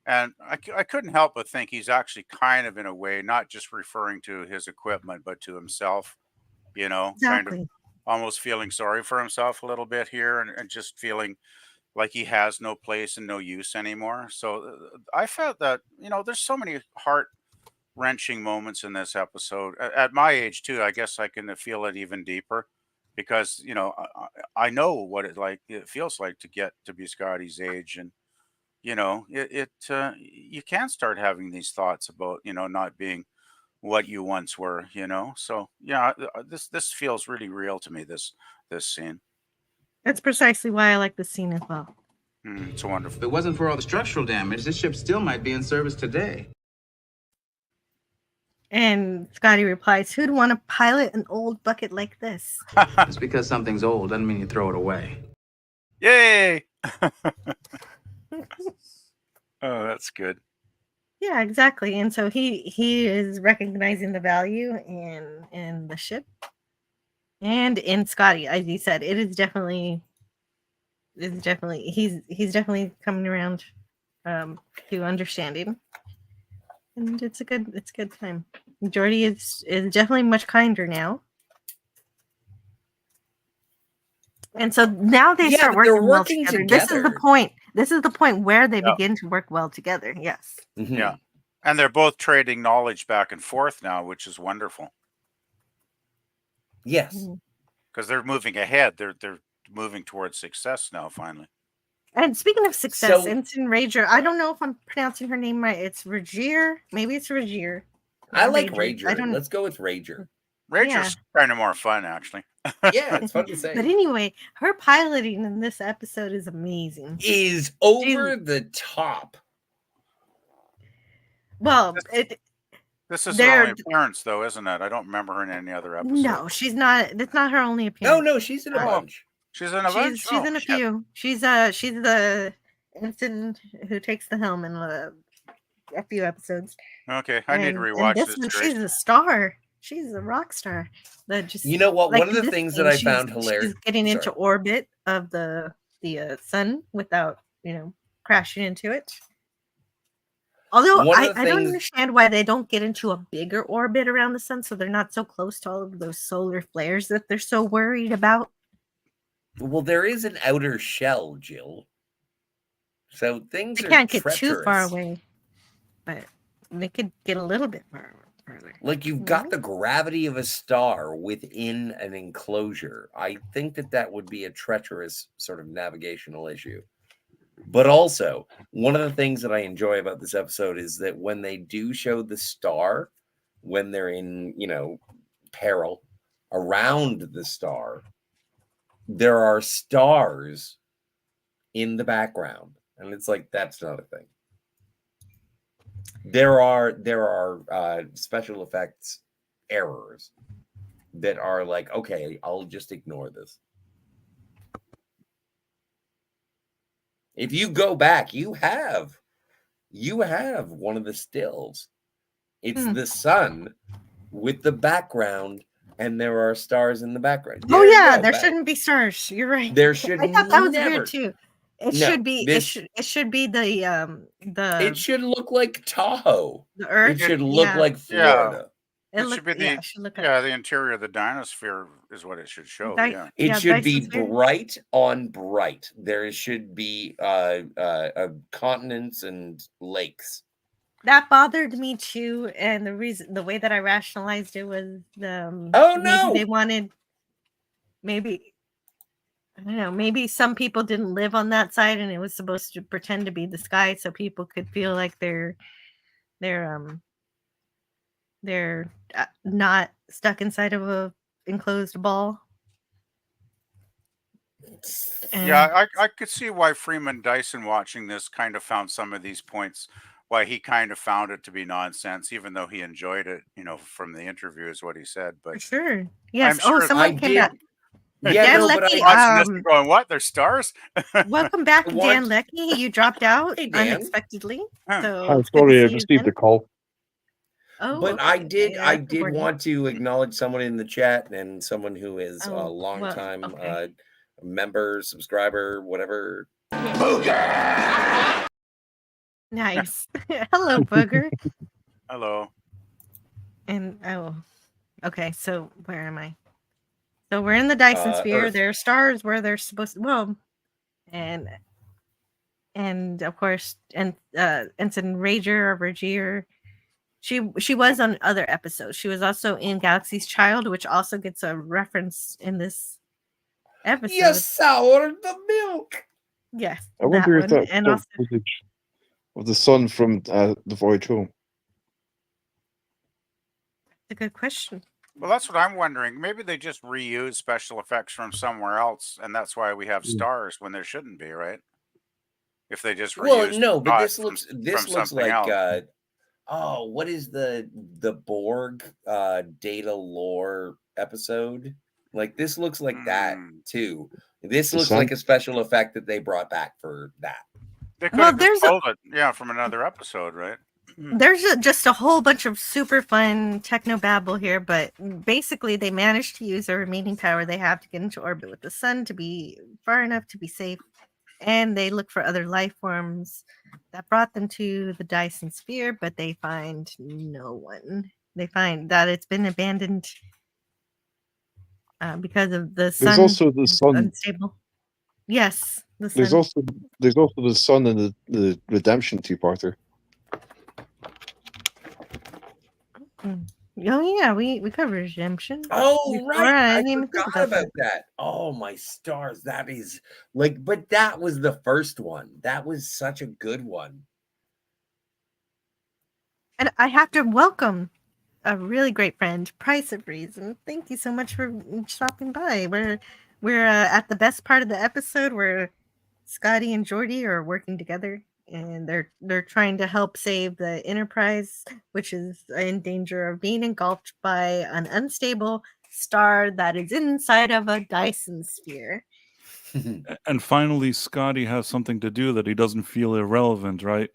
I: and I couldn't help but think he's actually kind of in a way not just referring to his equipment but to himself, kind of almost feeling sorry for himself a little bit here and just feeling like he has no place and no use anymore. So I felt that there's so many wrenching moments in this episode at my age too. I guess I can feel it even deeper, because I know what it feels like to get to be Scotty's age, and you can start having these thoughts about not being what you once were. So yeah, this feels really real to me, this scene.
F: That's precisely why I like this scene as well.
I: It's wonderful.
K: If it wasn't for all the structural damage, this ship still might be in service today.
F: And Scotty replies, "Who'd want to pilot an old bucket like this?"
K: Just because something's old doesn't mean you throw it away.
I: Yay! Oh, that's good.
F: Yeah, exactly. And so he is recognizing the value in the ship and in Scotty. As you said, he's definitely coming around to understanding. And it's a good time. Geordi is definitely much kinder now. And so now they start working together. This is the point. This is the point where they begin to work well together. Yes.
G: Mm-hmm.
I: Yeah. And they're both trading knowledge back and forth now, which is wonderful.
G: Yes.
I: Because they're moving ahead. They're moving towards success now, finally.
F: And speaking of success, Ensign Rager, I don't know if I'm pronouncing her name right. It's Ragier. Maybe it's Ragier.
G: I like Rager. Let's go with Rager.
I: Rager's kind of more fun, actually.
G: Yeah, it's fun to say.
F: But anyway, her piloting in this episode is amazing.
G: Is over the top.
F: Well,
I: this is her only appearance, though, isn't it? I don't remember her in any other episode.
F: No, she's not. That's not her only appearance.
G: No, she's in a bunch.
I: She's in a bunch.
F: She's in a few. She's the ensign who takes the helm in a few episodes.
I: Okay, I need to rewatch this.
F: She's a star. She's a rock star. That just
G: what? One of the things that I found hilarious.
F: She's getting into orbit of the sun without crashing into it. Although I don't understand why they don't get into a bigger orbit around the sun, so they're not so close to all of those solar flares that they're so worried about.
G: Well, there is an outer shell, Jill. So things
F: can't get too far away, but they could get a little bit further.
G: Like you've got the gravity of a star within an enclosure. I think that would be a treacherous sort of navigational issue. But also, one of the things that I enjoy about this episode is that when they do show the star, when they're in, peril around the star, there are stars in the background. And it's like, that's not a thing. There are special effects errors that are like, okay, I'll just ignore this. If you go back, you have one of the stills. It's the sun with the background, and there are stars in the background.
F: There shouldn't be stars. You're right.
G: There should.
F: I thought that was weird too. It should be.
G: It
F: should be the.
G: It should look like Tahoe.
F: The Earth.
G: It should look like Florida.
I: It should be the interior of the Dinosphere is what it should show.
G: It should be bright on bright. There should be continents and lakes.
F: That bothered me too, and the way that I rationalized it was they wanted I don't know, maybe some people didn't live on that side, and it was supposed to pretend to be the sky, so people could feel like they're not stuck inside of a enclosed ball.
I: Yeah, I could see why Freeman Dyson watching this kind of found some of these points, why he kind of found it to be nonsense, even though he enjoyed it, from the interview is what he said. But
F: for sure. Yes.
I: I'm sure
F: someone came back.
I: Yeah,
F: Dan Leckie,
I: watching this going, what? They're stars?
F: Welcome back, Dan Leckie. You dropped out unexpectedly. So
O: I'm sorry, I received a call.
F: Oh,
G: but I did want to acknowledge someone in the chat and someone who is a long time member, subscriber, whatever.
F: Booger! Nice. Hello, Booger.
I: Hello.
F: And okay. So where am I? So we're in the Dyson sphere.
G: Earth.
F: There are stars where they're supposed to. Well, and of course, and Ensign Rager or Ragier. She was on other episodes. She was also in Galaxy's Child, which also gets a reference in this episode.
G: You soured the milk.
F: Yes,
S: I wonder if
F: one,
S: that's
F: and
S: the
F: also
S: footage of the sun from The Voyage Home.
F: a good question.
I: Well, that's what I'm wondering. Maybe they just reuse special effects from somewhere else, and that's why we have stars when there shouldn't be, right? If they just
G: Well,
I: reuse
G: no, but
I: from
G: this looks
I: something
G: like
I: else.
G: what is the Borg data lore episode? Like this looks like that too. This looks like a special effect that they brought back for that.
I: They could have just pulled it, from another episode, right?
F: There's just a whole bunch of super fun techno babble here, but basically they managed to use the remaining power they have to get into orbit with the sun to be far enough to be safe, and they look for other life forms that brought them to the Dyson sphere, but they find no one. They find that it's been abandoned because of the sun.
S: There's also the sun.
F: Unstable. Yes, the sun.
S: There's also the sun in the Redemption two-parter.
F: Oh yeah, we covered Redemption.
G: Oh right, I
F: didn't even think
G: forgot about that. Oh my stars, that is like, but that was the first one. That was such a good one.
F: And I have to welcome a really great friend, Price of Reason. Thank you so much for stopping by. We're at the best part of the episode where Scotty and Geordi are working together, and they're trying to help save the Enterprise, which is in danger of being engulfed by an unstable star that is inside of a Dyson sphere.
T: And finally, Scotty has something to do that he doesn't feel irrelevant, right?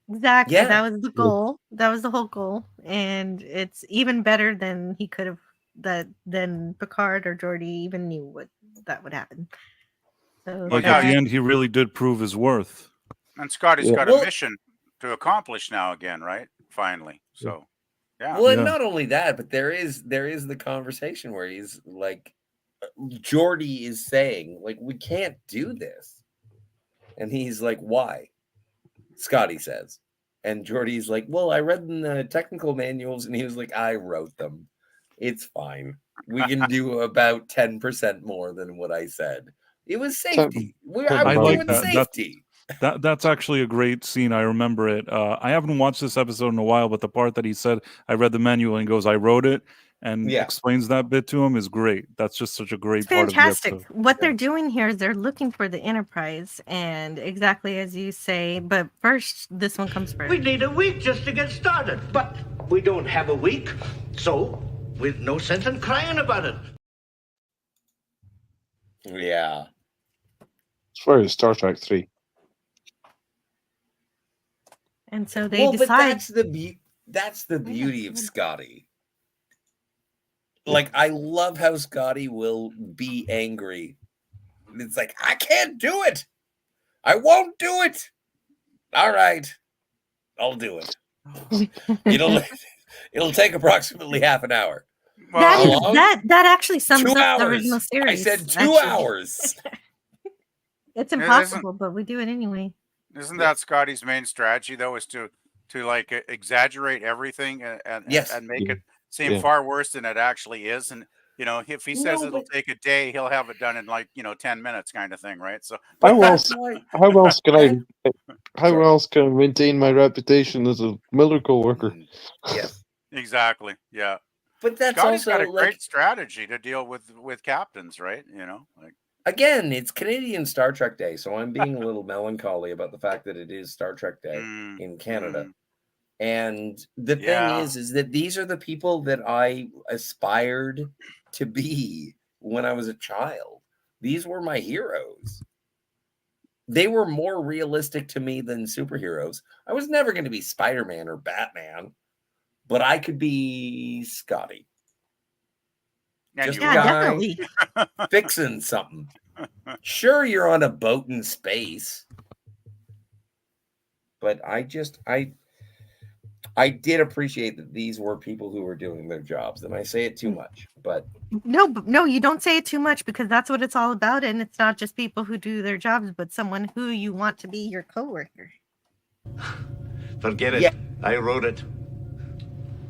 F: Exactly.
G: Yeah.
F: That was the goal. That was the whole goal. And it's even better than he could have than Picard or Geordi even knew that would happen. So
T: Like at the end, he really did prove his worth.
I: And Scotty's got a mission to accomplish now again, right? Finally. So, yeah.
G: Well, and not only that, but there is the conversation where he's like, Geordi is saying, like, we can't do this. And he's like, why? Scotty says. And Geordi's like, well, I read in the technical manuals, and he was like, I wrote them. It's fine. We can do about 10% more than what I said. It was safety. I was doing safety.
T: That's actually a great scene. I remember it. I haven't watched this episode in a while, but the part that he said, I read the manual, and goes, I wrote it, and explains that bit to him is great. That's just such a great part
F: fantastic.
T: of the episode.
F: What they're doing here is they're looking for the Enterprise, and exactly as you say, but first, this one comes first.
M: We need a week just to get started, but we don't have a week, so with no sense in crying about it.
G: Yeah.
S: It's very Star Trek 3.
F: And so they decide.
G: But that's the beauty of Scotty. Like, I love how Scotty will be angry. It's like, I can't do it. I won't do it. All right, I'll do it. It'll take approximately half an hour.
F: That actually sums
G: 2
F: up
G: hours.
F: the original series.
G: I said 2 hours.
F: It's impossible, but we do it anyway.
I: Isn't that Scotty's main strategy, though, is to like exaggerate everything and make it seem far worse than it actually is? And if he says it'll take a day, he'll have it done in 10 minutes, kind of thing, right? So
S: how else can I maintain my reputation as a Miller co-worker?
G: Yeah,
I: exactly. Yeah,
G: but that's
I: Scotty's
G: also
I: got a great strategy to deal with captains, right?
G: Again, it's Canadian Star Trek Day, so I'm being a little melancholy about the fact that it is Star Trek Day in Canada. And the thing is that these are the people that I aspired to be when I was a child. These were my heroes. They were more realistic to me than superheroes. I was never going to be Spider-Man or Batman, but I could be Scotty. Just a guy
F: definitely
G: fixing something. Sure, you're on a boat in space, but I did appreciate that these were people who were doing their jobs, and I say it too much, but
F: no, you don't say it too much, because that's what it's all about, and it's not just people who do their jobs, but someone who you want to be your coworker.
E: Forget it. I wrote it.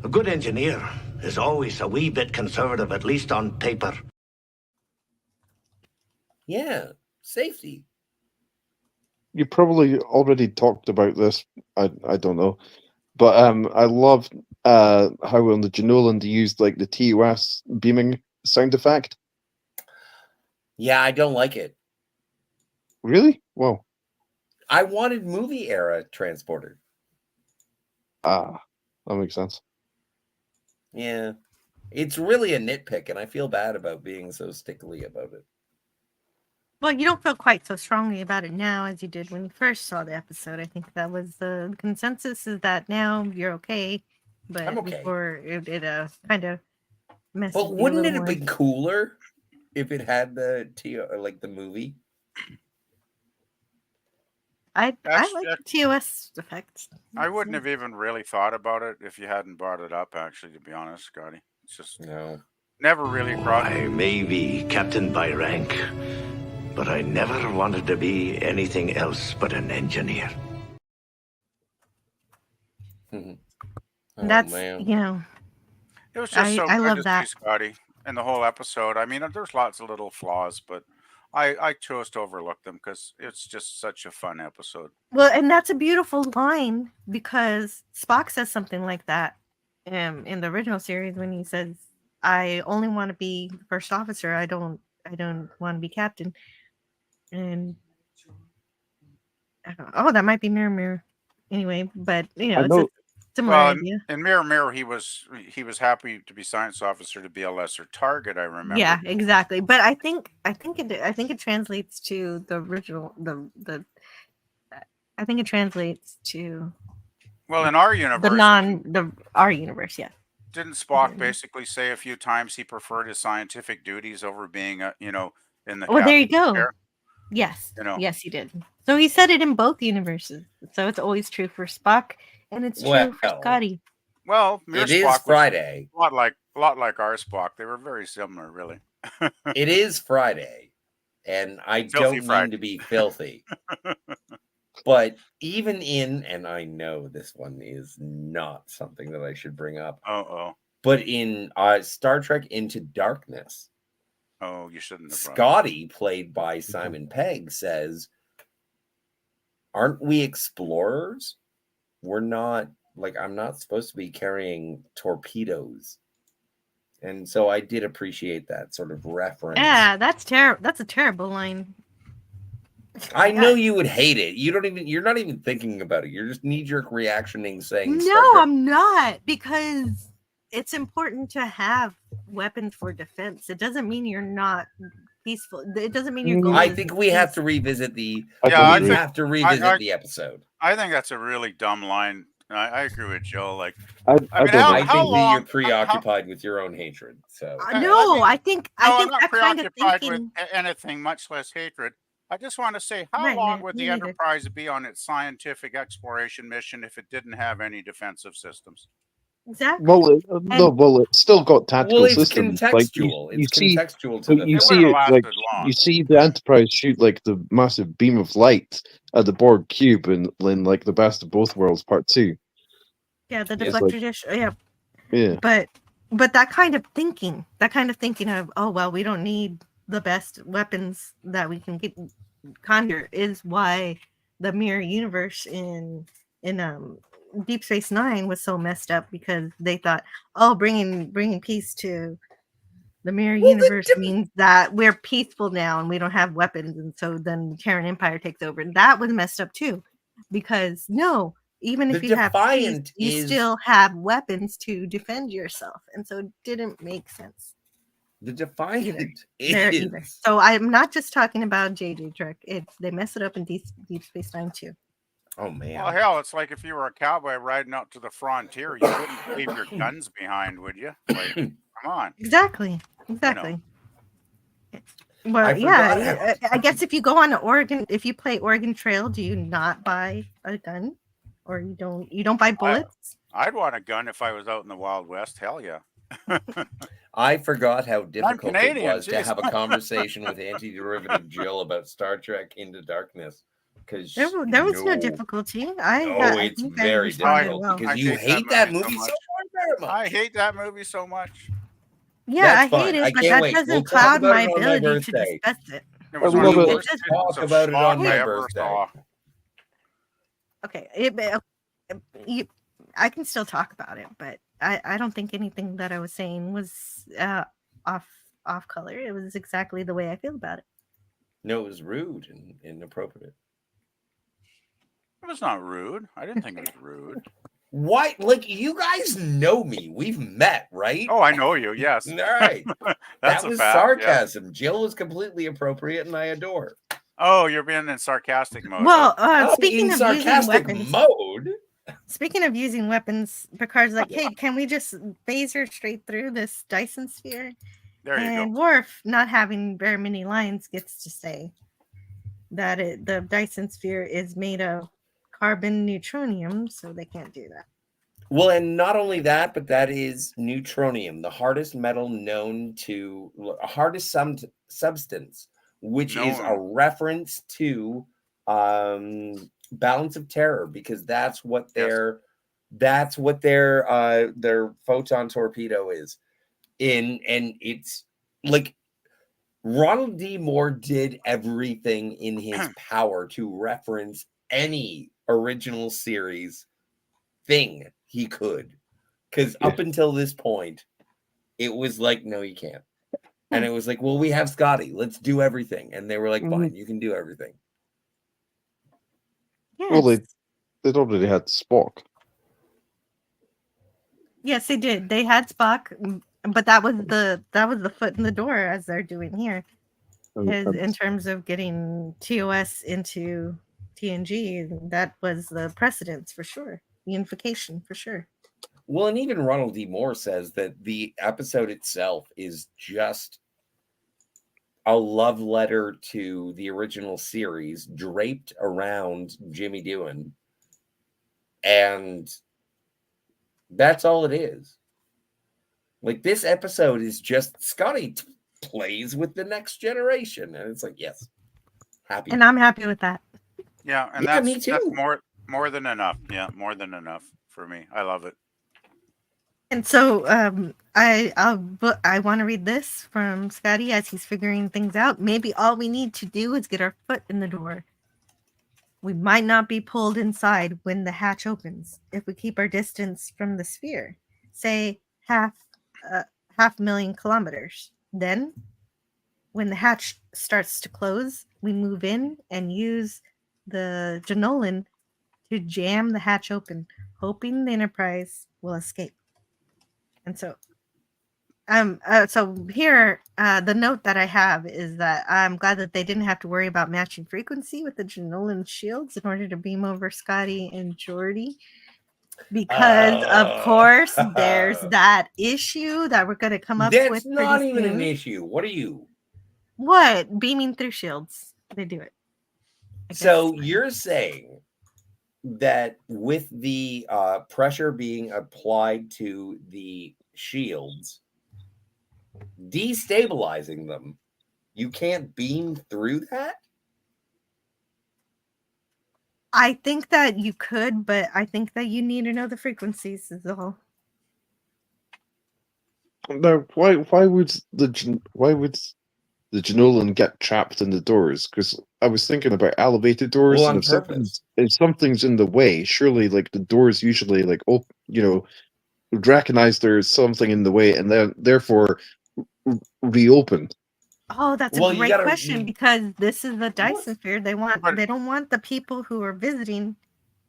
E: A good engineer is always a wee bit conservative, at least on paper.
G: Yeah, safety.
S: You probably already talked about this. I don't know, but I love how on the Janolan they used like the TOS beaming sound effect.
G: Yeah, I don't like it.
S: Really? Well,
G: I wanted movie era transporter.
S: that makes sense.
G: Yeah, it's really a nitpick, and I feel bad about being so stickly about it.
F: Well, you don't feel quite so strongly about it now as you did when you first saw the episode. I think that was the consensus, is that now you're okay, but
G: I'm okay.
F: before it kind of messed.
G: But wouldn't it have been cooler if it had the like the movie?
F: I like the TOS effects.
I: I wouldn't have even really thought about it if you hadn't brought it up, actually, to be honest, Scotty. It's just never really crossed.
E: I may be captain by rank, but I never wanted to be anything else but an engineer.
F: That's, you know,
I: It was just so
F: I
I: good
F: love
I: to
F: that.
I: see Scotty and the whole episode. I mean, there's lots of little flaws, but I chose to overlook them because it's just such a fun episode.
F: Well, and that's a beautiful line, because Spock says something like that in the original series when he says, "I only want to be first officer. I don't want to be captain." And that might be Mirror Mirror. Anyway, but you know, it's a similar idea.
I: In Mirror Mirror, he was happy to be science officer to be a lesser target. I remember.
F: Yeah, exactly. But I think it translates to the original. I think it translates to.
I: Well, in our universe,
F: our universe, yeah.
I: Didn't Spock basically say a few times he preferred his scientific duties over being in the?
F: Well, there you go.
I: Chair?
F: Yes, yes, he did. So he said it in both universes. So it's always true for Spock, and it's true for Scotty.
I: Well,
G: it is Friday.
I: A lot like our Spock. They were very similar, really.
G: It is Friday, and I don't mean to be filthy. But even and I know this one is not something that I should bring up. But in Star Trek Into Darkness,
I: you shouldn't have.
G: Scotty, played by Simon Pegg, says, "Aren't we explorers? We're not, like, I'm not supposed to be carrying torpedoes." And so I did appreciate that sort of reference.
F: Yeah, that's terrible. That's a terrible line.
G: I know you would hate it. You're not even thinking about it. You're just knee-jerk reactioning saying
F: no, I'm not, because it's important to have weapons for defense. It doesn't mean you're not peaceful. It doesn't mean you're going.
G: I think we have to revisit the episode.
I: I think that's a really dumb line. I agree with Joe. Like,
G: I think you're preoccupied with your own hatred. So
F: I think
I: I'm not
F: that kind of
I: preoccupied
F: thinking
I: with anything, much less hatred. I just want to say, how long would the Enterprise be on its scientific exploration mission if it didn't have any defensive systems?
F: Exactly.
S: Well, it's still got tactical systems.
G: Contextual.
S: Like you
G: contextual
S: see,
G: to the
S: you see it like you see the Enterprise shoot like the massive beam of light at the Borg cube in like the Best of Both Worlds Part 2.
F: Yeah, the deflector dish.
S: Yeah.
F: But that kind of thinking of, oh well, we don't need the best weapons that we can conjure, is why the mirror universe in Deep Space Nine was so messed up, because they thought, oh, bringing peace to the mirror universe means that we're peaceful now and we don't have weapons, and so then the Terran Empire takes over. And that was messed up too, because even if you have peace, you still have weapons to defend yourself, and so it didn't make sense.
G: The Defiant
F: either. So I'm not just talking about JJ Trek. They mess it up in Deep Space Nine too.
G: Oh man!
I: Well, hell, it's like if you were a cowboy riding out to the frontier, you wouldn't leave your guns behind, would you? Like, come on.
F: Exactly. Well, I guess if you go on if you play Oregon Trail, do you not buy a gun, or you don't buy bullets?
I: I'd want a gun if I was out in the Wild West. Hell yeah.
G: I forgot how difficult it was to have a conversation with anti-derivative Jill about Star Trek Into Darkness. Because
F: there was no difficulty.
G: It's very difficult because you hate that movie so much.
I: I hate that movie so much.
F: Yeah, I hate it, but that doesn't cloud my ability to discuss it.
I: It was
S: I
I: one of
S: love
I: the
S: it.
I: worst
G: Let's
I: pieces
G: talk
I: of
G: about it on
I: schlock
G: my
I: I ever
G: birthday.
I: saw.
F: Okay, I can still talk about it, but I don't think anything that I was saying was off color. It was exactly the way I feel about it.
G: No, it was rude and inappropriate.
I: It was not rude. I didn't think it was rude.
G: Why? Like, you guys know me. We've met, right?
I: Oh, I know you. Yes.
G: All right.
I: That's
G: that
I: a
G: was
I: fact.
G: sarcasm. Jill was completely appropriate, and I adore her.
I: Oh, you're being in sarcastic mode.
F: Well,
I: huh?
F: speaking
G: in
F: of
G: sarcastic
F: using weapons,
G: mode.
F: Speaking of using weapons, Picard's like, "Hey, can we just phaser straight through this Dyson sphere?"
I: There you
F: And
I: go.
F: Worf, not having very many lines, gets to say that the Dyson sphere is made of carbon neutronium, so they can't do that.
G: Well, and not only that, but that is neutronium, the hardest metal known to hardest substance, which is a reference to Balance of Terror, because that's what their photon torpedo is. And it's like Ronald D. Moore did everything in his power to reference any original series thing he could, because up until this point it was like, no, you can't. And it was like, well, we have Scotty, let's do everything. And they were like, fine, you can do everything.
F: Yes.
S: Well, they'd already had Spock.
F: Yes, they did. They had Spock, but that was the foot in the door, as they're doing here. In terms of getting TOS into TNG, that was the precedence for sure. The unification for sure.
G: Well, and even Ronald D. Moore says that the episode itself is just a love letter to the original series draped around Jimmy Doohan. And that's all it is. Like, this episode is just Scotty plays with the next generation. And it's like, yes, happy.
F: And I'm happy with that.
I: Yeah, and
G: Yeah,
I: that's,
G: me too.
I: that's more than enough. Yeah, more than enough for me. I love it.
F: And so I want to read this from Scotty as he's figuring things out. Maybe all we need to do is get our foot in the door. We might not be pulled inside when the hatch opens if we keep our distance from the sphere, say half 500,000 kilometers. Then, when the hatch starts to close, we move in and use the Janolan to jam the hatch open, hoping the Enterprise will escape. And so, so here, the note that I have is that I'm glad that they didn't have to worry about matching frequency with the Janolan shields in order to beam over Scotty and Geordi. Because of course there's that issue that we're going to come up with.
G: That's not even an issue. What are you?
F: What? Beaming through shields. They do it.
G: So you're saying that with the pressure being applied to the shields, destabilizing them, you can't beam through that?
F: I think that you could, but I think that you need to know the frequencies is all.
S: Now, why would the Janolan get trapped in the doors? Because I was thinking about elevated doors,
G: Well,
S: and if something's in the way, surely like the doors usually like recognize there's something in the way, and then therefore reopen.
F: Oh, that's a great question, because this is the Dyson sphere. They don't want the people who are visiting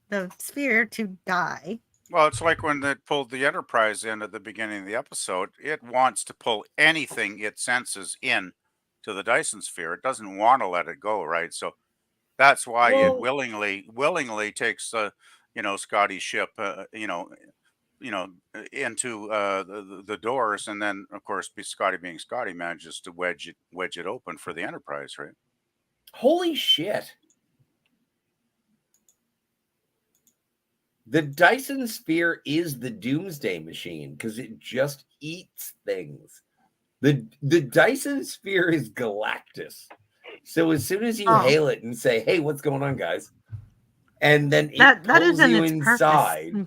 F: the sphere to die.
I: Well, it's like when they pulled the Enterprise in at the beginning of the episode. It wants to pull anything it senses in to the Dyson sphere. It doesn't want to let it go, right? So that's why it willingly takes Scotty's ship, into the doors, and then of course, Scotty being Scotty manages to wedge it open for the Enterprise, right?
G: Holy shit. The Dyson sphere is the doomsday machine because it just eats things. The Dyson sphere is Galactus. So as soon as you hail it and say, hey, what's going on, guys? And then it pulls you inside.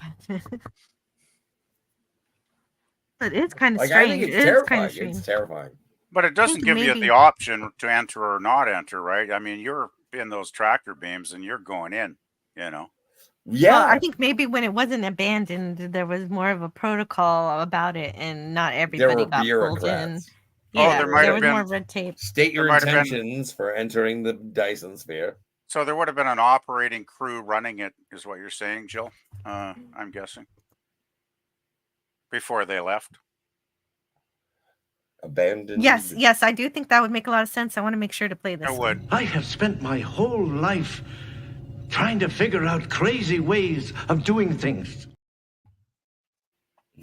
F: But it's kind of
G: Like,
F: strange.
G: I think it's terrifying. It's terrifying.
I: But it doesn't give you the option to enter or not enter, right? I mean, you're in those tractor beams and you're going in, you know.
G: Yeah.
F: Well, I think maybe when it wasn't abandoned, there was more of a protocol about it, and not everybody got pulled in. Yeah,
I: there might have
F: was
I: been
F: more red tape.
G: State your
I: There might have been-
G: intentions for entering the Dyson sphere.
I: So there would have been an operating crew running it, is what you're saying, Jill? I'm guessing. Before they left.
G: Abandoned.
F: Yes, I do think that would make a lot of sense. I want to make sure to play this.
I: It would.
M: I have spent my whole life trying to figure out crazy ways of doing things.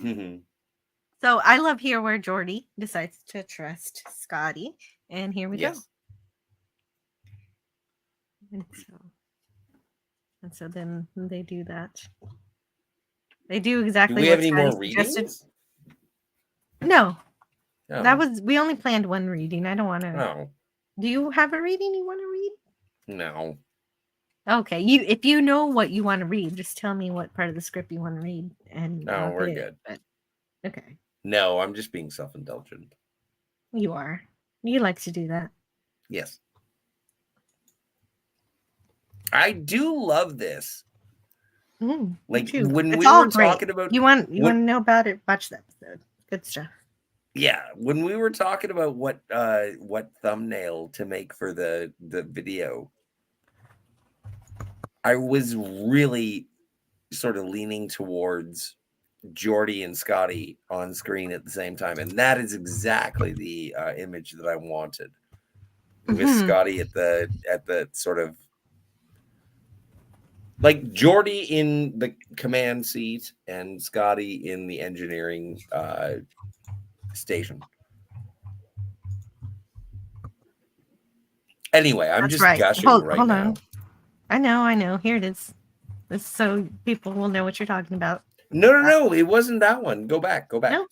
F: So I love here where Geordi decides to trust Scotty, and here we go. And so then they do that. They do exactly.
G: Do we have any more
F: Scotty
G: readings?
F: suggested. No.
G: Oh.
F: That was, we only planned one reading. I don't want to.
G: Oh.
F: Do you have a reading you want to read?
G: No.
F: Okay. If you know what you want to read, just tell me what part of the script you want to read. And
G: No, we're
F: play
G: good.
F: But, okay.
G: No, I'm just being self-indulgent.
F: You are. You like to do that.
G: Yes. I do love this. Like when
F: It's
G: we
F: all
G: were
F: great.
G: talking about
F: You want to know about it? Watch the episode. Good stuff.
G: Yeah, when we were talking about what thumbnail to make for the video, I was really sort of leaning towards Geordi and Scotty on screen at the same time, and that is exactly the image that I wanted. With Scotty at the sort of like Geordi in the command seat and Scotty in the engineering station. Anyway, I'm just gushing
F: hold
G: now.
F: on. I know. Here it is. This so people will know what you're talking about.
G: No, it wasn't that one. Go back.
F: No.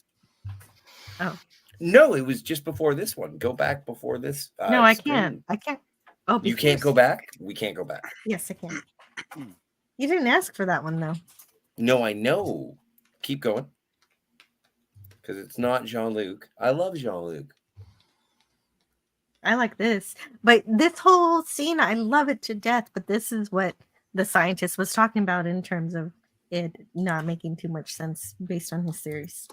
F: Oh.
G: No, it was just before this one. Go back before this.
F: No, I can't. Oh,
G: you can't go back? We can't go back.
F: Yes, I can. You didn't ask for that one though.
G: No, I know. Keep going. Because it's not Jean-Luc. I love Jean-Luc.
F: I like this. But this whole scene, I love it to death. But this is what the scientist was talking about in terms of it not making too much sense based on his theories.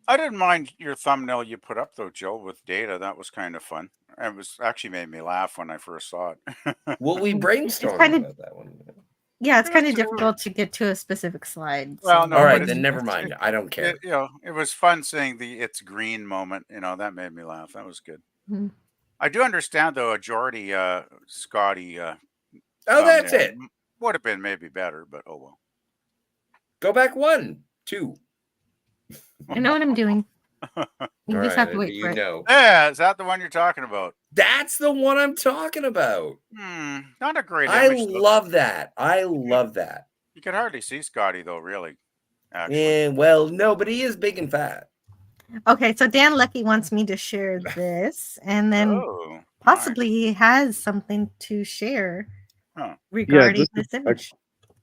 I: I didn't mind your thumbnail you put up though, Joe, with Data. That was kind of fun. It was actually made me laugh when I first saw it.
G: Well, we brainstormed about that one.
F: Yeah, it's kind of difficult to get to a specific slide.
I: Well, no,
G: all right, then never mind. I don't care.
I: It was fun seeing the "it's green" moment. That made me laugh. That was good.
F: Mm-hmm.
I: I do understand though, a Geordi, Scotty.
G: Oh, that's it.
I: Would have been maybe better, but oh well.
G: Go back 1, 2.
F: I know what I'm doing. You just have to wait for it.
I: Yeah, is that the one you're talking about?
G: That's the one I'm talking about.
I: Not a great
G: I
I: image.
G: love that. I love that.
I: You could hardly see Scotty though, really. Actually.
G: Well, no, but he is big and fat.
F: Okay, so Dan Lucky wants me to share this, and then possibly he has something to share regarding this image.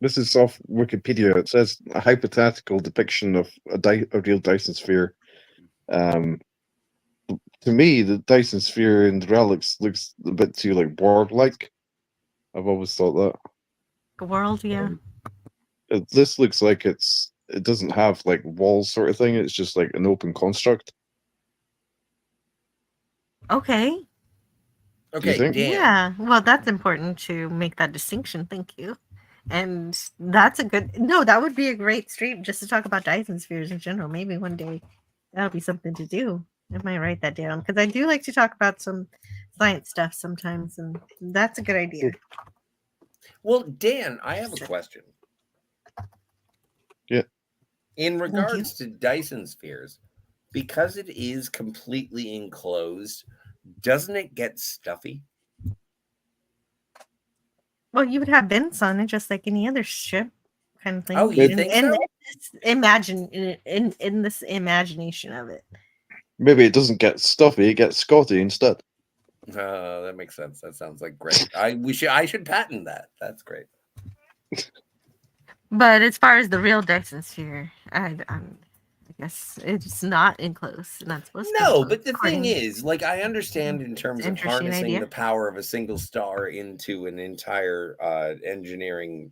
S: This is off Wikipedia. It says a hypothetical depiction of a real Dyson sphere. To me, the Dyson sphere in the Relics looks a bit too like Borg-like. I've always thought that.
F: World, yeah.
S: This looks like it doesn't have like walls sort of thing. It's just like an open construct.
F: Okay.
G: Okay.
S: Dan.
F: Yeah. Well, that's important to make that distinction. Thank you. And that's that would be a great stream just to talk about Dyson spheres in general. Maybe one day that'll be something to do. I might write that down because I do like to talk about some science stuff sometimes, and that's a good idea.
G: Well, Dan, I have a question.
S: Yeah.
G: In regards to Dyson spheres, because it is completely enclosed, doesn't it get stuffy?
F: Well, you would have vents on it just like any other ship kind of thing.
G: Oh, you think so?
F: In this imagination of it.
S: Maybe it doesn't get stuffy; it gets Scotty instead.
G: That makes sense. That sounds like great. I should patent that. That's great.
F: But as far as the real Dyson sphere, I guess it's not enclosed. Not supposed to.
G: No, but the thing is, like, I understand in terms of
F: Interesting
G: harnessing
F: idea.
G: the power of a single star into an entire engineering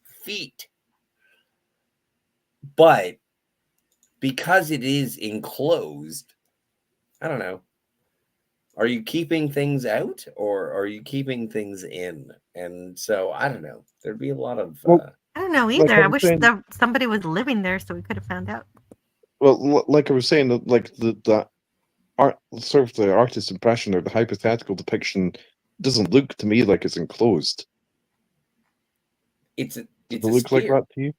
G: feat, but because it is enclosed, I don't know. Are you keeping things out or are you keeping things in? And so I don't know. There'd be a lot of.
F: I don't know
S: like
F: either.
S: I
F: I
S: was
F: wish
S: saying-
F: that somebody was living there so we could have found out.
S: Well, like I was saying, like the art, sort of the artist's impression or the hypothetical depiction doesn't look to me like it's enclosed.
G: Does
S: Does
G: it
S: it look like
G: sphere?
S: that to you?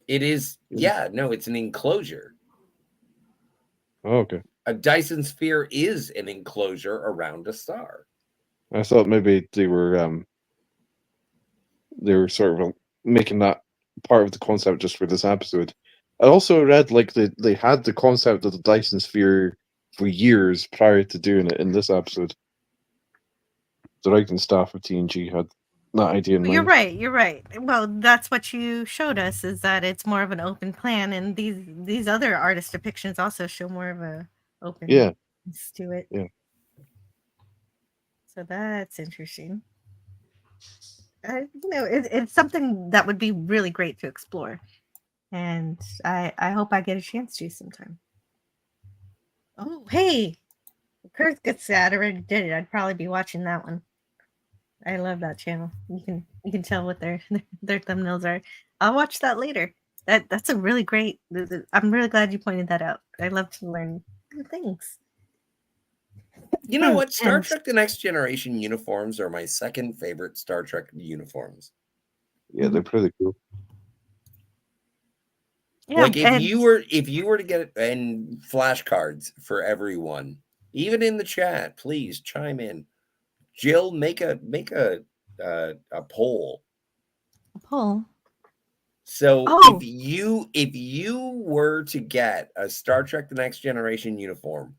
G: It is. Yeah, no, it's an enclosure.
S: Oh, okay.
G: A Dyson sphere is an enclosure around a star.
S: I thought maybe they were sort of making that part of the concept just for this episode. I also read like they had the concept of the Dyson sphere for years prior to doing it in this episode. The writing staff of TNG had that idea in mind.
F: You're right. You're right. Well, that's what you showed us, is that it's more of an open plan, and these other artist depictions also show more of a open
S: Yeah.
F: to it.
S: Yeah.
F: So that's interesting. It's something that would be really great to explore, and I hope I get a chance to sometime. Oh, hey, Kurt gets sad. I already did it. I'd probably be watching that one. I love that channel. You can tell what their thumbnails are. I'll watch that later. That's a really great. I'm really glad you pointed that out. I love to learn new things.
G: You know what? Star Trek: The Next Generation uniforms are my second favorite Star Trek uniforms.
S: Yeah, they're pretty cool.
F: Yeah,
G: like if you were to get and flashcards for everyone, even in the chat, please chime in. Jill, make a poll.
F: A poll.
G: So if you were to get a Star Trek: The Next Generation uniform,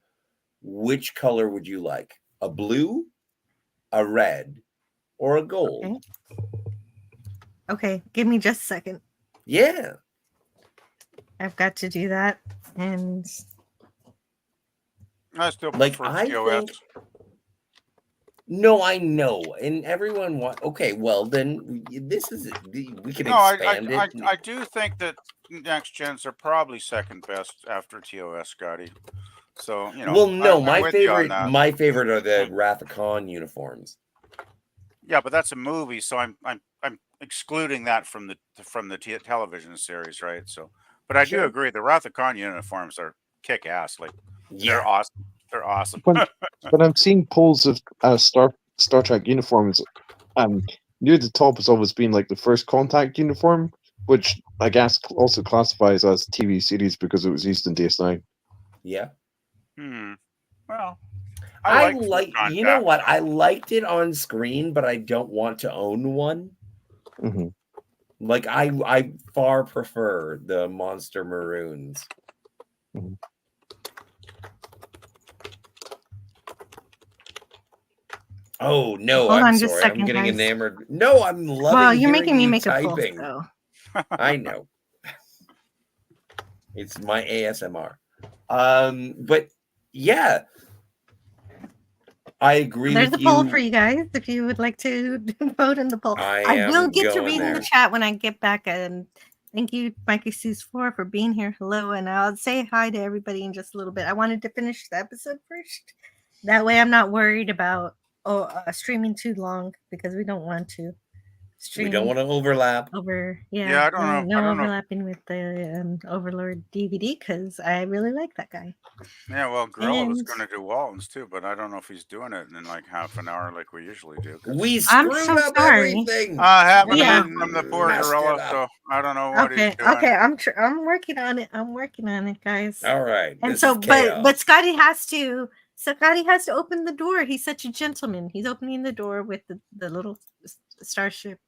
G: which color would you like? A blue, a red, or a gold?
F: Okay, give me just a second.
G: Yeah.
F: I've got to do that, and
I: I still
G: Like,
I: prefer
G: I
I: TOS.
G: think- No, I know, and everyone want. Okay, well then this is we can
I: No,
G: expand it.
I: I do think that next gens are probably second best after TOS, Scotty. So you know.
G: Well, no,
I: I'm
G: my
I: with you on
G: favorite,
I: that.
G: my favorite are the Wrath of Khan uniforms.
I: Yeah, but that's a movie, so I'm excluding that from the television series, right? So, but I do agree, the Wrath of Khan uniforms are kick ass. Like, they're awesome. They're awesome.
S: When I'm seeing polls of Star Trek uniforms, near the top has always been like the First Contact uniform, which I guess also classifies as TV series because it was used in DS9.
G: Yeah.
I: Well,
G: I like you know what? I liked it on screen, but I don't want to own one.
S: Mm-hmm.
G: Like I far prefer the Monster Maroons.
S: Mm-hmm.
G: Oh no,
F: Hold
G: I'm
F: on just a
G: sorry.
F: second,
G: I'm getting
F: guys.
G: enamored. No, I'm loving.
F: Well, you're making
G: hearing
F: me
G: you
F: make
G: typing.
F: a poll.
G: I know. It's my ASMR. But yeah, I agree.
F: There's
G: with
F: a poll
G: you.
F: for you guys if you would like to vote in the poll.
G: I
F: I will
G: am
F: get to
G: going
F: read in
G: there.
F: the chat when I get back. And thank you, Mikey Sue's 4, for being here. Hello, and I'll say hi to everybody in just a little bit. I wanted to finish the episode first. That way, I'm not worried about streaming too long, because we don't want to stream.
G: We don't want to overlap.
I: Yeah, I don't know.
F: No
I: I don't know.
F: overlapping with the Overlord DVD, because I really like that guy.
I: Yeah, well, Gorilla was
F: And-
I: going to do Walton's too, but I don't know if he's doing it in like half an hour like we usually do.
G: We
F: I'm
G: screwed
F: so
G: up
F: sorry.
G: everything.
I: I haven't
F: Yeah.
I: heard from the poor
G: Messed it
I: Gorilla,
G: up.
I: so I don't know what he's doing.
F: Okay. I'm working on it. I'm working on it, guys.
G: All right.
F: And
G: this
F: so,
G: is chaos.
F: but Scotty has to open the door. He's such a gentleman. He's opening the door with the little starship,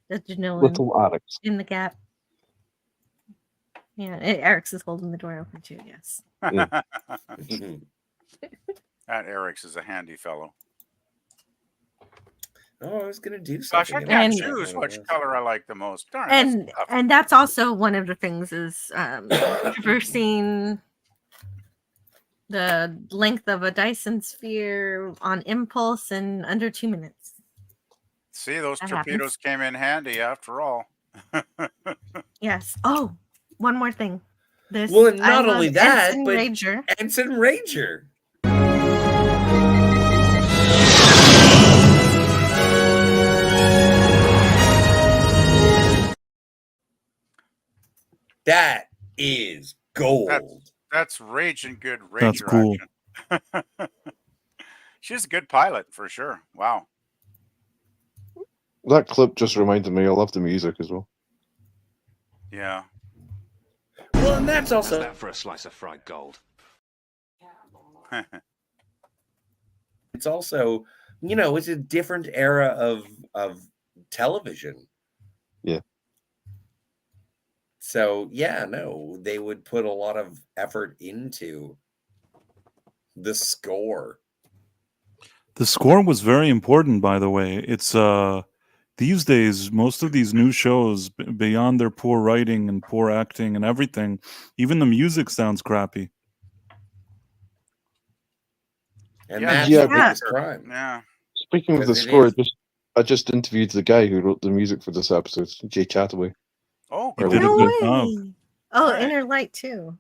F: the Janolan,
S: Little Alex.
F: in the gap. Yeah, Eric's is holding the door open too. Yes.
I: That Eric's is a handy fellow.
G: Oh, I was gonna do
I: Gosh,
G: something.
I: I can't
F: And-
I: choose which color I like the most. Darn, that's tough.
F: And that's also one of the things is traversing the length of a Dyson sphere on impulse in under 2 minutes.
I: See, those
F: That
I: torpedoes
F: happens.
I: came in handy after all.
F: Yes. Oh, one more thing. This
G: Well, and
F: I
G: not
F: love
G: only that,
F: Ensign
G: but
F: Rager.
G: Ensign Rager. That is gold.
I: That's raging good Rager
T: That's cool.
I: action. She's a good pilot for sure. Wow.
S: That clip just reminded me. I love the music as well.
I: Yeah.
G: Well, and that's also
B: that for a slice of fried gold.
G: it's also, it's a different era of television.
S: Yeah.
G: So no, they would put a lot of effort into the score.
T: The score was very important, by the way. It's these days, most of these new shows, beyond their poor writing and poor acting and everything, even the music sounds crappy.
G: And
I: Yeah,
G: that's
S: Yeah,
G: the
S: but-
G: biggest crime.
I: Yeah.
S: Speaking of the
G: Because it
S: score,
G: is.
S: I just interviewed the guy who wrote the music for this episode, Jay Chataway.
I: Oh,
T: He
I: cool.
T: did a
F: No
T: good
F: way.
T: job.
F: Oh,
I: Nice.
F: Inner Light too.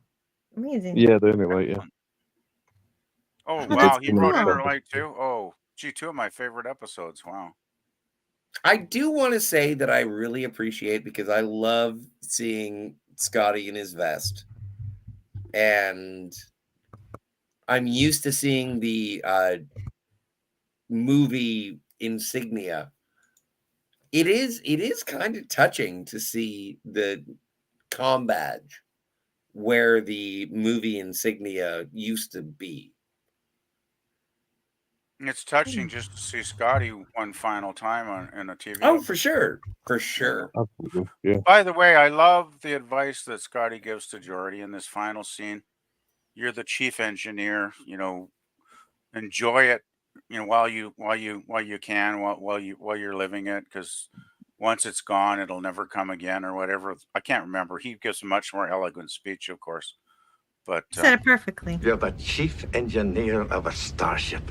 F: Amazing.
S: Yeah, the only light. Yeah.
I: Oh,
F: He
I: wow.
F: did
I: He wrote
F: cool.
I: Inner Light too? Oh, gee, 2 of my favorite episodes. Wow.
G: I do want to say that I really appreciate, because I love seeing Scotty in his vest. And I'm used to seeing the movie insignia. It is kind of touching to see the comm badge where the movie insignia used to be.
I: It's touching just to see Scotty one final time in a TV.
G: Oh,
I: episode.
G: for sure. For sure.
S: Absolutely. Yeah.
I: By the way, I love the advice that Scotty gives to Geordi in this final scene. You're the chief engineer, enjoy it, while you can, while you're living it, because once it's gone, it'll never come again, or whatever. I can't remember. He gives a much more elegant speech, of course. But
F: Said it perfectly.
E: You're the chief engineer of a starship.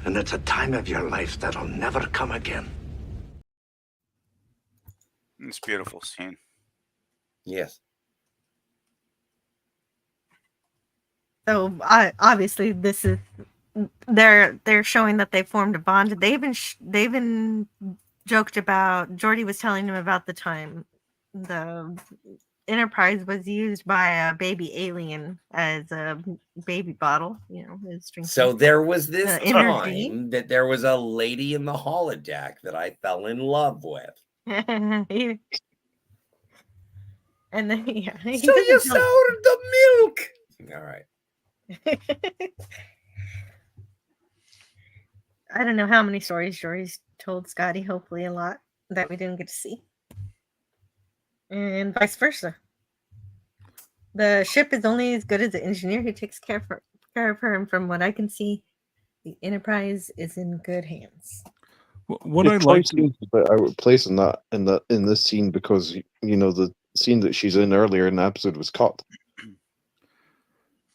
E: And it's a time of your life that'll never come again.
I: it's a beautiful scene.
G: Yes.
F: So obviously this is they're showing that they formed a bond. They even joked about, Geordi was telling him about the time the Enterprise was used by a baby alien as a baby bottle, his drinking.
G: So there was this
F: energy.
G: time that there was a lady in the holodeck that I fell in love with.
F: And then he
G: So you
F: doesn't tell-
G: soured the milk. All right.
F: I don't know how many stories Jory's told Scotty, hopefully a lot, that we didn't get to see. And vice versa. The ship is only as good as the engineer who takes care of her, and from what I can see, the Enterprise is in good hands.
T: What I
S: Troy
T: like,
S: seems a bit out of place in this scene, because the scene that she's in earlier in the episode was cut.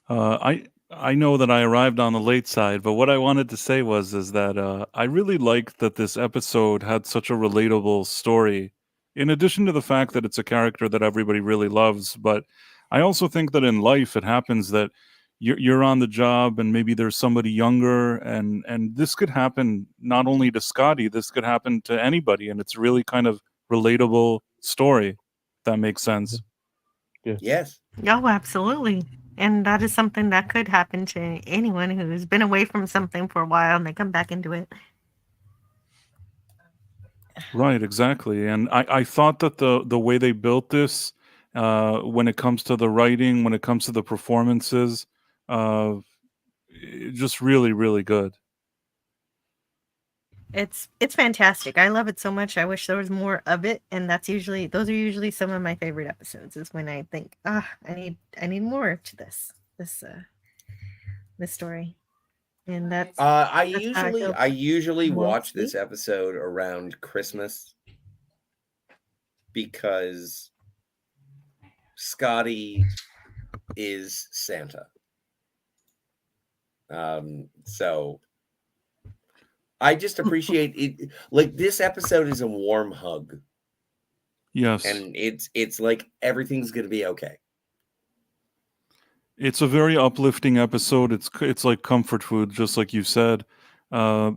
T: I know that I arrived on the late side, but what I wanted to say is that I really liked that this episode had such a relatable story. In addition to the fact that it's a character that everybody really loves, but I also think that in life it happens that you're on the job and maybe there's somebody younger, and this could happen not only to Scotty, this could happen to anybody, and it's really kind of relatable story. If that makes sense.
S: Yeah.
G: Yes.
F: Oh, absolutely. And that is something that could happen to anyone who's been away from something for a while and they come back into it.
T: Right, exactly. And I thought that the way they built this, when it comes to the writing, when it comes to the performances, just really, really good.
F: It's fantastic. I love it so much. I wish there was more of it, and those are usually some of my favorite episodes. Is when I think, I need more to this story. And that's
G: I
F: that's how
G: usually watch
F: mostly.
G: this episode around Christmas because Scotty is Santa. So I just appreciate it. Like, this episode is a warm hug.
T: Yes.
G: And it's like everything's gonna be okay.
T: It's a very uplifting episode. It's like comfort food, just like you said.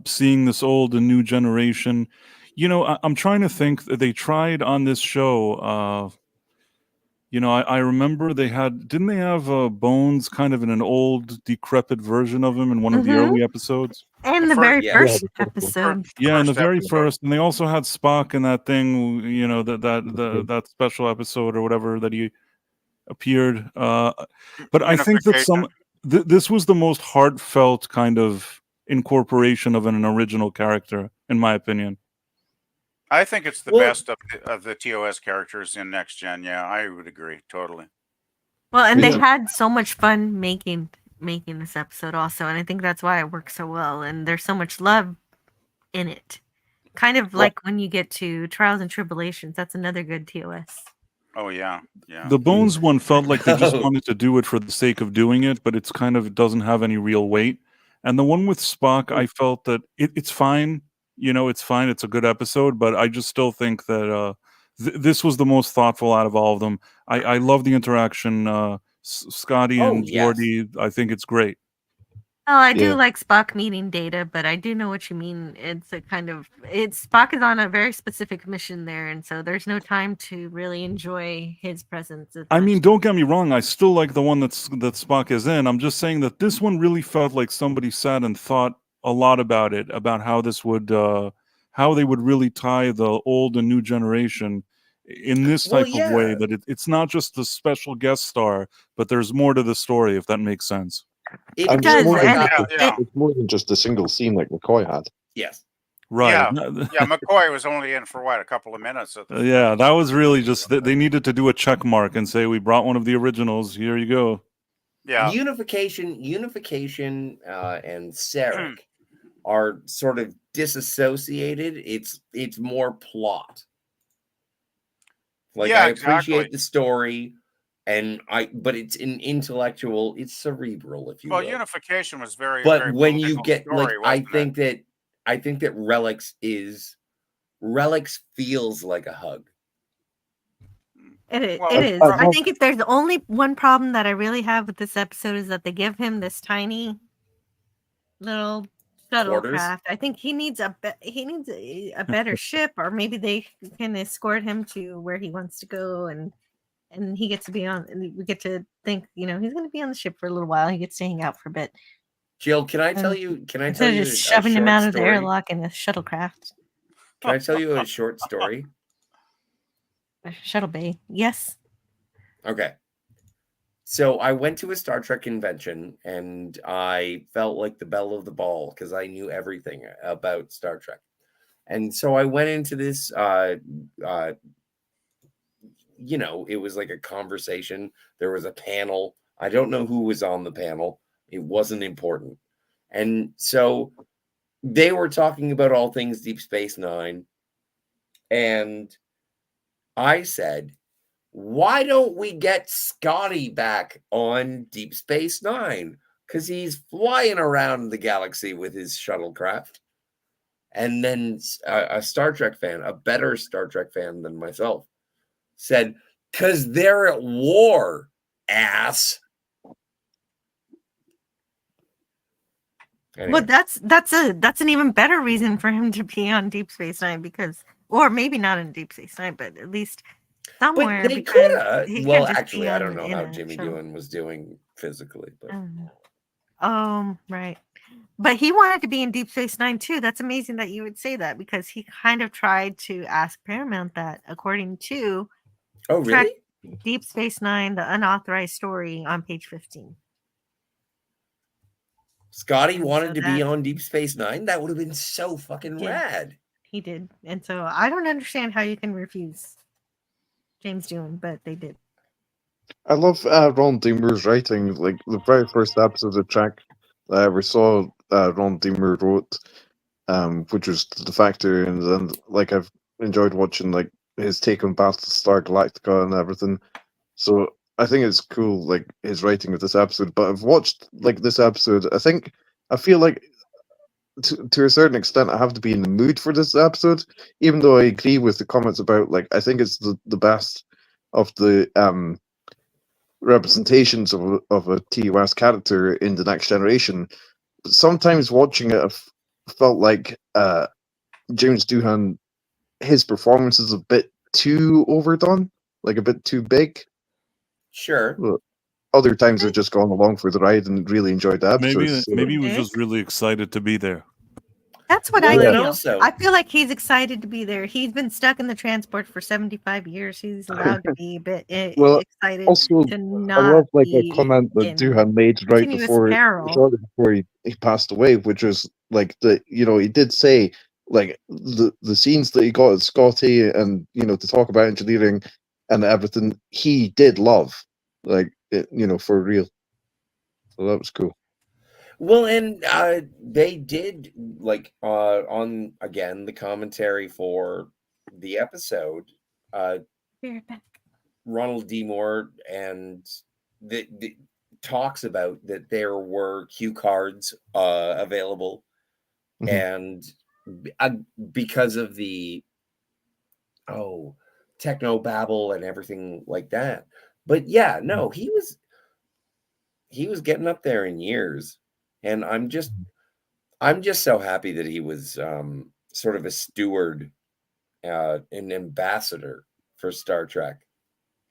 T: Seeing this old and new generation. You know, I'm trying to think. They tried on this show. You know, I remember didn't they have Bones kind of in an old, decrepit version of him in one of the early episodes?
F: And the very first episode.
T: Yeah, in the very first, and they also had Spock in that thing. You know, that special episode or whatever that he appeared. But I think that this was the most heartfelt kind of incorporation of an original character, in my opinion.
I: I think it's the best of the TOS characters in Next Gen. Yeah, I would agree totally.
F: Well, and they had so much fun making this episode also, and I think that's why it works so well. And there's so much love in it, kind of like when you get to Trials and Tribulations. That's another good TOS.
I: Oh yeah, yeah.
T: The Bones one felt like they just wanted to do it for the sake of doing it, but it's kind of doesn't have any real weight. And the one with Spock, I felt that it's fine. You know, it's fine. It's a good episode, but I just still think that this was the most thoughtful out of all of them. I love the interaction. Scotty and Geordi, I think it's great.
F: Oh, I do like Spock meeting Data, but I do know what you mean. It's a kind of Spock is on a very specific mission there, and so there's no time to really enjoy his presence.
T: I mean, don't get me wrong. I still like the one that Spock is in. I'm just saying that this one really felt like somebody sat and thought a lot about it, about how this would, how they would really tie the old and new generation in this type of way. That it's not just the special guest star, but there's more to the story, if that makes sense.
S: It does. It's more than just a single scene like McCoy had.
G: Yes.
T: Right.
I: Yeah, McCoy was only in for what, a couple of minutes.
T: Yeah, that was really just they needed to do a check mark and say we brought one of the originals. Here you go.
I: Yeah.
G: Unification, and Sarek are sort of disassociated. It's more plot. Like, I appreciate the story. But it's an intellectual, it's cerebral, if you will.
I: Well, Unification was very,
G: but
I: very
G: when you get
I: story,
G: like, I think that Relics feels like a hug.
F: It is. I think if there's only one problem that I really have with this episode is that they give him this tiny little shuttlecraft. I think he needs a better ship, or maybe they can escort him to where he wants to go, and he gets to be on, and we get to think, he's going to be on the ship for a little while. He gets to hang out for a bit.
G: Jill, can I tell you?
F: Just shoving him out of the airlock in a shuttlecraft.
G: Can I tell you a short story?
F: A shuttle bay. Yes.
G: Okay. So I went to a Star Trek convention, and I felt like the belle of the ball because I knew everything about Star Trek. And so I went into this. It was like a conversation. There was a panel. I don't know who was on the panel. It wasn't important. And so they were talking about all things Deep Space Nine. And I said, why don't we get Scotty back on Deep Space Nine? Because he's flying around the galaxy with his shuttlecraft. And then a Star Trek fan, a better Star Trek fan than myself, said, because they're at war, ass.
F: Anyway. Well, that's an even better reason for him to be on Deep Space Nine, or maybe not in Deep Space Nine, but at least somewhere.
G: But they could have. Well, actually, I don't know how Jimmy Doohan was doing physically, but
F: right. But he wanted to be in Deep Space Nine too. That's amazing that you would say that, because he kind of tried to ask Paramount that, according to
G: really?
F: Deep Space Nine, the unauthorized story on page 15.
G: Scotty wanted to be on Deep Space Nine. That would have been so fucking rad.
F: He did. And so I don't understand how you can refuse James Doohan, but they did.
S: I love Ron D. Moore's writing. Like, the very first episode of Trek that I ever saw, Ron Deemer wrote, which was the Factor, and then like I've enjoyed watching like his take on Battlestar Galactica and everything. So I think it's cool, like his writing of this episode. But I've watched like this episode. I feel like to a certain extent I have to be in the mood for this episode, even though I agree with the comments about like I think it's the best of the representations of a TOS character in the Next Generation. But sometimes watching it, I've felt like James Doohan, his performance is a bit too overdone, like a bit too big.
G: Sure.
S: But other times I've just gone along for the ride and really enjoyed the episode.
T: Maybe he was just really excited to be there.
F: That's what
G: Well,
F: I
G: and
F: feel.
G: also-
F: I feel like he's excited to be there. He's been stuck in the transport for 75 years. He's allowed to be a bit
S: Well,
F: excited
S: also,
F: to
S: I
F: not
S: love like a
F: be
S: comment that
F: in
S: Doohan made right
F: continuous
S: before
F: peril.
S: shortly before he passed away, which was like he did say like the scenes that he got at Scotty and to talk about engineering and everything he did love, like for real. So that was cool.
G: Well, and they did like on again the commentary for the episode.
F: We're back.
G: Ronald D. Moore and the talks about that there were cue cards available, and because of the techno babble and everything like that. But yeah, no, he was getting up there in years. And I'm just so happy that he was sort of a steward, an ambassador for Star Trek,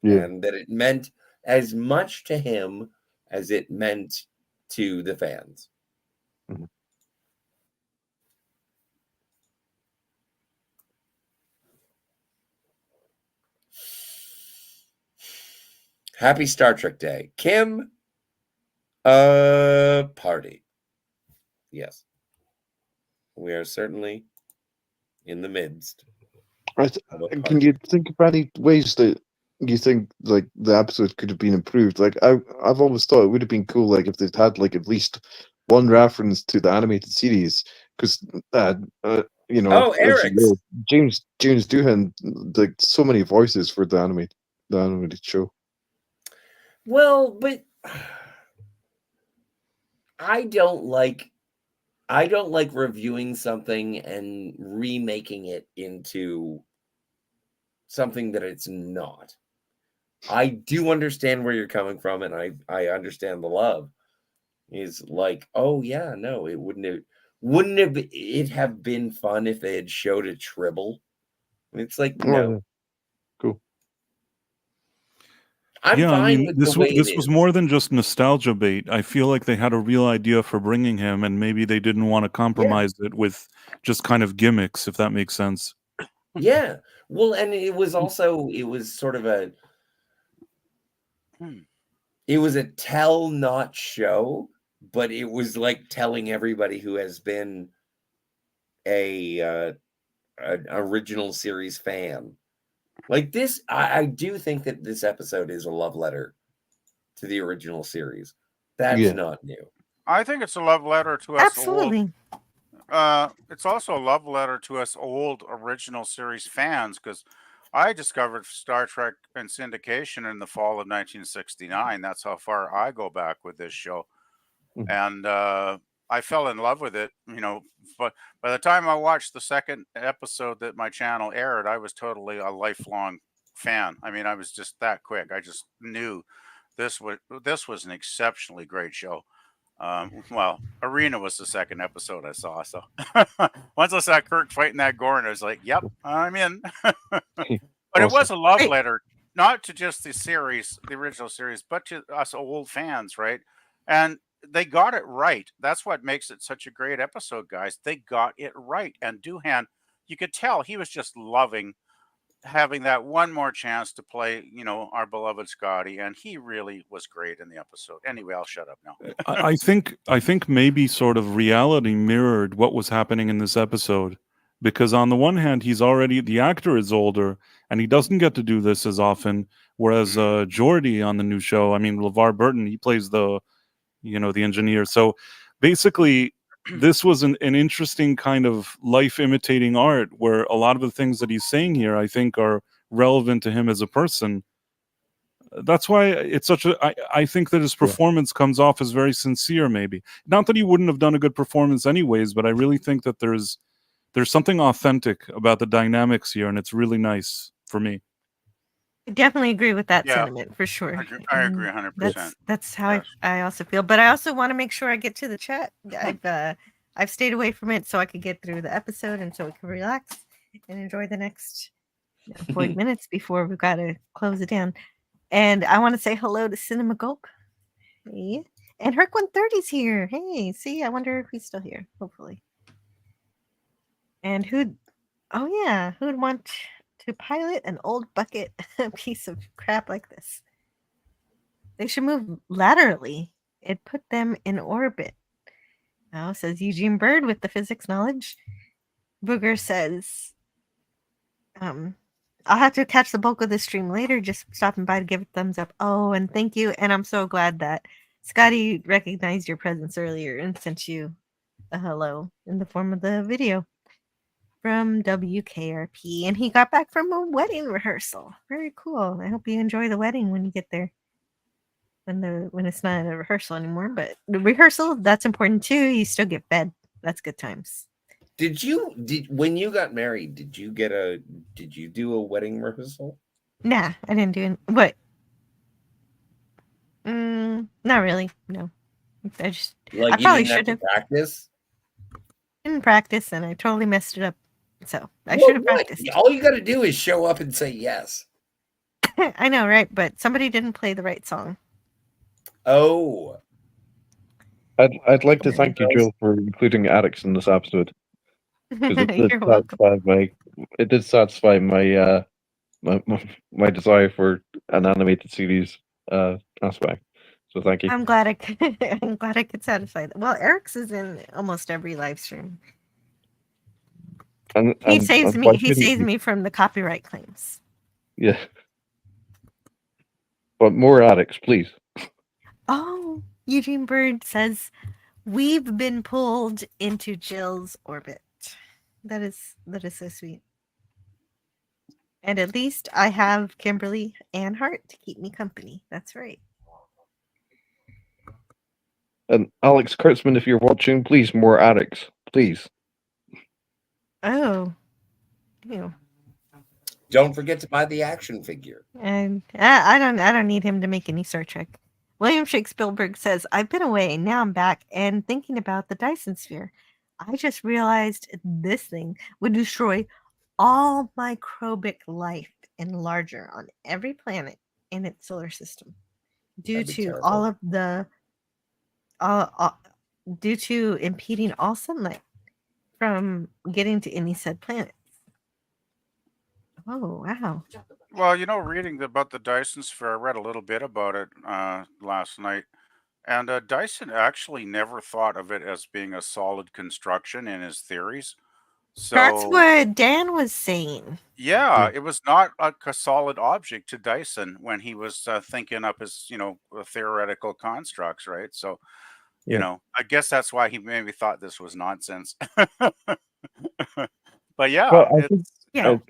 G: and that it meant as much to him as it meant to the fans. Happy Star Trek Day, Kim. Party. Yes. We are certainly in the midst.
S: Can you think of any ways that you think like the episode could have been improved? Like I've always thought it would have been cool like if they'd had like at least one reference to the animated series, because
G: Eric's.
S: James Doohan, like so many voices for the animated show.
G: Well, but I don't like reviewing something and remaking it into something that it's not. I do understand where you're coming from, and I understand the love. Is like, oh yeah, no, it wouldn't have been fun if they had showed a Tribble. It's like, no.
S: Cool.
G: I'm fine with
T: this
G: the way
T: this
G: it
T: was
G: is.
T: more than just nostalgia bait. I feel like they had a real idea for bringing him, and maybe they didn't want to compromise it with just kind of gimmicks, if that makes sense.
G: Yeah. Well, and it was sort of it was a tell not show, but it was like telling everybody who has been an original series fan. Like this, I do think that this episode is a love letter to the original series. That's not new.
I: I think it's a love letter to us.
F: Absolutely.
I: It's also a love letter to us old original series fans, because I discovered Star Trek and syndication in the fall of 1969. That's how far I go back with this show. And I fell in love with it, but by the time I watched the second episode that my channel aired, I was totally a lifelong fan. I mean, I was just that quick. I just knew this was an exceptionally great show. Well, Arena was the second episode I saw. So once I saw Kirk fighting that Gorn, I was like, yep, I'm in. But it was a love letter, not to just the series, the original series, but to us old fans, right? And they got it right. That's what makes it such a great episode, guys. They got it right. And Doohan, you could tell he was just loving having that one more chance to play, our beloved Scotty, and he really was great in the episode. Anyway, I'll shut up now.
T: I think maybe sort of reality mirrored what was happening in this episode, because on the one hand, the actor is older and he doesn't get to do this as often, whereas Geordi on the new show, I mean, LeVar Burton, he plays the engineer. So basically, this was an interesting kind of life imitating art where a lot of the things that he's saying here, I think, are relevant to him as a person. That's why it's such a. I think that his performance comes off as very sincere. Maybe not that he wouldn't have done a good performance anyways, but I really think that there's something authentic about the dynamics here, and it's really nice for me.
F: I definitely agree with that
I: Yeah.
F: sentiment for sure.
I: I agree 100%.
F: That's how
I: Yes.
F: I also feel. But I also want to make sure I get to the chat. I've stayed away from it so I could get through the episode and so we can relax and enjoy the next 40 minutes before we've got to close it down. And I want to say hello to Cinema Gulp. Hey. And Herc 130's here. Hey, see, I wonder if he's still here. Hopefully. And who'd want to pilot an old bucket piece of crap like this? They should move laterally. It put them in orbit. Now, says Eugene Bird with the physics knowledge. Booger says, I'll have to catch the bulk of the stream later. Just stopping by to give a thumbs up. Oh, and thank you. And I'm so glad that Scotty recognized your presence earlier and sent you a hello in the form of the video from WKRP. And he got back from a wedding rehearsal. Very cool. I hope you enjoy the wedding when you get there. When it's not a rehearsal anymore. But the rehearsal, that's important too. You still get fed. That's good times.
G: When you got married, did you do a wedding rehearsal?
F: Nah, I didn't do it. What? Not really. No. I probably should have
G: practice.
F: Didn't practice, and I totally messed it up. So I should have practiced.
G: All you got to do is show up and say yes.
F: I know, right? But somebody didn't play the right song.
G: Oh.
S: I'd like to thank you, Joel, for including Alex in this episode.
F: You're welcome.
S: It did satisfy my my desire for an animated series aspect. So thank you.
F: I'm glad I could satisfy that. Well, Eric's is in almost every live stream. He saves me from the copyright claims.
S: Yeah. But more Alex, please.
F: Oh, Eugene Bird says we've been pulled into Jill's orbit. That is so sweet. And at least I have Kimberly and Hart to keep me company. That's right.
S: And Alex Kurtzman, if you're watching, please more Alex, please.
F: Oh. Ew.
G: Don't forget to buy the action figure.
F: And I don't need him to make any Star Trek. William Shakespeare says, I've been away, now I'm back, and thinking about the Dyson Sphere. I just realized this thing would destroy all microbic life and larger on every planet in its solar system due to all of the due to impeding all sunlight from getting to any said planets. Oh, wow.
I: Well, reading about the Dyson Sphere, I read a little bit about it last night. And Dyson actually never thought of it as being a solid construction in his theories. So
F: that's what Dan was saying.
I: Yeah, it was not a solid object to Dyson when he was thinking up his, theoretical constructs, right? So, I guess that's why he maybe thought this was nonsense. But yeah,
S: well,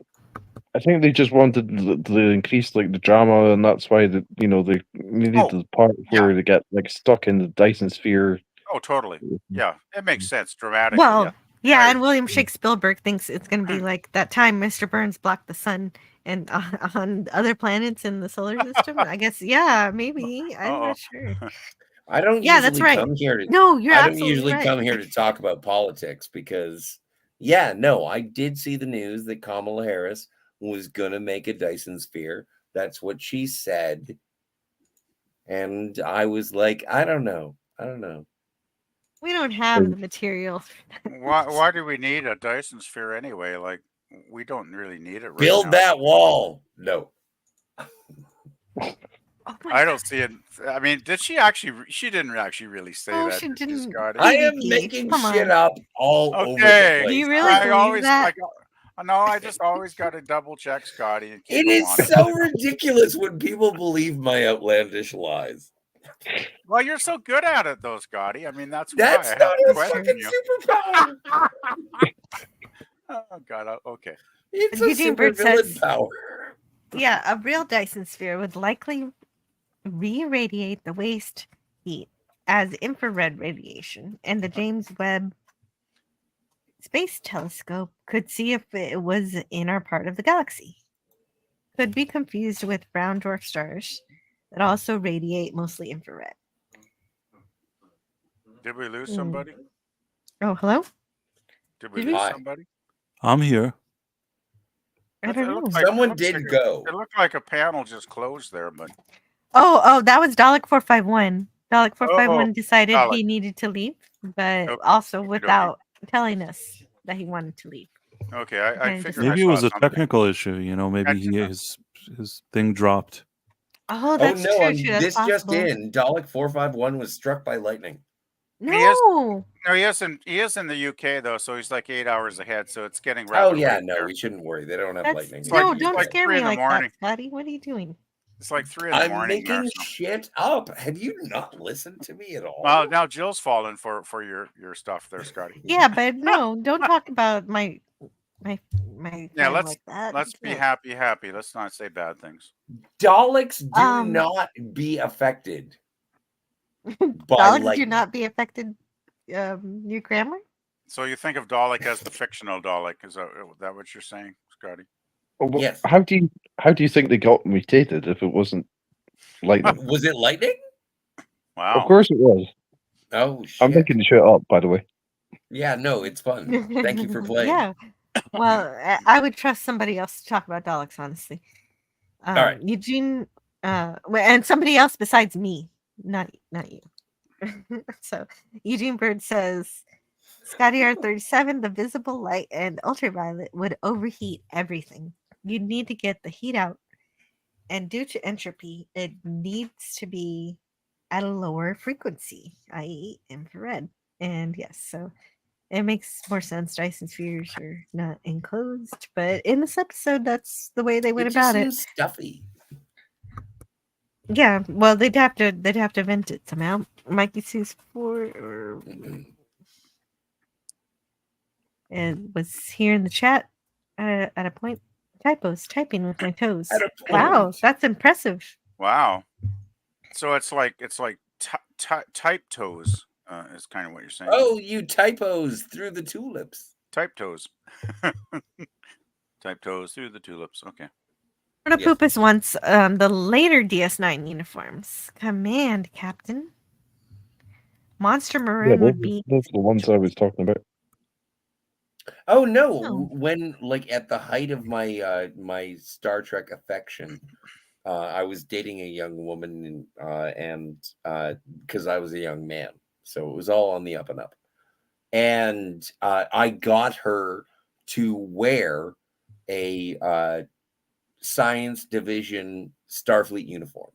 S: I think they just wanted to increase the drama, and that's why they needed the part where they get stuck in the Dyson Sphere.
I: Oh, totally. Yeah, it makes sense dramatically.
F: Well, yeah, and William Shakespeare thinks it's going to be like that time Mr. Burns blocked the sun and on other planets in the solar system. I guess, yeah, maybe. I'm not sure.
G: I don't.
F: Yeah, that's right.
G: Come here to,
F: no, you're.
G: I don't usually come here to talk about politics because, I did see the news that Kamala Harris was going to make a Dyson Sphere. That's what she said. And I was like, I don't know.
F: We don't have the material.
I: Why do we need a Dyson Sphere anyway? Like, we don't really need it right
G: Build
I: now.
G: that wall. No.
I: I don't see it. I mean, did she actually? She didn't actually really say that.
F: She didn't.
G: I am making shit up all over the place.
F: Do you really believe that?
I: No, I just always got to double check Scotty. And
G: it is so ridiculous when people believe my outlandish lies.
I: Well, you're so good at it, though, Scotty. I mean, that's
G: That's
I: why I have
G: not
I: to
G: a
I: question
G: fucking
I: you.
G: superpower.
I: Oh God. Okay.
G: It's a
F: Eugene
G: super
F: Bird
G: villain
F: says,
G: power.
F: yeah, a real Dyson sphere would likely re-radiate the waste heat as infrared radiation, and the James Webb Space Telescope could see if it was in our part of the galaxy. Could be confused with brown dwarf stars that also radiate mostly infrared.
I: Did we lose somebody?
F: Oh, hello?
I: Did we
F: Did
I: lose
F: we?
I: somebody?
T: I'm here.
F: I don't know.
G: Someone did go.
I: It looked like a panel just closed there, but
F: Oh, that was Dalek 451. Dalek 451 decided
I: Dalek.
F: he needed to leave, but
I: Okay,
F: also
I: okey-dokey.
F: without telling us that he wanted to leave.
I: Okay, I
F: Kinda
I: figured
F: just-
T: Maybe it
I: I
T: was
I: saw
T: a
I: something.
T: technical issue. You know, maybe his thing dropped.
F: Oh,
G: Oh
F: that's
G: no!
F: true. That's
G: This just
F: possible.
G: in: Dalek 451 was struck by lightning.
I: He is,
F: No.
I: no, he is in the UK though, so he's like 8 hours ahead. So it's getting
G: Oh
I: rapid.
G: yeah,
I: right
G: no,
I: there.
G: we shouldn't worry. They don't have
F: That's
G: lightning.
F: no,
I: it's
F: don't
I: like
F: scare
I: 3
F: me
I: in the
F: like that,
I: morning.
F: Scotty. What are you doing?
I: It's like 3 in the
G: I'm
I: morning there.
G: making
I: So.
G: shit up. Have you not listened to me at all?
I: Well, now Jill's falling for your stuff there, Scotty.
F: Yeah, but no, don't talk about my
I: Yeah,
F: friend
I: let's
F: like that.
I: let's be
F: No.
I: happy. Let's not say bad things.
G: Daleks do not be affected by
F: Daleks
G: lightning.
F: do not be affected. Your grammar?
I: So you think of Dalek as the fictional Dalek? Is that what you're saying, Scotty?
S: Well,
G: Yes.
S: How do you think they got mutated if it wasn't lightning?
G: Was it lightning?
I: Wow.
S: Of course it was.
G: Oh shit!
S: I'm making shit up, by the way.
G: Yeah, no, it's fun. Thank you for playing.
F: Yeah. Well, I would trust somebody else to talk about Daleks, honestly.
G: All right.
F: Eugene, and somebody else besides me, not you. So Eugene Bird says, Scotty R37, the visible light and ultraviolet would overheat everything. You'd need to get the heat out, and due to entropy, it needs to be at a lower frequency, i.e., infrared. And yes, so it makes more sense. Dyson spheres are not enclosed, but in this episode, that's the way they went
G: It just
F: about it.
G: seems stuffy.
F: Yeah, well, they'd have to vent it somehow. Mikey sees 4 or and was here in the chat at a point. Typing with my toes.
G: At a point.
F: Wow, that's impressive.
I: Wow. So it's like type toes is kind of what you're saying.
G: Oh, you typos through the tulips.
I: Type toes. Type toes through the tulips. Okay.
F: Protopupus wants the later DS9 uniforms. Command, Captain. Monster Maroon would be.
S: Those are the ones I was talking about.
G: Oh no! When at the height of my my Star Trek affection, I was dating a young woman, and because I was a young man, so it was all on the up and up. And I got her to wear a Science Division Starfleet uniform.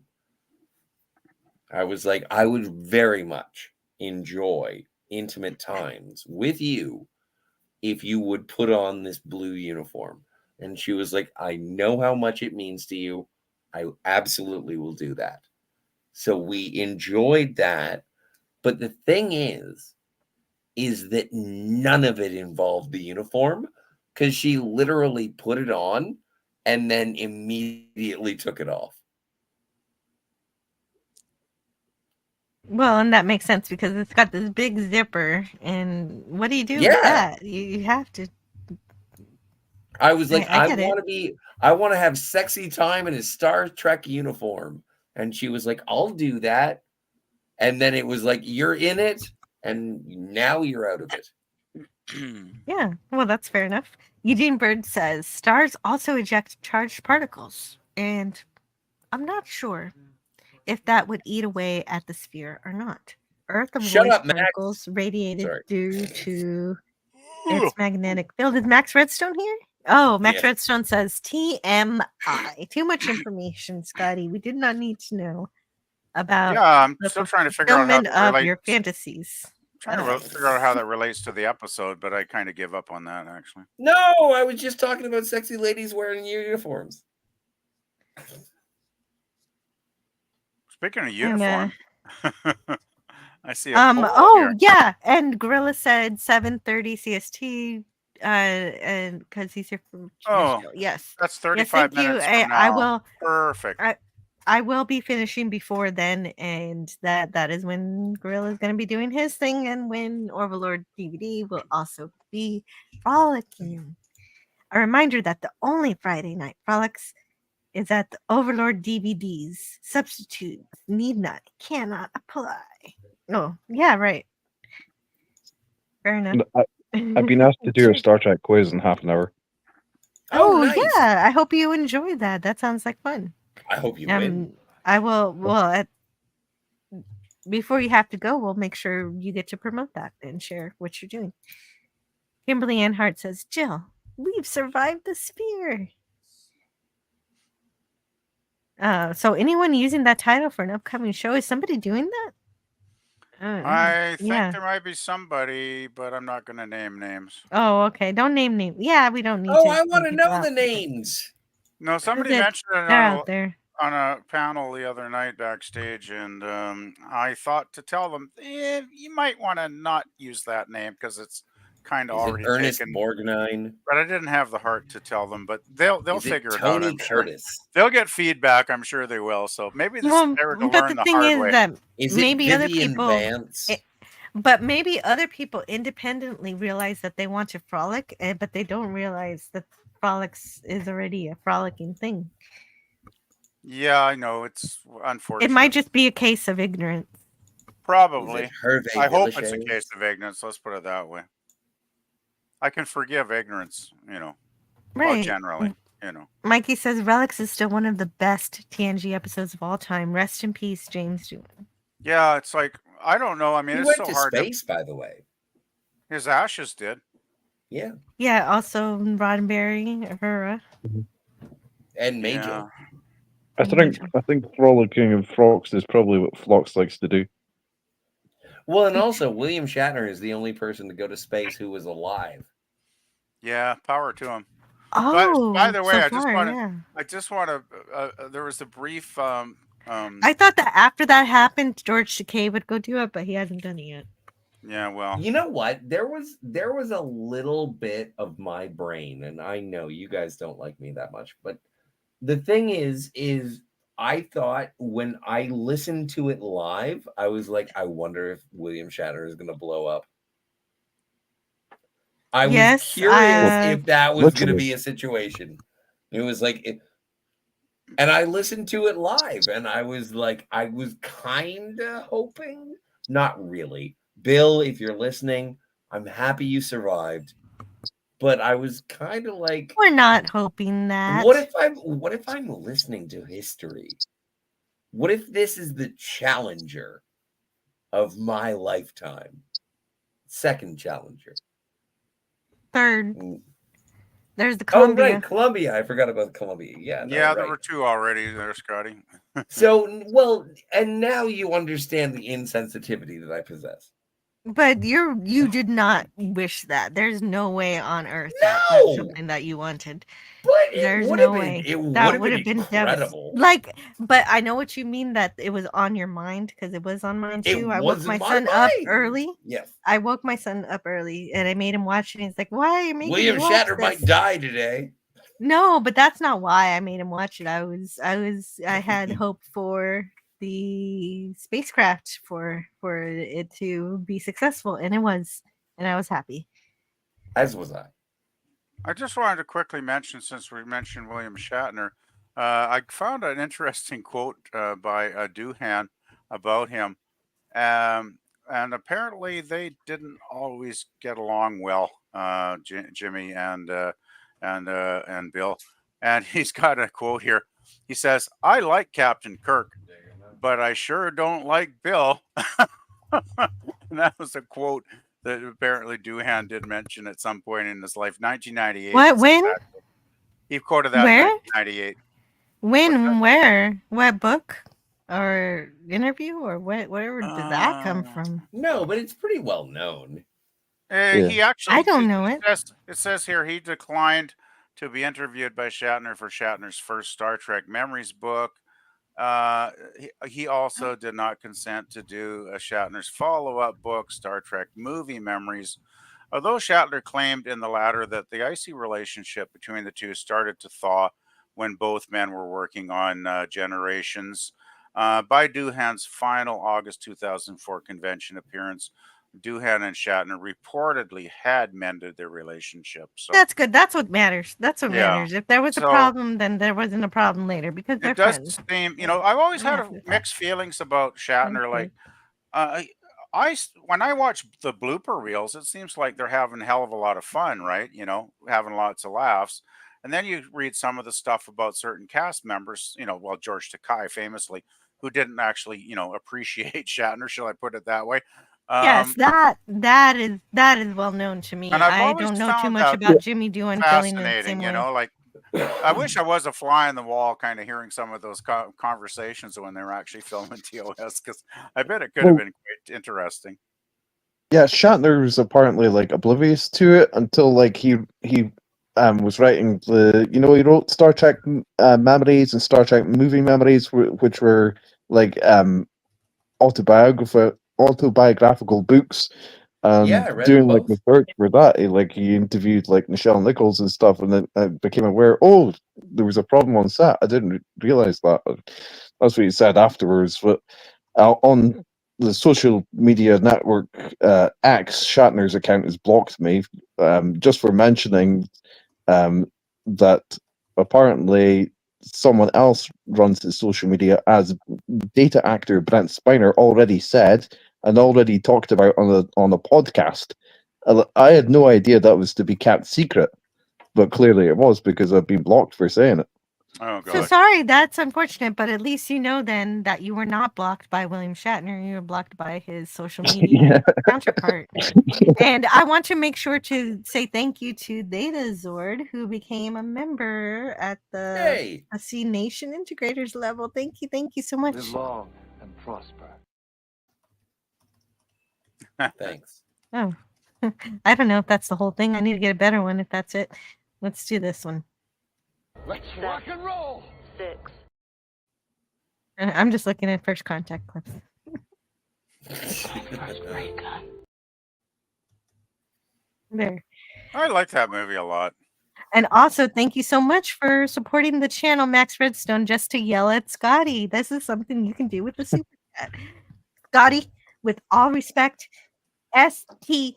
G: I was like, I would very much enjoy intimate times with you if you would put on this blue uniform. And she was like, I know how much it means to you. I absolutely will do that. So we enjoyed that. But the thing is that none of it involved the uniform, because she literally put it on and then immediately took it off.
F: Well, and that makes sense because it's got this big zipper, and what do you do with
G: Yeah.
F: that? You have to.
G: I was like,
F: I
G: I
F: get it.
G: want to have sexy time in a Star Trek uniform. And she was like, I'll do that. And then it was like, you're in it, and now you're out of it.
F: Yeah, well, that's fair enough. Eugene Bird says stars also eject charged particles, and I'm not sure if that would eat away at the sphere or not. Earth
G: Shut
F: avoids
G: up, Max.
F: particles radiated
G: Sorry.
F: due to its magnetic field. Is Max Redstone here? Oh, Max
G: Yeah.
F: Redstone says TMI. Too much information, Scotty. We did not need to know about
I: Yeah, I'm
F: the
I: still trying to figure out how
F: fulfillment
I: that
F: of
I: relates.
F: your fantasies.
I: Trying to figure out how that relates to the episode, but I kind of give up on that actually.
G: No, I was just talking about sexy ladies wearing uniforms.
I: Speaking of
F: And,
I: uniform, I see a poll
F: Oh
I: here.
F: yeah, and Gorilla said 7:30 CST. And because he's here for
I: Oh,
F: yes,
I: that's
F: yes.
I: 35
F: Thank you.
I: minutes from
F: I
I: now.
F: will.
I: Perfect.
F: I will be finishing before then, and that is when Gorilla is going to be doing his thing, and when Overlord DVD will also be frolicking. A reminder that the only Friday night frolics is at the Overlord DVDs. Substitutes need not, cannot apply. Oh, yeah, right. Fair enough.
S: I've been asked to do a Star Trek quiz in half an hour.
F: Oh,
G: nice.
F: yeah. I hope you enjoy that. That sounds like fun.
G: I hope you win.
F: I will. Well, before you have to go, we'll make sure you get to promote that and share what you're doing. Kimberly Ann Hart says, Jill, we've survived the spear. So anyone using that title for an upcoming show, is somebody doing that?
I: I think
F: yeah.
I: there might be somebody, but I'm not going to name names.
F: Oh, okay. Don't name names. Yeah, we don't need to.
G: Oh, I want to know the names.
I: No, somebody mentioned it
F: out there
I: on a panel the other night backstage, and I thought to tell them, you might want to not use that name because it's kind of already
G: Ernest
I: taken.
G: Borgnine?
I: But I didn't have the heart to tell them, but they'll figure it out.
G: Tony
I: I'm sure.
G: Curtis?
I: They'll get feedback. I'm sure they will. So maybe this is there to
F: but
I: learn
F: the
I: the
F: thing
I: hard
F: is
I: way.
F: that
G: Is
F: maybe
G: it
F: other
G: Vivian
F: people
G: Vance?
F: But maybe other people independently realize that they want to frolic, but they don't realize that frolics is already a frolicking thing.
I: Yeah, I know. It's unfortunate.
F: It might just be a case of ignorance.
I: Probably.
G: Hervé
I: I hope it's a
G: Villachez?
I: case of ignorance. Let's put it that way. I can forgive ignorance, Well,
F: Right.
I: generally,
F: Mikey says Relics is still one of the best TNG episodes of all time. Rest in peace, James Doohan.
I: Yeah, it's like, I don't know. I mean,
G: He
I: it's
G: went
I: so
G: to
I: hard
G: space, by the way.
I: His ashes did.
G: Yeah.
F: Yeah, also Roddenberry, Uhura.
G: And Major.
I: Yeah.
S: I think frolicking and Phlox is probably what Phlox likes to do.
G: Well, and also William Shatner is the only person to go to space who was alive.
I: Yeah, power to him.
F: Oh,
I: by the way,
F: so
I: I just want to. There was a brief.
F: I thought that after that happened, George Takei would go do it, but he hasn't done it yet.
I: Yeah, well,
G: you know what? There was a little bit of my brain, and I know you guys don't like me that much, but the thing is I thought when I listened to it live, I was like, I wonder if William Shatner is going to blow up. I was curious if that was going to be a situation. It was like, and I listened to it live, and I was like, I was kind of hoping, not really. Bill, if you're listening, I'm happy you survived, but I was kind of like,
F: we're not hoping that.
G: What if I'm listening to history? What if this is the Challenger of my lifetime? Second Challenger.
F: Third. There's the Columbia.
G: Oh, right, Columbia. I forgot about Columbia. Yeah.
I: Yeah, there were two already there, Scotty.
G: So, well, and now you understand the insensitivity that I possess.
F: But you did not wish that. There's no way on earth that's something that you wanted.
G: But
F: there's no way. That would have been
G: incredible.
F: But I know what you mean, that it was on your mind, because it was on mine too. I woke my son up early.
G: Yes.
F: I woke my son up early and I made him watch it. And he's like, "Why are you making
G: William
F: me watch
G: Shatner
F: this?"
G: might die today.
F: No, but that's not why I made him watch it. I had hope for the spacecraft for it to be successful, and it was, and I was happy.
G: As was I.
I: I just wanted to quickly mention, since we mentioned William Shatner, I found an interesting quote by Doohan about him, and apparently they didn't always get along well, Jimmy and Bill. And he's got a quote here. He says, "I like Captain Kirk, but I sure don't like Bill." And that was a quote that apparently Doohan did mention at some point in his life. 1998.
F: What? When?
I: He quoted that
F: Where?
I: in 1998.
F: When? Where? What book? Or interview? Or whatever did that come from?
G: No, but it's pretty well known.
I: He actually,
F: I don't know it.
I: It says here he declined to be interviewed by Shatner for Shatner's first Star Trek Memories book. he also did not consent to do Shatner's follow-up book, Star Trek Movie Memories, although Shatner claimed in the latter that the icy relationship between the two started to thaw when both men were working on Generations. By Doohan's final August 2004 convention appearance, Doohan and Shatner reportedly had mended their relationship. So
F: That's good. That's what matters. That's what
I: yeah.
F: matters. If there was a
I: So
F: problem, then there wasn't a problem later because they're
I: it does
F: friends.
I: seem, I've always
F: I'm
I: had
F: happy with that.
I: mixed feelings about Shatner. Like, when I watch the blooper reels, it seems like they're having a hell of a lot of fun, right? Having lots of laughs. And then you read some of the stuff about certain cast members, well, George Takei famously, who didn't actually, appreciate Shatner, shall I put it that way?
F: Yes, that is well known to me.
I: And I've
F: I
I: always
F: don't know too
I: found
F: much
I: that
F: about Jimmy Doohan feeling the
I: fascinating,
F: same way.
I: like I wish I was a fly on the wall kind of hearing some of those conversations when they were actually filming TOS, because I bet it could have been quite interesting.
S: Yeah, Shatner was apparently like oblivious to it until like he was writing he wrote Star Trek Memories and Star Trek Movie Memories, which were like autobiographical books.
G: Yeah, I read
S: Doing
G: both.
S: like research for that, he interviewed like Nichelle Nichols and stuff, and then I became aware, there was a problem on set. I didn't realize that. That's what he said afterwards. But on the social media network X, Shatner's account has blocked me just for mentioning that apparently someone else runs his social media, as data actor Brent Spiner already said and already talked about on a podcast. I had no idea that was to be kept secret, but clearly it was because I've been blocked for saying it.
I: Oh,
F: So sorry, that's unfortunate, but at least you know then that you were not blocked by William Shatner. You were blocked by his social media counterpart. And I want to make sure to say thank you to Data Zord, who became a member at the SC Nation Integrators level. Thank you so much.
B: Live long and prosper.
G: Thanks.
F: Oh, I don't know if that's the whole thing. I need to get a better one if that's it. Let's do this one.
B: Let's rock and roll.
P: 6.
F: I'm just looking at First Contact clips. There.
I: I like that movie a lot.
F: And also, thank you so much for supporting the channel, Max Redstone, just to yell at Scotty. This is something you can do with the super chat. Scotty, with all respect, STFU.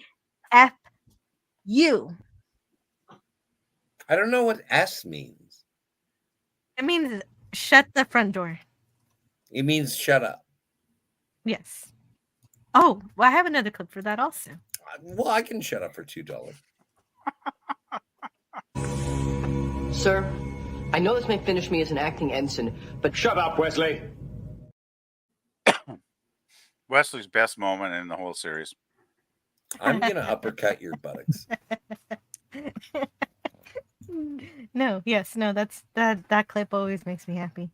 G: I don't know what S means.
F: It means shut the front door.
G: It means shut up.
F: Yes. Oh, well, I have another clip for that also.
G: Well, I can shut up for $2.
C: Sir, I know this may finish me as an acting ensign, but...
B: Shut up, Wesley!
I: Wesley's best moment in the whole series.
G: I'm going to uppercut your buttocks.
F: No, that clip always makes me happy.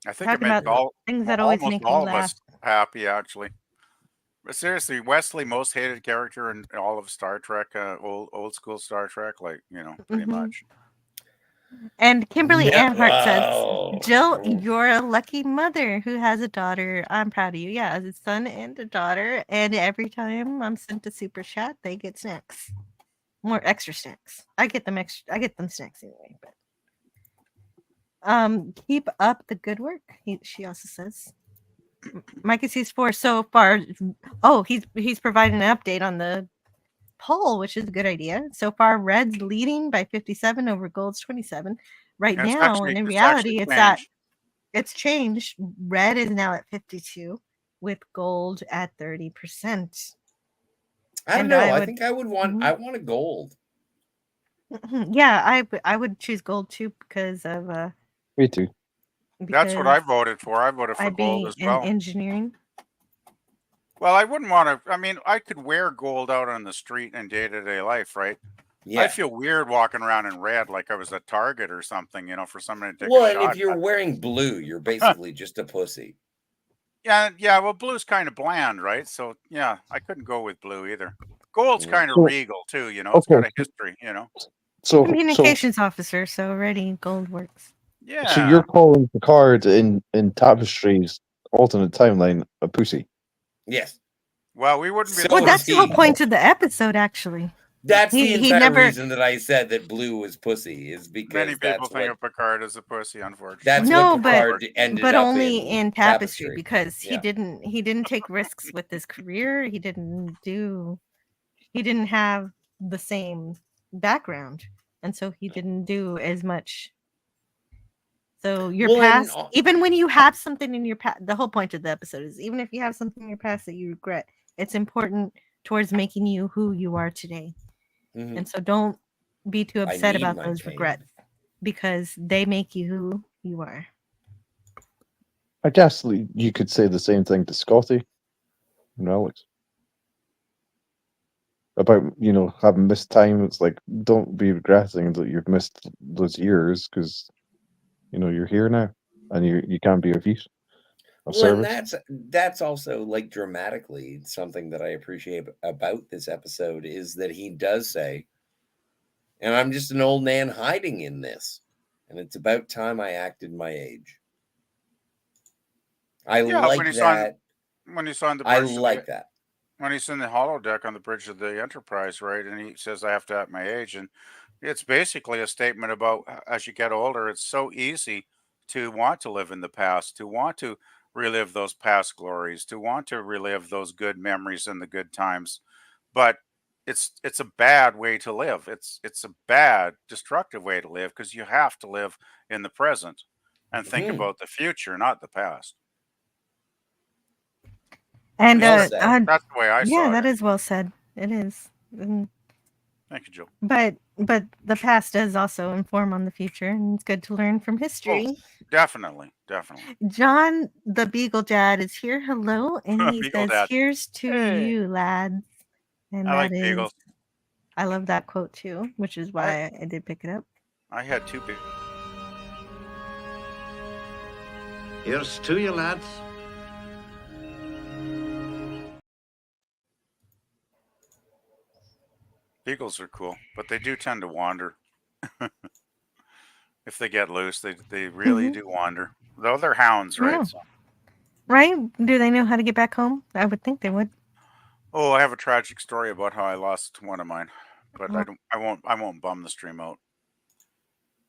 I: I think it makes
F: things that always
I: almost
F: make me
I: all of
F: laugh.
I: us happy, actually. But seriously, Wesley, most hated character in all of Star Trek, old school Star Trek, pretty much.
F: And Kimberly Anhart says,
G: wow.
F: Jill, you're a lucky mother who has a daughter. I'm proud of you. Yeah, as a son and a daughter. And every time I'm sent a super chat, they get snacks. More extra snacks. I get them snacks anyway. But keep up the good work. She also says. Mikey sees 4 so far. Oh, he's providing an update on the poll, which is a good idea. So far, Red's leading by 57 over Gold's 27 right now, and in reality, it's changed. Red is now at 52 with Gold at 30%.
G: I don't know. I think I would want. I want a Gold.
F: Yeah, I would choose Gold too because of.
S: Me too.
I: That's what I voted for. I voted for Gold as well.
F: Engineering.
I: Well, I wouldn't want to. I mean, I could wear gold out on the street in day-to-day life, right? Yeah. I feel weird walking around in red like I was a target or something, for somebody to take a shot.
G: Well, if you're wearing blue, you're basically just a pussy.
I: Yeah. Well, blue's kind of bland, right? So, yeah, I couldn't go with blue either. Gold's kind of regal too, it's got a history,
F: So communications officer, so already Gold works.
I: Yeah.
S: So you're calling Picard in Tapestry's alternate timeline a pussy?
G: Yes.
I: Well, we wouldn't be.
G: So
F: Well,
G: is
F: that's the whole
G: he.
F: point of the episode, actually.
G: That's the
F: He
G: entire
F: never.
G: reason that I said that Blue was pussy is because
I: Many people
G: that's
I: think
G: what
I: of Picard as a pussy. Unfortunately,
G: that's
F: No,
G: what Picard ended
F: but
G: up
F: only in Tapestry,
G: Tapestry.
F: because
G: Yeah.
F: he didn't take risks with his career. He didn't have the same background, and so he didn't do as much. So your
G: Well, and-
F: past, even when you have something in your past, the whole point of the episode is even if you have something in your past that you regret, it's important towards making you who you are today.
G: Mhm.
F: And so don't be too
G: I
F: upset
G: need
F: about
G: my
F: those
G: pain.
F: regrets, because they make you who you are.
S: I guess you could say the same thing to Scotty and Relics about having missed time. It's like, don't be regretting that you've missed those years, because you're here now and you can be of use, of
G: Well, and
S: service.
G: that's also like dramatically something that I appreciate about this episode is that he does say, and I'm just an old man hiding in this, and it's about time I acted my age. I like that.
I: When he's on the
G: I
I: bridge of
G: like
I: the,
G: that.
I: when he's in the holodeck on the bridge of the Enterprise, right, and he says, "I have to act my age," and it's basically a statement about as you get older, it's so easy to want to live in the past, to want to relive those past glories, to want to relive those good memories and the good times, but it's a bad way to live. It's a bad, destructive way to live because you have to live in the present and think
G: Mhm.
I: about the future, not the past.
F: And
G: Well said.
I: That's the way I saw
F: yeah,
I: it.
F: that is well said. It is.
I: Thank you, Joe.
F: But the past does also inform on the future, and it's good to learn from history.
I: Oh, definitely.
F: John the Beagle Dad is here. Hello, and he
I: Beagle
F: says,
I: Dad.
F: "Here's to
I: Hey.
F: you, lads." And
I: I
F: that
I: like
F: is,
I: beagles.
F: I love that quote too, which is why I did pick it up.
I: I had two big.
M: Here's to you, lads.
I: Beagles are cool, but they do tend to wander. If they get loose, they really do wander. Though they're hounds, right?
F: Yeah.
I: So-
F: Right? Do they know how to get back home? I would think they would.
I: Oh, I have a tragic story about how I lost one of mine, but
F: Oh.
I: I won't bum the stream out.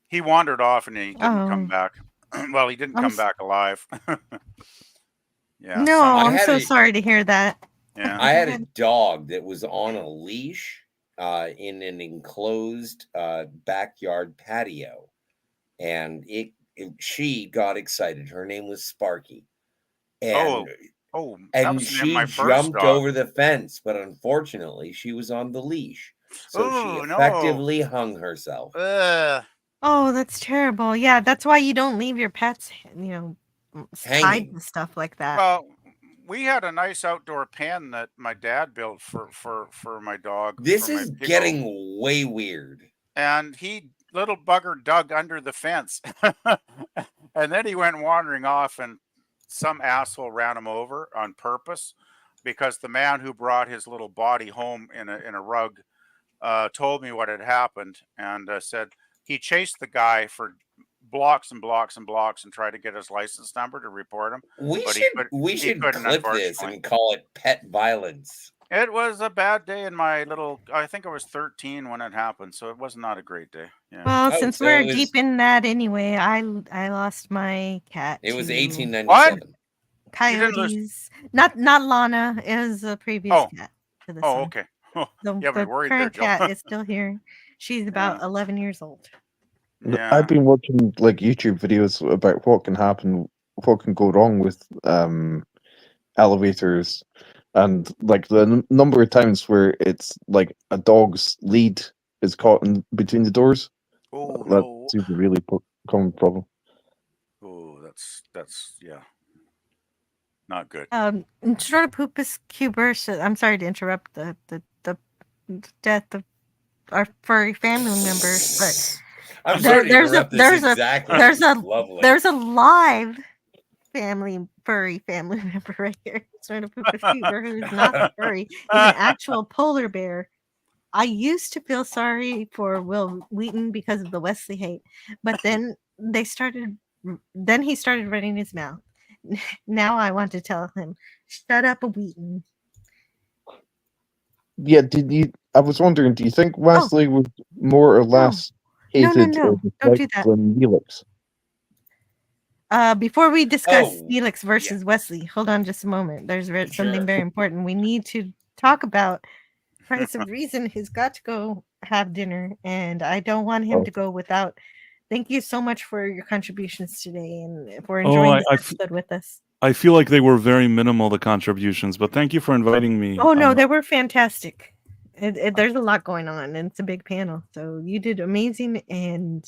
I: He wandered off and he didn't come back. Well, he didn't
F: I'm
I: come
F: s-
I: back alive. Yeah.
F: No,
G: I
F: I'm
G: had
F: so
G: a-
F: sorry to hear that.
I: Yeah.
G: I had a dog that was on a leash in an enclosed backyard patio, and she got excited. Her name was Sparky, and
I: that was the name of
G: she
I: my first
G: jumped
I: dog.
G: over the fence, but unfortunately, she was on the leash, so she
I: Oh, no.
G: effectively hung herself.
F: Oh, that's terrible. Yeah, that's why you don't leave your pets, tied
G: Hanging.
F: to stuff like that.
I: Well, we had a nice outdoor pen that my dad built for my dog.
G: This
I: for my
G: is
I: Beagle.
G: getting way weird.
I: And he little bugger dug under the fence, and then he went wandering off, and some asshole ran him over on purpose because the man who brought his little body home in a rug told me what had happened and said he chased the guy for blocks and blocks and blocks and tried to get his license number to report him.
G: We
I: he
G: should
I: couldn't,
G: clip this
I: unfortunately.
G: and call it pet violence.
I: It was a bad day in my little. I think I was 13 when it happened, so it was not a great day. Yeah.
F: Well,
G: Oh,
F: since
G: so
F: we're
G: it was-
F: deep in that anyway, I lost my cat.
G: It was
F: to
G: 1897.
F: Coyotes. Not Lana. It was a previous cat to this one.
I: Okay.
F: The,
I: Yeah, we
F: the
I: worried there,
F: current
I: Joe.
F: cat is still here. She's about 11 years old.
S: I've been watching like YouTube videos about what can happen, what can go wrong with elevators, and like the number of times where it's like a dog's lead is caught in between the doors.
I: Oh,
S: that
I: no.
S: seems a really common problem.
I: Oh, that's yeah, not good.
F: Stratopupus cuber. I'm sorry to interrupt the death of our furry family member, but
G: I'm sorry to interrupt this exactly. Lovely.
F: there's a live furry family member right here. Stratopupus cuber, who's not a furry. He's an actual polar bear. I used to feel sorry for Will Wheaton because of the Wesley hate, but then they started. Then he started running his mouth. Now I want to tell him, shut up, Wheaton.
S: Yeah, I was wondering, do you think Wesley was more or less hated or
F: don't do
S: disliked
F: that.
S: than Neelix?
F: Before we discuss
G: Oh,
F: Felix versus Wesley, hold on just a moment. There's something
G: Sure.
F: very important. We need to talk about Price of Reason. He's got to go have dinner, and I don't want him to go without. Thank you so much for your contributions today and for enjoying this episode with us.
T: I feel like they were very minimal, the contributions, but thank you for inviting me.
F: Oh, no, they were fantastic. There's a lot going on, and it's a big panel. So you did amazing. And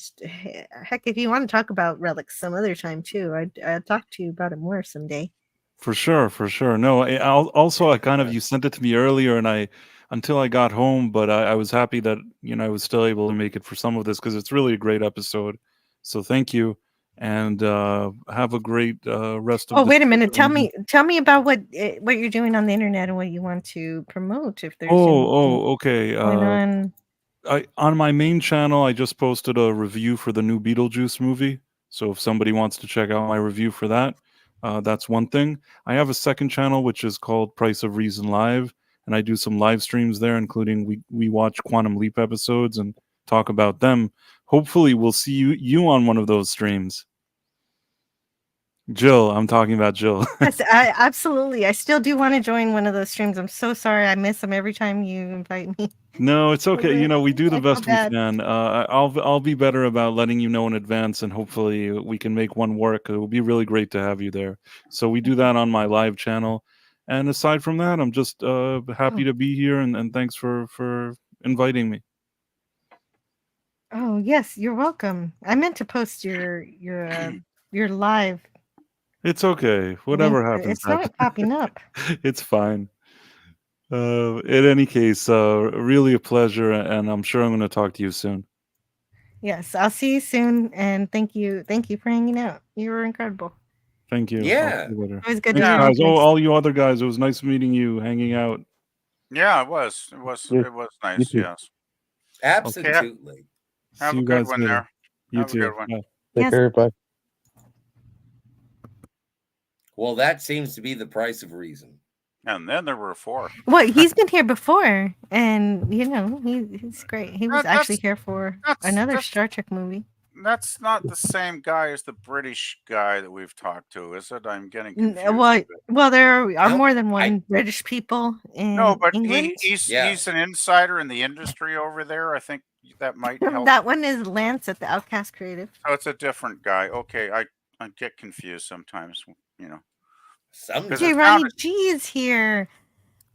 F: heck, if you want to talk about Relics some other time, too, I'd talk to you about it more someday.
T: For sure. No, I kind of, you sent it to me earlier, and until I got home, but I was happy that, I was still able to make it for some of this, because it's really a great episode. So thank you. And have a great rest of
F: Oh, wait a minute. Tell me about what you're doing on the internet and what you want to promote. If there's
T: okay.
F: going on.
T: On my main channel, I just posted a review for the new Beetlejuice movie. So if somebody wants to check out my review for that, that's one thing. I have a second channel, which is called Price of Reason Live, and I do some live streams there, including we watch Quantum Leap episodes and talk about them. Hopefully, we'll see you on one of those streams. Jill, I'm talking about Jill.
F: Yes, absolutely. I still do want to join one of those streams. I'm so sorry. I miss them every time you invite me.
T: No, it's okay. We do the best we can. I'll be better about letting you know in advance, and hopefully we can make one work. It will be really great to have you there. So we do that on my live channel. And aside from that, I'm just happy to be here, and thanks for inviting me.
F: Oh, yes, you're welcome. I meant to post your live.
T: It's okay. Whatever happens.
F: It's not popping up.
T: It's fine. In any case, really a pleasure, and I'm sure I'm going to talk to you soon.
F: Yes, I'll see you soon, and thank you for hanging out. You were incredible.
T: Thank you.
G: Yeah,
F: it was good.
T: Guys. Oh, all you other guys, it was nice meeting you, hanging out.
I: Yeah, it was nice. Yes,
G: absolutely.
I: Okay. Have a good one there.
T: You too.
I: A good one.
S: Take care. Bye.
G: Well, that seems to be the price of reason.
I: And then there were 4.
F: Well, he's been here before, and he's great. He was actually here for another Star Trek movie.
I: That's not the same guy as the British guy that we've talked to, is it? I'm getting confused.
F: Well, there are more than one British people in England.
I: He's an insider in the industry over there. I think that might help.
F: That one is Lance at the Outcast Creative.
I: Oh, it's a different guy. Okay, I get confused sometimes.
F: Hey, Ronnie G is here.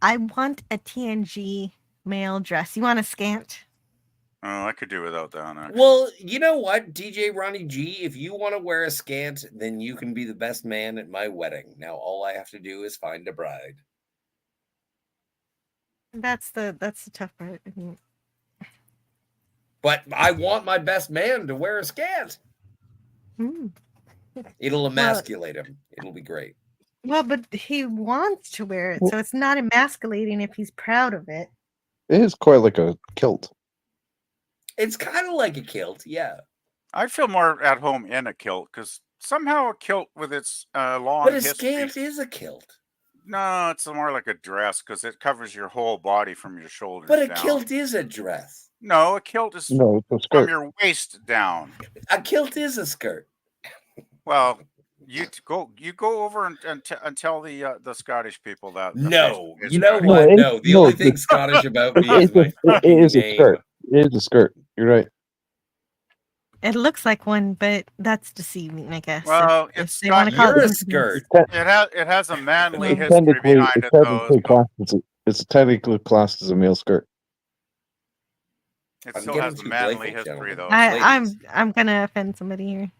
F: I want a TNG male dress. You want a scant?
I: Oh, I could do without that. Actually.
G: Well, you know what, DJ Ronnie G, if you want to wear a scant, then you can be the best man at my wedding. Now, all I have to do is find a bride.
F: That's the tough part.
G: But I want my best man to wear a scant. It'll emasculate him. It'll be great.
F: Well, but he wants to wear it, so it's not emasculating if he's proud of it.
S: It is quite like a kilt.
G: It's kind of like a kilt, yeah.
I: I'd feel more at home in a kilt, because somehow a kilt with its long
G: But a
I: history...
G: scant is a kilt.
I: No, it's more like a dress, because it covers your whole body from your shoulders
G: down. But a
I: down.
G: Kilt is a dress.
I: No, a kilt is from your waist down.
G: A kilt is a skirt.
I: Well... You go over and tell the Scottish people that.
G: No, you know what? No, the only thing Scottish about me is my
S: it is a skirt. It is a skirt. You're right.
F: It looks like one, but that's deceiving, I guess.
I: Well,
F: if
I: they want to
G: call it a skirt.
I: It has a manly history behind it, though.
S: It's technically classed as a male skirt.
I: It still has a manly history, though.
F: I'm gonna offend somebody here.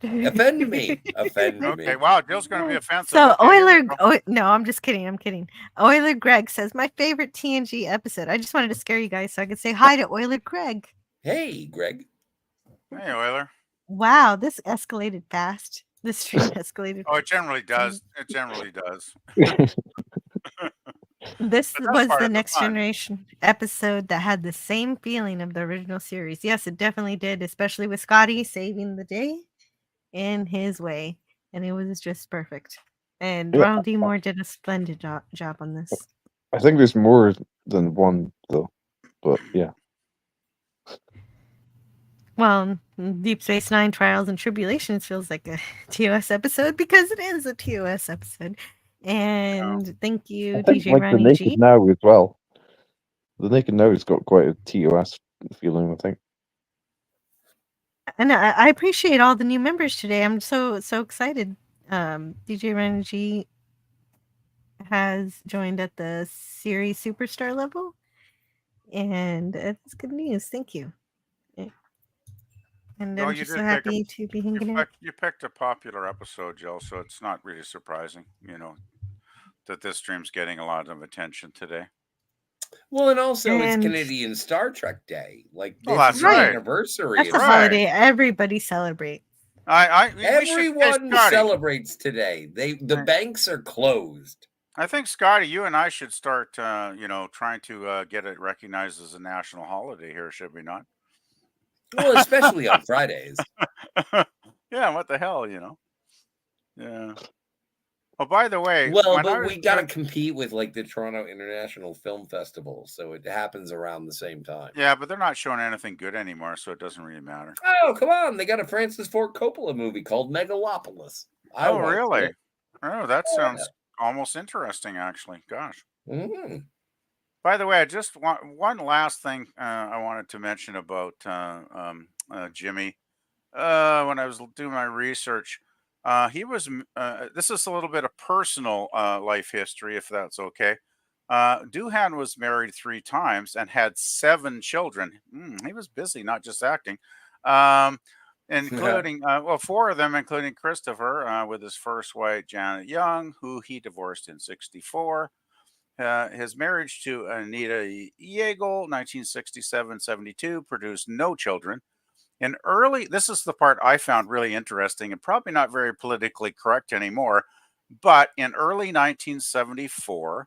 G: Offend me. Offend me.
I: Okay, wow, Jill's going to be offensive.
F: So no, I'm just kidding. I'm kidding. Euler Greg says, my favorite TNG episode. I just wanted to scare you guys so I could say hi to Euler Greg.
G: Hey, Greg.
I: Hey, Euler.
F: Wow, this escalated fast. This stream escalated.
I: Oh, it generally does. It generally does.
F: This was the Next Generation episode that had the same feeling of the original series. Yes, it definitely did, especially with Scotty saving the day. in his way, and it was just perfect. And
S: Yeah,
F: Ronald D. Moore did a splendid job on this.
S: I think there's more than one though, but yeah.
F: Well, Deep Space Nine Trials and Tribulations feels like a TOS episode because it is a TOS episode. And thank you,
S: I think
F: DJ
S: like the
F: Ronnie
S: Naked
F: G.
S: Now as well. The Naked Now has got quite a TOS feeling, I think.
F: And I appreciate all the new members today. I'm so excited. DJ Ronnie G has joined at the series superstar level, and it's good news. Thank you. And
I: Well,
F: I'm
I: you
F: just
I: did
F: so
I: pick a
F: happy to be hanging out.
I: you picked a popular episode, Jill, so it's not really surprising, that this stream's getting a lot of attention today.
G: Well, and also it's
F: And-
G: Canadian Star Trek Day. Like
I: Well,
G: this
I: that's
G: is the
I: right.
G: anniversary.
F: That's
G: of
F: a
G: it.
F: holiday everybody celebrates.
G: Everyone
I: Scotty.
G: celebrates today. The banks are closed.
I: I think, Scotty, you and I should start, trying to get it recognized as a national holiday here, should we not?
G: Well, especially on Fridays.
I: Yeah, what the hell, Yeah. Oh, by the way,
G: Well,
I: when
G: but
I: I was-
G: we got to compete with like the Toronto International Film Festival, so it happens around the same time.
I: Yeah, but they're not showing anything good anymore, so it doesn't really matter.
G: Oh, come on. They got a Francis Ford Coppola movie called Megalopolis. I
I: Oh,
G: watched
I: really?
G: it.
I: Oh, that sounds almost interesting, actually. Gosh.
G: Mm-hmm.
I: By the way, I just want one last thing I wanted to mention about Jimmy. When I was doing my research, he was. This is a little bit of personal life history, if that's okay. Doohan was married 3 times and had 7 children. He was busy, not just acting. Including 4 of them, including Christopher, with his first wife Janet Young, who he divorced in '64. His marriage to Anita Yeagle, 1967-72, produced no children. This is the part I found really interesting and probably not very politically correct anymore, but in early 1974,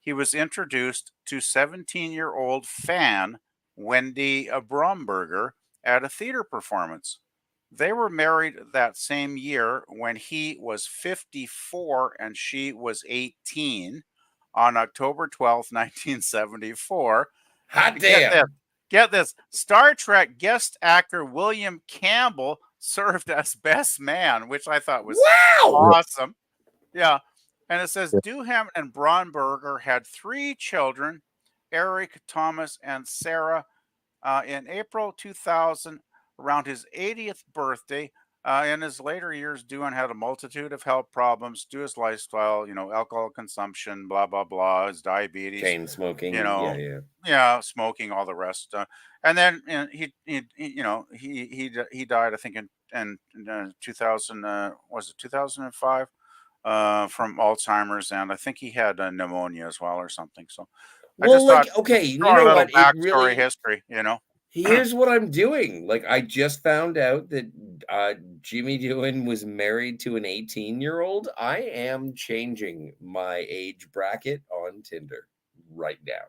I: he was introduced to 17-year-old fan Wendy Bromberger at a theater performance. They were married that same year when he was 54 and she was 18 on October 12th, 1974.
G: Hot damn.
I: Get this. Star Trek guest actor William Campbell served as best man, which I thought was awesome. Yeah. And it says Doohan and Bromberger had 3 children, Eric, Thomas, and Sarah. In April 2000, around his 80th birthday, in his later years, Doohan had a multitude of health problems due to his lifestyle, alcohol consumption, blah, blah, blah, his diabetes.
G: Chain smoking.
I: Yeah, smoking, all the rest. And then he died, I think, in 2000, was it 2005? From Alzheimer's, and I think he had pneumonia as well or something. So,
G: okay, you know what?
I: Backstory history,
G: Here's what I'm doing. Like, I just found out that Jimmy Doohan was married to an 18-year-old. I am changing my age bracket on Tinder right now.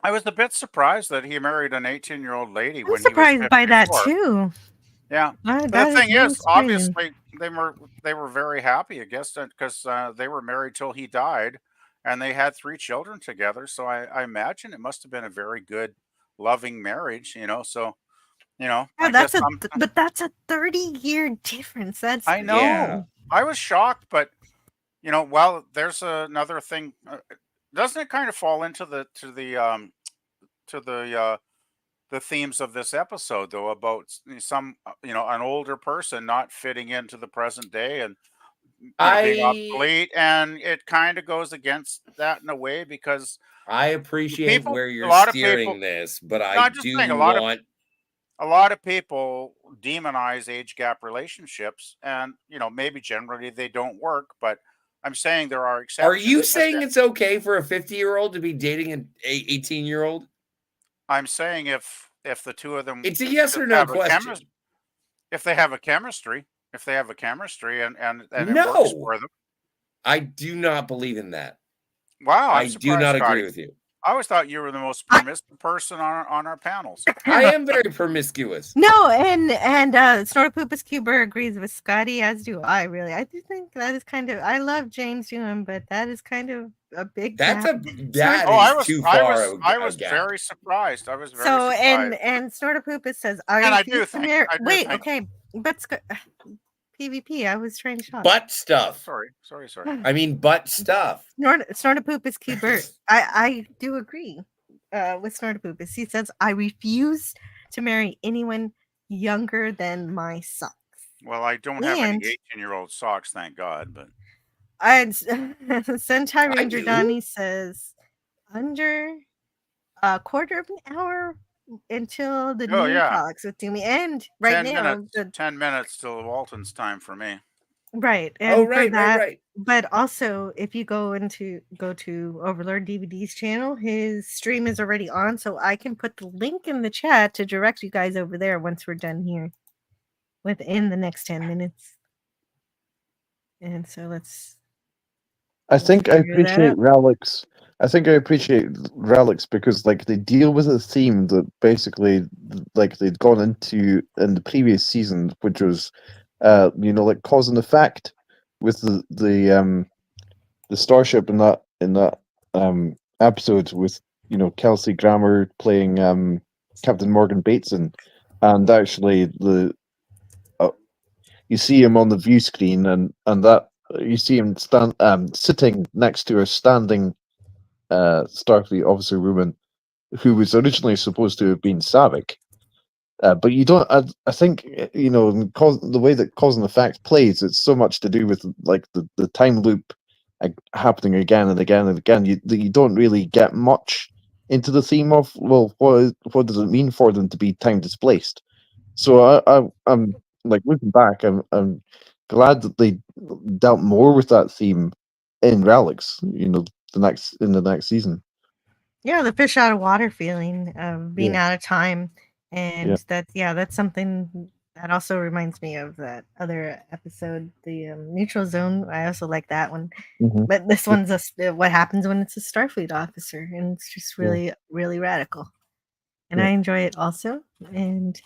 I: I was a bit surprised that he married an 18-year-old lady.
F: I'm surprised by that too.
I: Yeah, but the thing is, obviously, they were very happy, I guess, because they were married till he died, and they had 3 children together. So I imagine it must have been a very good, loving marriage. So,
F: Yeah, but that's a 30-year difference. That's
I: I know.
G: Yeah.
I: I was shocked, but well, there's another thing. Doesn't it kind of fall into the themes of this episode, though, about some an older person not fitting into the present day and being obsolete, and it kind of goes against that in a way, because
G: I appreciate where you're steering this, but I do want.
I: A lot of people demonize age gap relationships, and maybe generally they don't work, but I'm saying there are exceptions.
G: Are you saying it's okay for a 50-year-old to be dating an 18-year-old?
I: I'm saying if the two of them,
G: it's a yes or no question.
I: If they have a chemistry, and it
G: No,
I: works for them.
G: I do not believe in that.
I: Wow,
G: I do not agree with you.
I: I always thought you were the most promiscuous person on our panels.
G: I am very promiscuous.
F: No, and Snortopoopus Cuber agrees with Scotty, as do I. Really, I do think that is kind of. I love James Doohan, but that is kind of a big.
G: That's
F: gap.
I: I was very surprised. I was very surprised.
F: And Snortopoopus says, I do think. Wait, okay, but PvP. I was trying to shop.
G: Butt stuff.
I: Sorry.
G: I mean, butt stuff.
F: Snortopoopus Cuber. I do agree with Snortopoopus. He says, I refuse to marry anyone younger than my socks.
I: Well, I don't have any 18-year-old socks, thank God. But
F: Sentai Ranger Donnie says, under a quarter of an hour until the new products with Doomy. And right
I: 10
F: now,
I: minutes, 10 minutes till Walton's time for me.
F: Right. And right. But also, if you go to Overlord DVD's channel, his stream is already on, so I can put the link in the chat to direct you guys over there once we're done here within the next 10 minutes. And so
S: I think I appreciate Relics. I think I appreciate Relics because like they deal with a theme that basically like they'd gone into in the previous season, which was like cause and effect with the starship in that episode with Kelsey Grammer playing Captain Morgan Bateson, and actually you see him on the view screen and that you see him sitting next to a standing Starfleet officer woman who was originally supposed to have been Savik. But you don't. I think the way that cause and effect plays, it's so much to do with like the time loop happening again and again and again. You don't really get much into the theme of what does it mean for them to be time displaced. So I'm like looking back, I'm glad that they dealt more with that theme in Relics. In the next season.
F: Yeah, the fish out of water feeling of being out of time. And that's something that also reminds me of that other episode, the Neutral Zone. I also like that one.
S: Mm-hmm.
F: But this one's what happens when it's a Starfleet officer, and it's just really, really radical. And I enjoy it also. And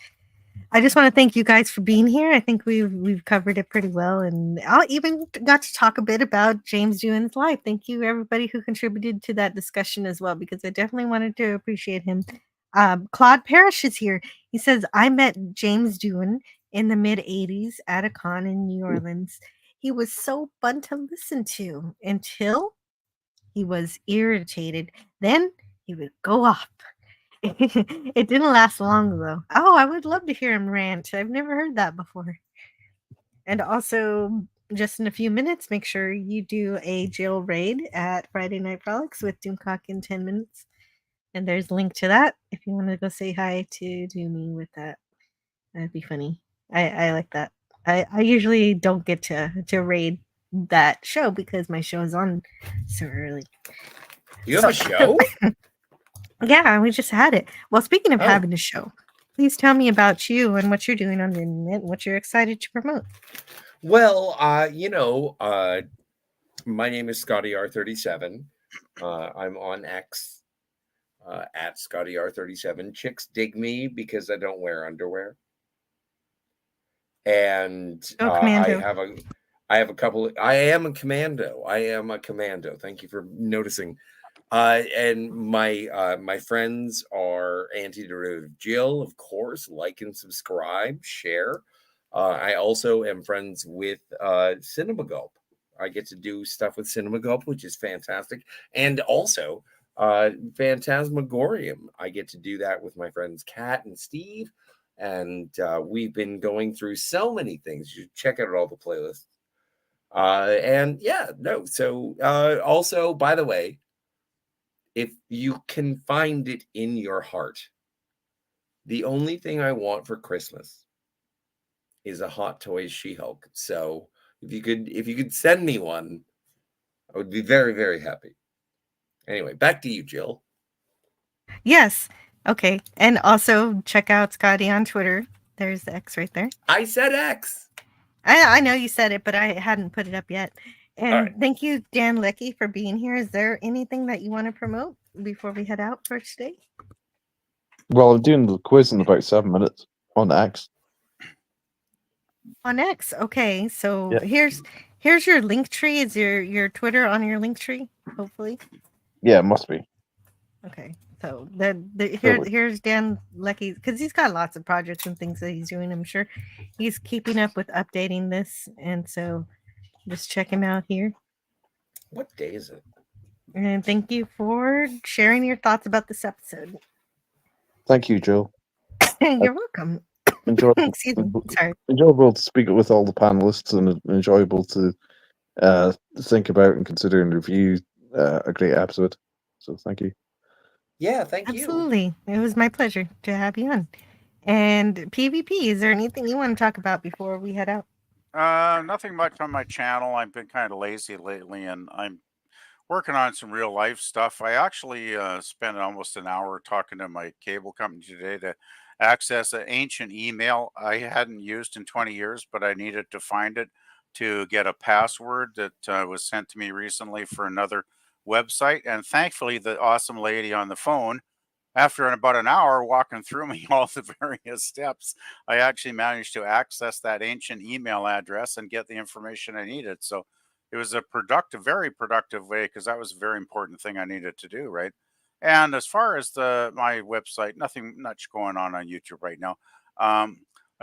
F: I just want to thank you guys for being here. I think we've covered it pretty well, and I even got to talk a bit about James Doohan's life. Thank you, everybody who contributed to that discussion as well, because I definitely wanted to appreciate him. Claude Parrish is here. He says, I met James Doohan in the mid-'80s at a con in New Orleans. He was so fun to listen to until he was irritated. Then he would go off. It didn't last long, though. Oh, I would love to hear him rant. I've never heard that before. And also, just in a few minutes, make sure you do a jail raid at Friday Night Frolics with Doomcock in 10 minutes. And there's a link to that if you want to go say hi to Doomy with that. That'd be funny. I like that. I usually don't get to raid that show because my show is on so early.
G: You have a show?
F: Yeah, we just had it. Well, speaking of having a show, please tell me about you and what you're doing on the internet and what you're excited to promote.
G: Well, my name is Scotty R37. I'm on X at Scotty R37. Chicks dig me because I don't wear underwear. And I have a couple. I am a commando. Thank you for noticing. And my friends are Antiderivative Jill, of course. Like and subscribe, share. I also am friends with Cinema Gulp. I get to do stuff with Cinema Gulp, which is fantastic. And also Phantasmagorium. I get to do that with my friends Kat and Steve. And we've been going through so many things. You should check out all the playlists. Also, by the way, if you can find it in your heart, the only thing I want for Christmas is a Hot Toys She-Hulk. So if you could send me one, I would be very, very happy. Anyway, back to you, Jill.
F: Yes. Okay. And also check out Scotty on Twitter. There's the X right there.
G: I said X.
F: I know you said it, but I hadn't put it up yet. And thank you, Dan Leckie, for being here. Is there anything that you want to promote before we head out for today?
S: Well, I'm doing the quiz in about 7 minutes on X.
F: On X, okay. So
S: Yeah.
F: here's your link tree. Is your Twitter on your link tree? Hopefully.
S: Yeah, it must be.
F: Okay. So here's
S: Totally.
F: Dan Leckie, because he's got lots of projects and things that he's doing. I'm sure he's keeping up with updating this, and so just check him out here.
G: What day is it?
F: And thank you for sharing your thoughts about this episode.
S: Thank you, Joe.
F: You're welcome.
S: Enjoyable.
F: Excuse me. Sorry.
S: Enjoyable to speak with all the panelists, and enjoyable to think about and consider and review a great episode. So thank you.
G: Yeah, thank you.
F: Absolutely. It was my pleasure to have you on. And PvP, is there anything you want to talk about before we head out?
I: Nothing much on my channel. I've been kind of lazy lately, and I'm working on some real life stuff. I actually spent almost an hour talking to my cable company today to access an ancient email I hadn't used in 20 years, but I needed to find it to get a password that was sent to me recently for another website. And thankfully, the awesome lady on the phone, after about an hour walking through me all the various steps, I actually managed to access that ancient email address and get the information I needed. So it was a productive, very productive way, because that was a very important thing I needed to do, right? And as far as my website, nothing much going on YouTube right now. I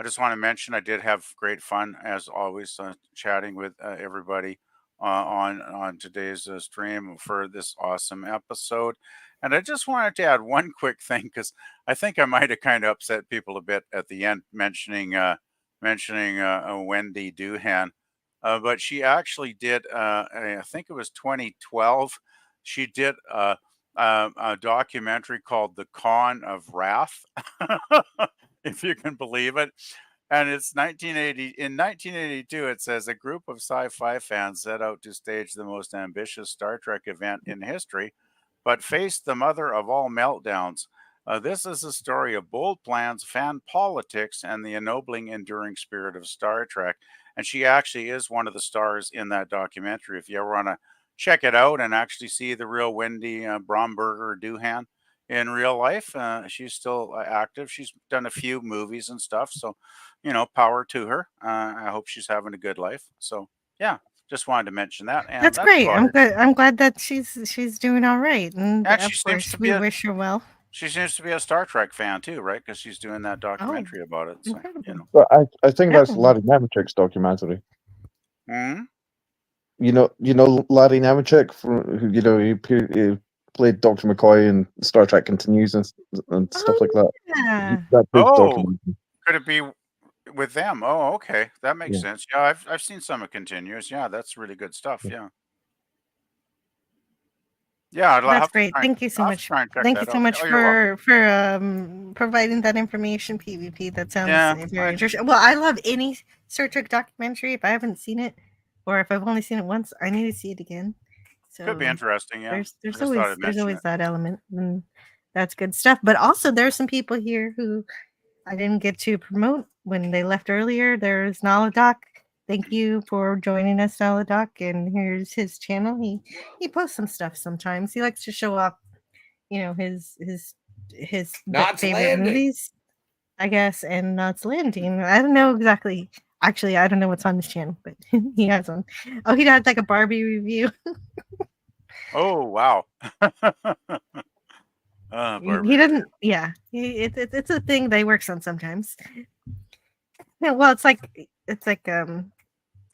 I: just want to mention I did have great fun as always chatting with everybody on today's stream for this awesome episode. And I just wanted to add one quick thing, because I think I might have kind of upset people a bit at the end mentioning Wendy Doohan. But she actually did, I think it was 2012, she did a documentary called The Con of Wrath, if you can believe it. And it's 1980. In 1982, it says a group of sci-fi fans set out to stage the most ambitious Star Trek event in history, but faced the mother of all meltdowns. This is a story of bold plans, fan politics, and the ennobling, enduring spirit of Star Trek. And she actually is one of the stars in that documentary. If you ever want to check it out and actually see the real Wendy Bromberger Doohan in real life, she's still active. She's done a few movies and stuff. So, power to her. I hope she's having a good life. So, yeah, just wanted to mention that. And
F: That's great.
I: about
F: I'm
I: it.
F: good. I'm glad that she's doing all right. And
I: And she
F: of
I: seems
F: course,
I: to
F: we
I: be
F: wish her well.
I: she seems to be a Star Trek fan too, right? Because she's doing that
F: Oh,
I: documentary about it. So,
F: incredible.
S: But I think that's
F: Definitely.
S: Larry Nemechek's documentary.
I: Hmm?
S: You know Larry Nemechek, who he played Dr. McCoy in Star Trek Continues and stuff like that.
F: Yeah.
S: That's his
I: Oh,
S: documentary.
I: could it be with them? Oh, okay, that makes
S: Yeah.
I: sense. Yeah, I've seen some of Continuous. Yeah, that's really good stuff. Yeah. Yeah, I'll have
F: That's
I: to
F: great.
I: try.
F: Thank you so
I: I'll have to
F: much.
I: try and check
F: Thank you
I: that
F: so
I: out.
F: much
I: Oh, you're welcome.
F: for providing that information, PvP. That sounds
I: Yeah,
F: very interesting. Well, I love any Star Trek documentary. If I haven't seen it, or if I've only seen it once, I need to see it again.
I: could be
F: So
I: interesting. Yeah,
F: there's
I: I just thought I'd
F: there's
I: mention
F: always
I: it.
F: that element, and that's good stuff. But also, there's some people here who I didn't get to promote when they left earlier. There's Naladoc. Thank you for joining us, Naladoc. And here's his channel. He posts some stuff sometimes. He likes to show off, his
G: Knots
F: favorite
G: Landing.
F: movies, I guess, and Knots Landing. I don't know exactly. Actually, I don't know what's on his channel, but he has one. Oh, he does like a Barbie review.
I: Oh, wow.
F: He doesn't. Yeah, it's a thing that he works on sometimes. Yeah, well, it's like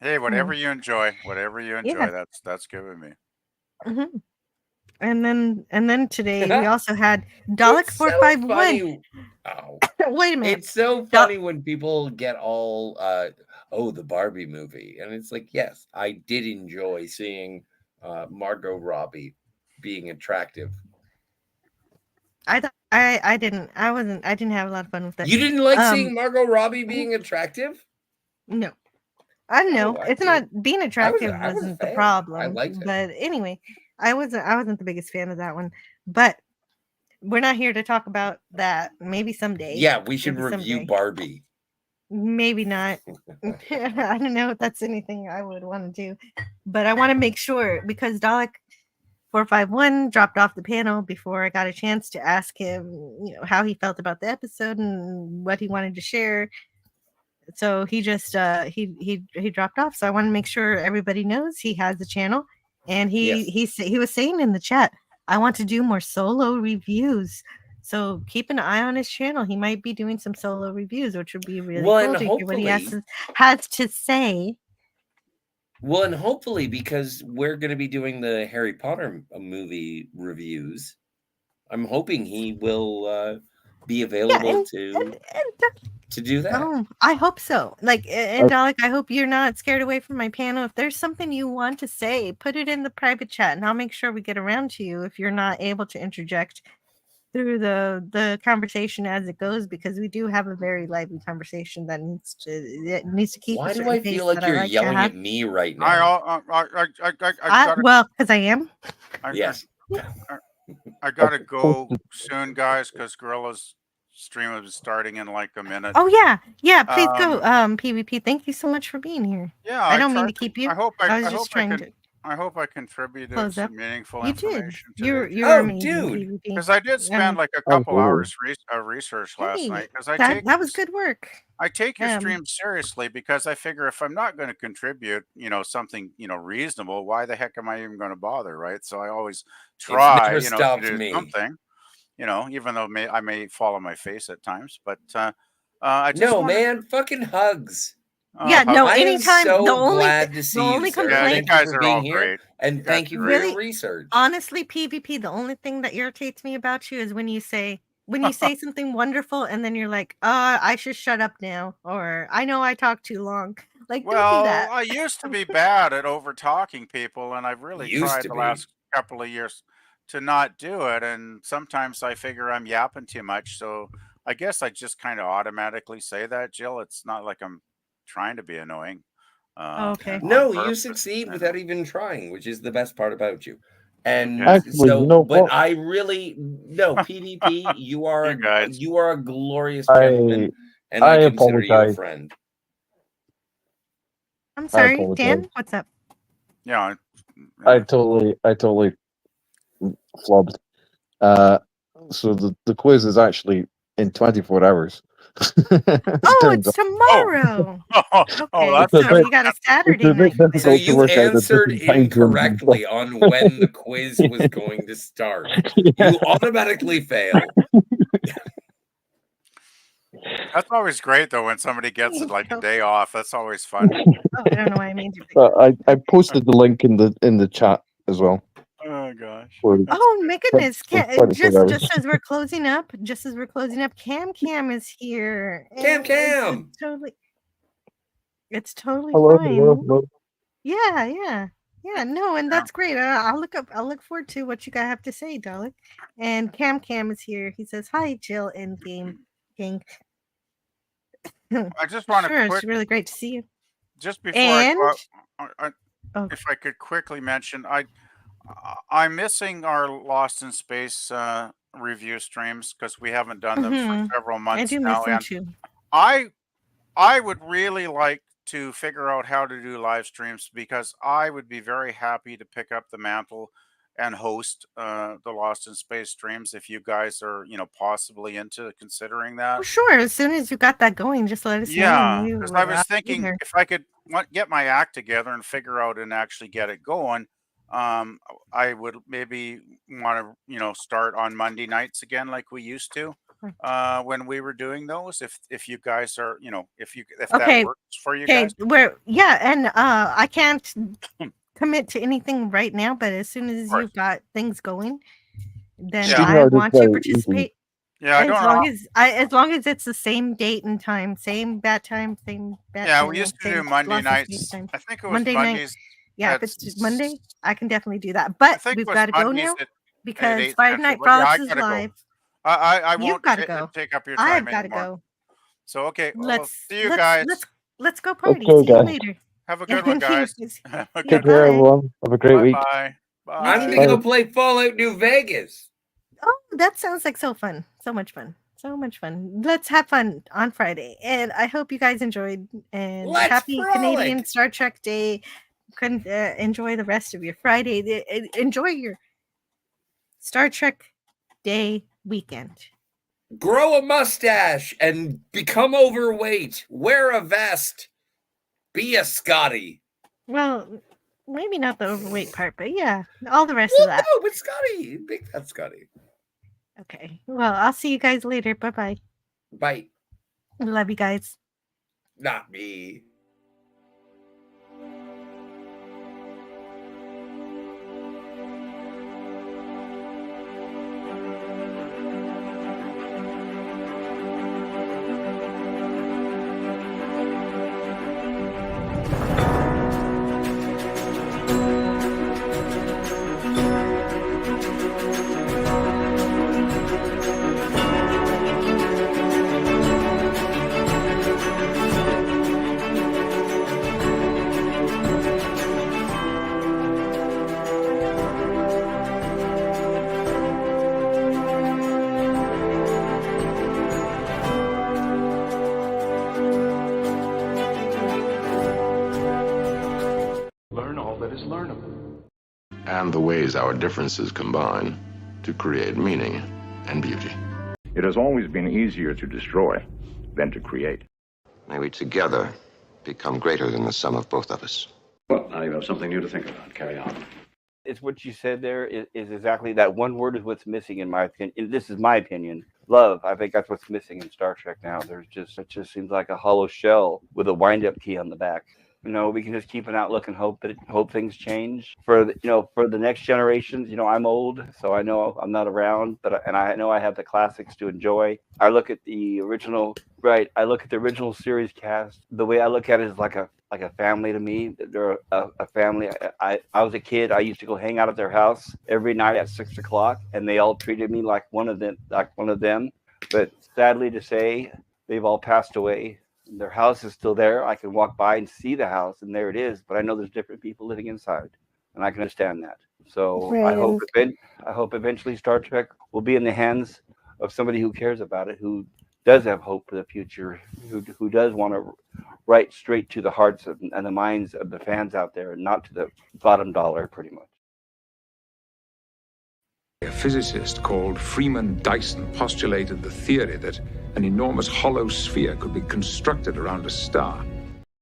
I: Hey, whatever you enjoy,
F: Yeah.
I: that's good with me.
F: Mhm. And then today we also had Dalek
G: It's so
F: 451.
G: funny. Oh.
F: Wait a minute.
G: It's so funny when people get all the Barbie movie. And it's like, yes, I did enjoy seeing Margot Robbie being attractive.
F: I didn't have a lot of fun with that.
G: You didn't like seeing Margot Robbie being attractive?
F: No. I don't know.
G: Oh, I
F: It's
G: did.
F: not being attractive
G: I was a
F: wasn't the
G: fan.
F: problem.
G: I liked it.
F: But anyway, I wasn't the biggest fan of that one. But we're not here to talk about that. Maybe someday.
G: Yeah, we should
F: Maybe
G: review
F: someday.
G: Barbie.
F: Maybe not. I don't know if that's anything I would want to do, but I want to make sure because Dalek 451 dropped off the panel before I got a chance to ask him, how he felt about the episode and what he wanted to share. So he just he dropped off. So I want to make sure everybody knows he has a channel, and he was saying in the chat, I want to do more solo reviews. So keep an eye on his channel. He might be doing some solo reviews, which would be really cool to hear what he has to say.
G: Well, and hopefully, because we're going to be doing the Harry Potter movie reviews, I'm hoping he will be available to do that.
F: Oh, I hope so. And Dalek, I hope you're not scared away from my panel. If there's something you want to say, put it in the private chat, and I'll make sure we get around to you if you're not able to interject through the conversation as it goes, because we do have a very lively conversation that needs to keep.
G: Why do I feel like you're yelling at me right now?
F: Well, because I am.
G: Yes.
I: I gotta go soon, guys, because Gorilla's stream is starting in like a minute.
F: Oh yeah. Please go, PvP. Thank you so much for being here.
I: Yeah,
F: I don't mean to keep you.
I: I hope I contributed some meaningful
F: You did.
I: information.
F: You're amazing,
I: because I did spend like a couple hours research last night. Because
F: that was good work.
I: I take your stream seriously because I figure if I'm not going to contribute, something reasonable, why the heck am I even going to bother, right? So I always try, to do something, even though I may fall on my face at times. But I just
G: fucking hugs.
F: Yeah, no, anytime.
G: I am so glad to see you, sir.
I: Yeah, you guys are all
G: here,
I: great.
G: And thank you for your research.
F: Honestly, PvP, the only thing that irritates me about you is when you say something wonderful and then you're like, I should shut up now, or I know I talk too long. Don't do that.
I: I used to be bad at over talking people, and I've really tried the last couple of years to not do it. And sometimes I figure I'm yapping too much, so I guess I just kind of automatically say that, Jill. It's not like I'm trying to be annoying.
F: Okay.
G: No, you succeed without even trying, which is the best part about you. And
O: but
G: I really PvP. You are a glorious gentleman, and I consider you a friend.
F: I'm sorry, Dan. What's up?
I: Yeah,
S: I totally flubbed. So the quiz is actually in 24 hours.
F: It's tomorrow. Okay, so you got a Saturday night.
G: So you answered incorrectly on when the quiz was going to start. You automatically fail.
I: That's always great though when somebody gets it like a day off. That's always fun.
F: I don't know why I made you.
S: I posted the link in the chat as well.
I: Oh gosh.
F: Oh my goodness. Just as we're closing up, Cam is here.
G: Cam.
F: It's totally
S: hello,
F: fine.
S: hello.
F: Yeah. No, and that's great. I'll look forward to what you guys have to say, Dalek. And Cam is here. He says, "Hi, Jill and Game Gang."
I: I just want to.
F: It's really great to see you.
I: Just before if I could quickly mention, I'm missing our Lost in Space review streams because we haven't done them for several months
F: I do
I: now.
F: miss them too.
I: I would really like to figure out how to do live streams because I would be very happy to pick up the mantle and host the Lost in Space streams if you guys are, possibly into considering that.
F: Oh, sure. As soon as you got that going, just let us know.
I: Yeah, because I was thinking if I could get my act together and figure out and actually get it going, I would maybe want to, start on Monday nights again like we used to when we were doing those. If you guys are, if that works for you guys.
F: And I can't commit to anything right now, but as soon as you've got things going, then I want to participate.
I: Yeah,
F: as long as it's the same date and time, same bat time, same bat.
I: Yeah, we used to do Monday nights. I think it was Mondays.
F: Night. Yeah, if it's Monday, I can definitely do that. But we've got to go now because Five Night Frogs is live.
I: I won't
F: You've got to go.
I: Take up your time
F: I've got to go.
I: So okay, see you
F: guys.
I: Let's
F: go party. See you later.
I: Have a good one, guys.
S: Take care, everyone. Have a great week.
I: Bye.
G: I'm gonna go play Fallout New Vegas.
F: Oh, that sounds like so fun. So much fun. So much fun. Let's have fun on Friday. And I hope you guys enjoyed. And
G: Let's
F: happy
G: frolic!
F: Canadian Star Trek Day. Enjoy the rest of your Friday. Enjoy your Star Trek Day weekend.
G: Grow a mustache and become overweight. Wear a vest. Be a Scotty.
F: Well, maybe not the overweight part, but yeah, all the rest of that.
G: No, but Scotty. Big fat Scotty.
F: Okay. Well, I'll see you guys later. Bye-bye.
G: Bye.
F: Love you guys.
G: Not me.
B: Learn all that is learnable.
C: And the ways our differences combine to create meaning and beauty.
D: It has always been easier to destroy than to create.
C: May we together become greater than the sum of both of us.
B: Well, now you have something new to think about. Carry on.
U: It's what you said there is exactly that one word is what's missing in my opinion. This is my opinion. Love. I think that's what's missing in Star Trek now. It just seems like a hollow shell with a wind-up key on the back. You know, we can just keep an outlook and hope things change for the next generations. You know, I'm old, so I know I'm not around, and I know I have the classics to enjoy. I look at the original, right? I look at the original series cast. The way I look at it is like a family to me. They're a family. I was a kid. I used to go hang out at their house every night at 6 o'clock, and they all treated me like one of them. But sadly to say, they've all passed away. Their house is still there. I can walk by and see the house, and there it is. But I know there's different people living inside, and I can understand that. So I hope eventually Star Trek will be in the hands of somebody who cares about it, who does have hope for the future, who does want to write straight to the hearts and the minds of the fans out there, and not to the bottom dollar, pretty much.
J: A physicist called Freeman Dyson postulated the theory that an enormous hollow sphere could be constructed around a star.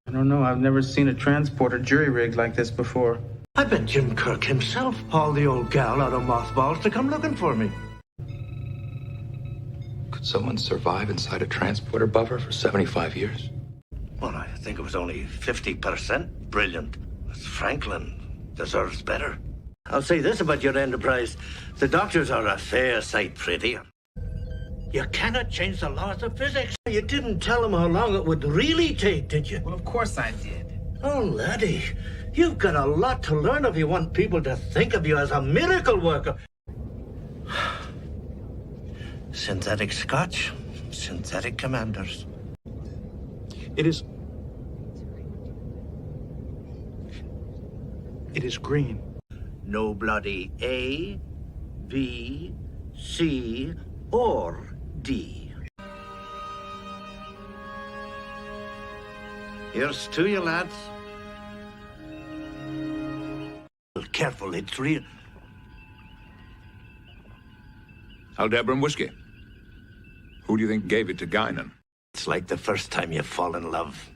K: I don't know. I've never seen a transporter jury-rigged like this before.
M: I bet Jim Kirk himself hauled the old gal out of mothballs to come looking for me.
V: Could someone survive inside a transporter buffer for 75 years?
E: Well, I think it was only 50% brilliant. Franklin deserves better. I'll say this about your enterprise. The doctors are a fair sight prettier. You cannot change the laws of physics. You didn't tell them how long it would really take, did you?
W: Well, of course I did.
M: Oh, laddie, you've got a lot to learn if you want people to think of you as a miracle worker.
E: Synthetic scotch, synthetic commanders.
K: It is green.
E: No bloody A, B, C, or D. Here's to you, lads. Careful, it's real.
J: Aldebaran whiskey. Who do you think gave it to Guinan?
E: It's like the first time you fall in love.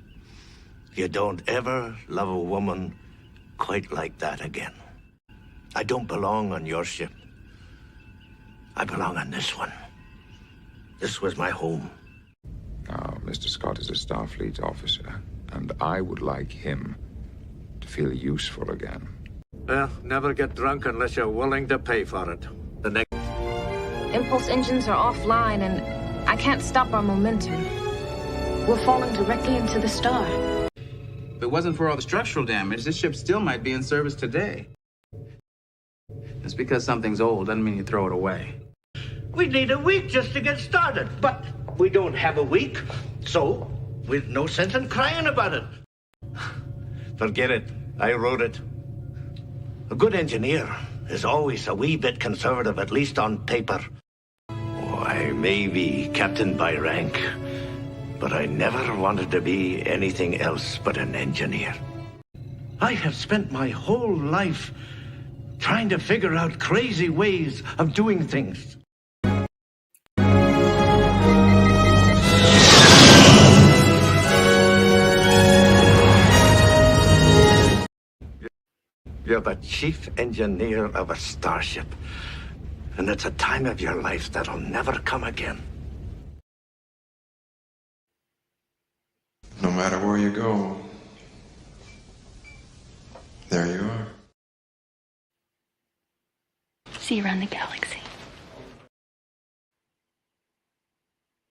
E: You don't ever love a woman quite like that again. I don't belong on your ship. I belong on this one. This was my home.
J: Now, Mr. Scott is a Starfleet officer, and I would like him to feel useful again.
M: Well, never get drunk unless you're willing to pay for it. The next
R: Impulse engines are offline, and I can't stop our momentum. We're falling directly into the star.
K: If it wasn't for all the structural damage, this ship still might be in service today. Just because something's old doesn't mean you throw it away.
M: We need a week just to get started, but we don't have a week, so we've no sense in crying about it.
E: Forget it. I wrote it. A good engineer is always a wee bit conservative, at least on paper. Oh, I I may be captain by rank, but I never wanted to be anything else but an engineer. I have spent my whole life trying to figure out crazy ways of doing things. You're the chief engineer of a starship, and it's a time of your life that'll never come again.
C: No matter where you go, there you are.
N: See you around the galaxy.